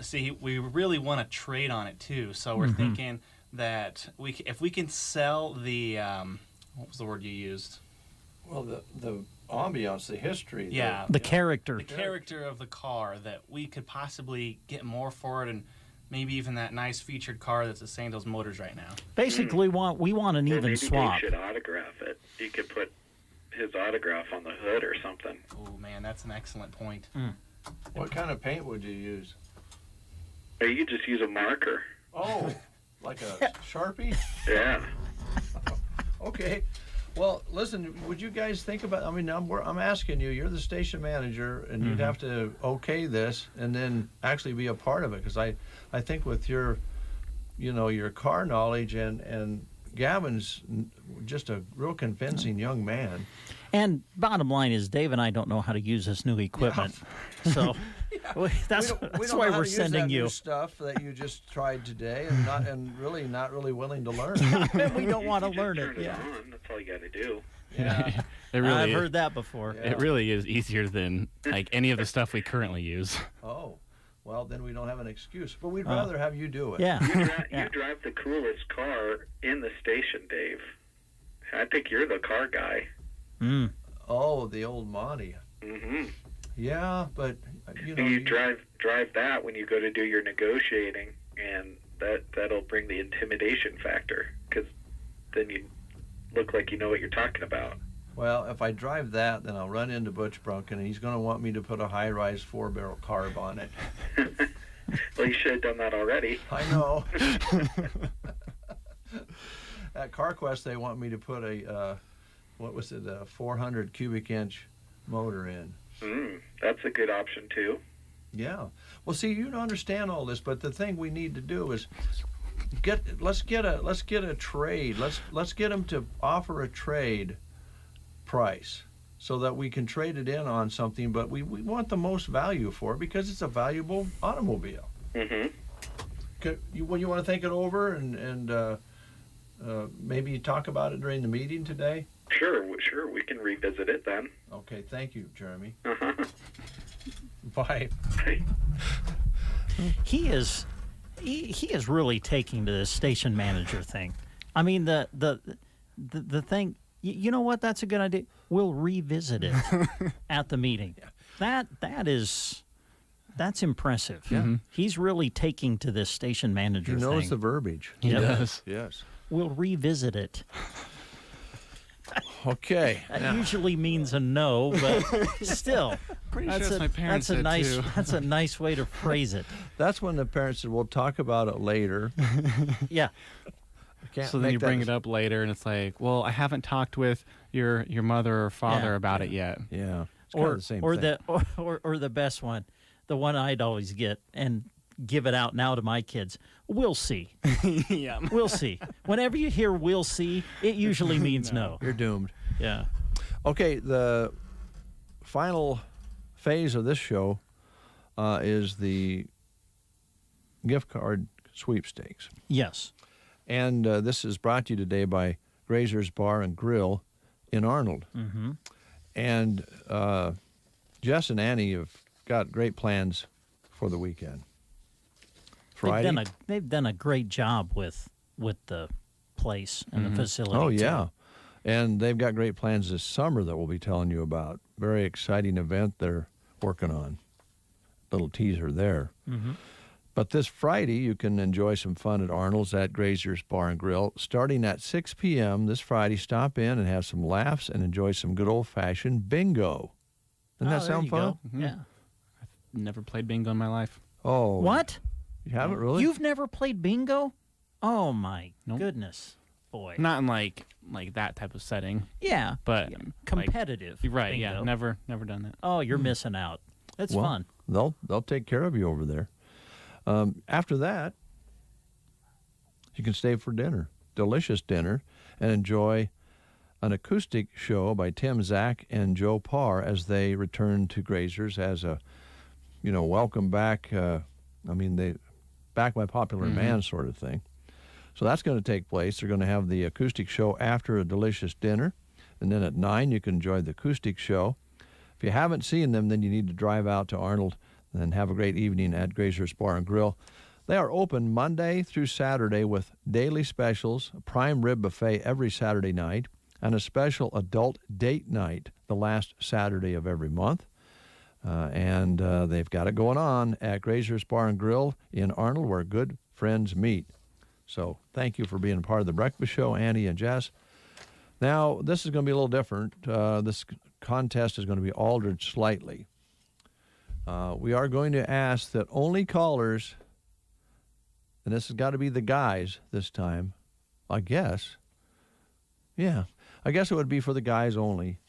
See, we really want to trade on it too, so we're thinking that if we can sell the what was the word you used? Well, the ambiance, the history. Yeah, the character. The character of the car, that we could possibly get more for it, and maybe even that nice featured car that's at Sandals Motors right now. Basically, we want an even maybe swap. Dave should autograph it. You could put his autograph on the hood or something. Oh man, that's an excellent point. What kind of paint would you use? Or you could just use a marker. Oh, like a Sharpie? Yeah. Okay. Well, listen, would you guys think about, I mean, I'm asking you, you're the station manager, and you'd have to okay this and then actually be a part of it, because I think with your, you know, your car knowledge and Gavin's just a real convincing young man. And bottom line is, Dave and I don't know how to use this new equipment. So that's why we're sending you new stuff that you just tried today, and really not really willing to learn. We don't want to learn it. Turn it on. That's all you got to do. Yeah. I've heard that before. Yeah. It really is easier than like any of the stuff we currently use. Oh, well, then we don't have an excuse. But we'd rather have you do it. Yeah. You drive the coolest car in the station, Dave. I think you're the car guy. Oh, the old Monty. Mm-hmm. Yeah, but you know, you drive that when you go to do your negotiating, and that'll bring the intimidation factor, because then you look like you know what you're talking about. Well, if I drive that, then I'll run into Butch Brunken, and he's going to want me to put a high-rise 4-barrel carb on it. Well, you should have done that already. I know. At CarQuest, they want me to put a, a 400 cubic inch motor in. That's a good option, too. Yeah. Well, see, you don't understand all this, but the thing we need to do is let's get a trade. Let's get them to offer a trade price so that we can trade it in on something, but we want the most value for it because it's a valuable automobile. When you want to think it over and maybe talk about it during the meeting today? Sure, we can revisit it then. Okay, thank you, Jeremy. Bye. He is really taking to this station manager thing. I mean, the thing. You know what? That's a good idea. We'll revisit it at the meeting. That's impressive. Yeah. He's really taking to this station manager thing. He knows the verbiage. He does. Yes. We'll revisit it. Okay. That usually means a no, but still, Pretty sure that's my parents said too. That's a nice way to phrase it. That's when the parents said, "We'll talk about it later." Yeah. can't So then make you that bring it up later, and it's like, well, I haven't talked with your mother or father about it yet. Yeah. It's kind of the same thing. Or the best one, the one I'd always get and give it out now to my kids. We'll see. Yeah. We'll see. Whenever you hear "we'll see," it usually means no. You're doomed. Yeah. Okay, the final phase of this show is the gift card sweepstakes. Yes. And this is brought to you today by Grazer's Bar and Grill in Arnold. Mm-hmm. And Jess and Annie have got great plans for the weekend. Friday. They've done a great job with the place and the facility. Oh, too. yeah. And they've got great plans this summer that we'll be telling you about. Very exciting event they're working on. Little teaser there. Mm-hmm. But this Friday, you can enjoy some fun at Arnold's at Grazer's Bar and Grill. Starting at 6 p.m. this Friday, stop in and have some laughs and enjoy some good old-fashioned bingo. Doesn't that sound fun? Mm-hmm. Yeah. I've never played bingo in my life. Oh. What? You haven't really? You've never played bingo? Oh, my goodness. Boy. Not in like that type of setting. Yeah. But competitive. Right, bingo. yeah. Never done that. Oh, you're missing out. It's Well, fun. They'll take care of you over there. After that, you can stay for dinner, delicious dinner, and enjoy an acoustic show by Tim Zach and Joe Parr as they return to Grazer's as a, welcome back. They back by popular demand sort of thing. So that's going to take place. They're going to have the acoustic show after a delicious dinner, and then at 9 you can enjoy the acoustic show. If you haven't seen them, then you need to drive out to Arnold and have a great evening at Grazer's Bar and Grill. They are open Monday through Saturday with daily specials, a prime rib buffet every Saturday night, and a special adult date night the last Saturday of every month. And they've got it going on at Grazer's Bar and Grill in Arnold, where good friends meet. So thank you for being a part of the breakfast show, Annie and Jess. Now, this is going to be a little different. This contest is going to be altered slightly. We are going to ask that only callers, and this has got to be the guys this time, I guess. Yeah, I guess it would be for the guys only,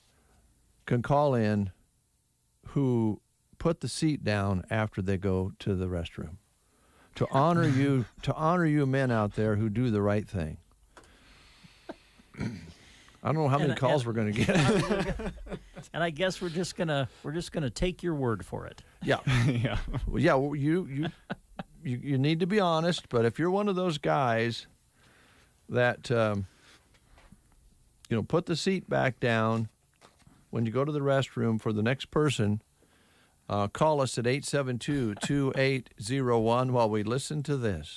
can call in who put the seat down after they go to the restroom. To honor you men out there who do the right thing. I don't know how many calls we're going to get. And I guess we're just gonna take your word for it. Yeah, yeah, yeah. Well, you need to be honest. But if you're one of those guys that put the seat back down when you go to the restroom for the next person, call us at 872-2801 while we listen to this.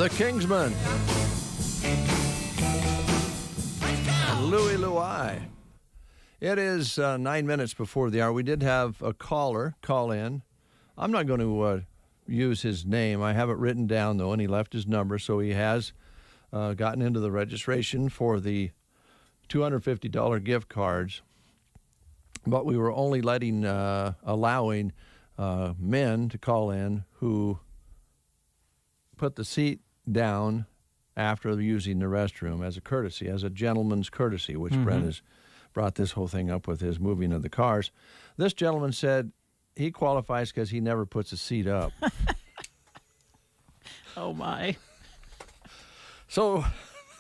The Kingsmen. Louie Louie. It is 9 minutes before the hour. We did have a caller call in. I'm not going to use his name. I have it written down, though, and he left his number, so he has gotten into the registration for the $250 gift cards. But we were only allowing men to call in who put the seat down after using the restroom as a courtesy, as a gentleman's courtesy, which Brent has brought this whole thing up with his moving of the cars. This gentleman said he qualifies because he never puts a seat up. Oh, my. So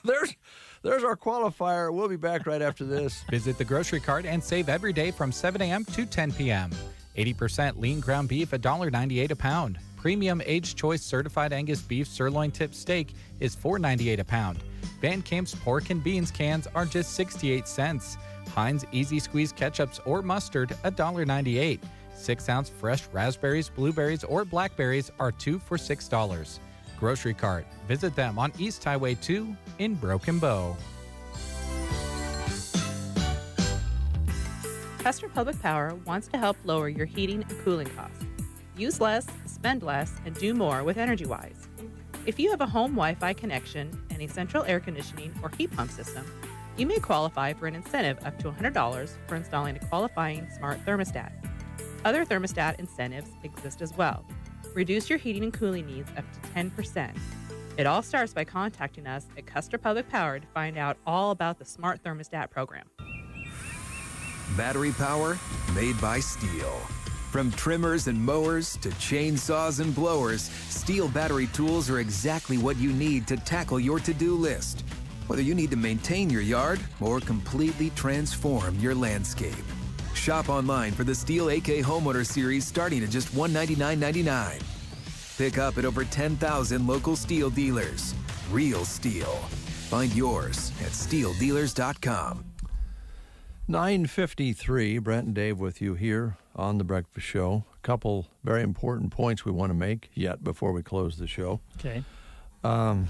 there's our qualifier. We'll be back right after this. Visit the grocery cart and save every day from 7 a.m. to 10 p.m. 80% lean ground beef, $1.98 a pound. Premium aged choice certified Angus beef sirloin tip steak is $4.98 a pound. Van Camp's pork and beans cans are just 68 cents. Heinz Easy Squeeze ketchups or mustard, $1.98. 6-ounce fresh raspberries, blueberries, or blackberries are 2 for $6. Grocery cart. Visit them on East Highway 2 in Broken Bow. Custer Public Power wants to help lower your heating and cooling costs. Use less, spend less, and do more with EnergyWise. If you have a home Wi-Fi connection and a central air conditioning or heat pump system, you may qualify for an incentive up to $100 for installing a qualifying smart thermostat. Other thermostat incentives exist as well. Reduce your heating and cooling needs up to 10%. It all starts by contacting us at Custer Public Power to find out all about the Smart Thermostat program. Battery power made by Steel. From trimmers and mowers to chainsaws and blowers, Steel battery tools are exactly what you need to tackle your to-do list. Whether you need to maintain your yard or completely transform your landscape. Shop online for the Steel AK Homeowner Series starting at just $199.99. Pick up at over 10,000 local Steel dealers. Real Steel. Find yours at steeldealers.com. 9:53, Brent and Dave with you here on The Breakfast Show. A couple very important points we want to make yet before we close the show. Okay. Well,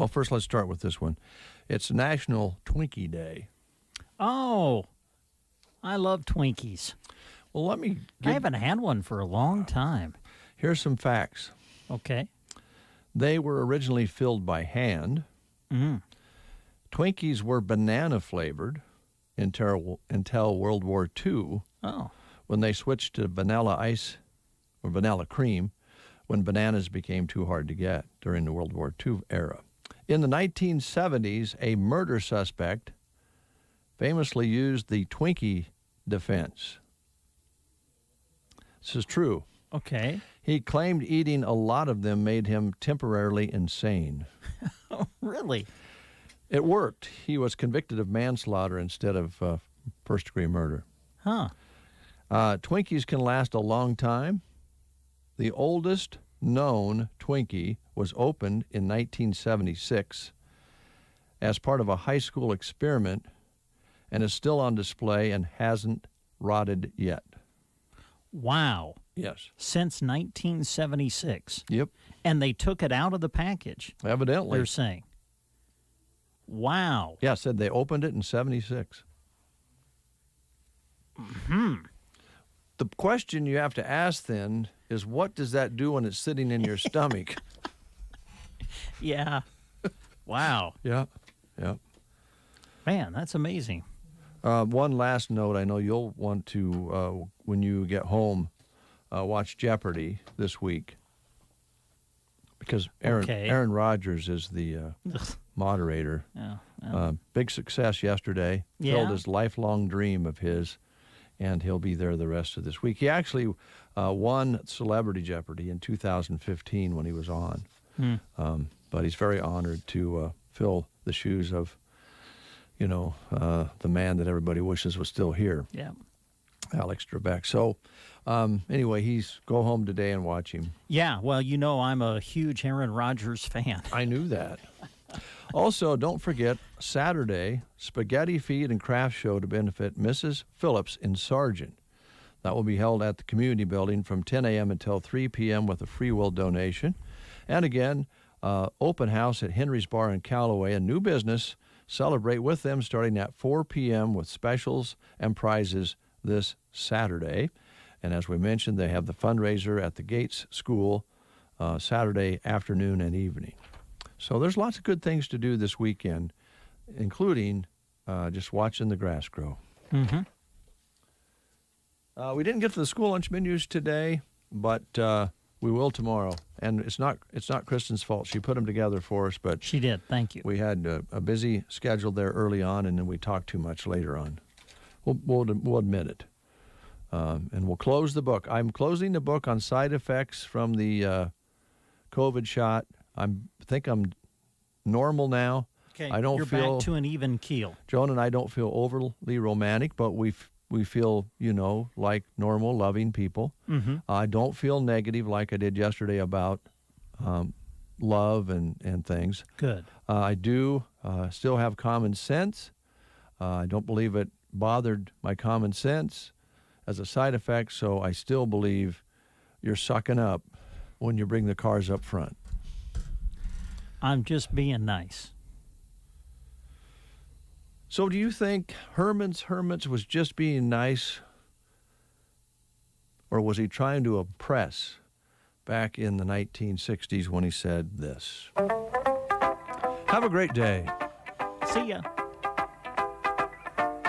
first let's start with this one. It's National Twinkie Day. Oh, I love Twinkies. Well, I haven't had one for a long time. Here's some facts. Okay. They were originally filled by hand. Twinkies were banana flavored until World War II. Oh. When they switched to vanilla ice or vanilla cream when bananas became too hard to get during the World War II era. In the 1970s, a murder suspect famously used the Twinkie defense. This is true. Okay. He claimed eating a lot of them made him temporarily insane. Oh, really? It worked. He was convicted of manslaughter instead of first-degree murder. Huh. Twinkies can last a long time. The oldest known Twinkie was opened in 1976 as part of a high school experiment and is still on display and hasn't rotted yet. Wow. Yes. Since 1976. Yep. And they took it out of the package. Evidently. They're saying. Wow. Yeah, said they opened it in 76. The question you have to ask then is, what does that do when it's sitting in your stomach? Yeah. Wow. Yeah. Man, that's amazing. One last note. I know you'll want to, when you get home, watch Jeopardy this week. Because Aaron Rodgers is the moderator. Yeah. Big success yesterday. Yeah. Filled his lifelong dream of his, and he'll be there the rest of this week. He actually won Celebrity Jeopardy in 2015 when he was on. But he's very honored to fill the shoes of, the man that everybody wishes was still here. Yeah. Alex Trebek. So, anyway, go home today and watch him. Yeah, well, I'm a huge Aaron Rodgers fan. I knew that. Also, don't forget, Saturday, Spaghetti Feed and Craft Show to benefit Mrs. Phillips in Sargent. That will be held at the Community Building from 10 a.m. until 3 p.m. with a free will donation. And again, open house at Henry's Bar in Callaway, a new business. Celebrate with them starting at 4 p.m. with specials and prizes this Saturday. And as we mentioned, they have the fundraiser at the Gates School Saturday afternoon and evening. So there's lots of good things to do this weekend, including just watching the grass grow. Mm-hmm. We didn't get to the school lunch menus today, but we will tomorrow. And it's not Kristen's fault. She put them together for us, but she did. Thank you. We had a busy schedule there early on, and then we talked too much later on. We'll admit it. And we'll close the book. I'm closing the book on side effects from the COVID shot. I think I'm normal now. Okay, I don't you're feel back to an even keel. Joan and I don't feel overly romantic, but we feel, like normal, loving people. Mm-hmm. I don't feel negative like I did yesterday about love and things. Good. I do still have common sense. I don't believe it bothered my common sense as a side effect, so I still believe you're sucking up when you bring the cars up front. I'm just being nice. So do you think Herman's Hermits was just being nice, or was he trying to impress back in the 1960s when he said this? Have a great day. See ya.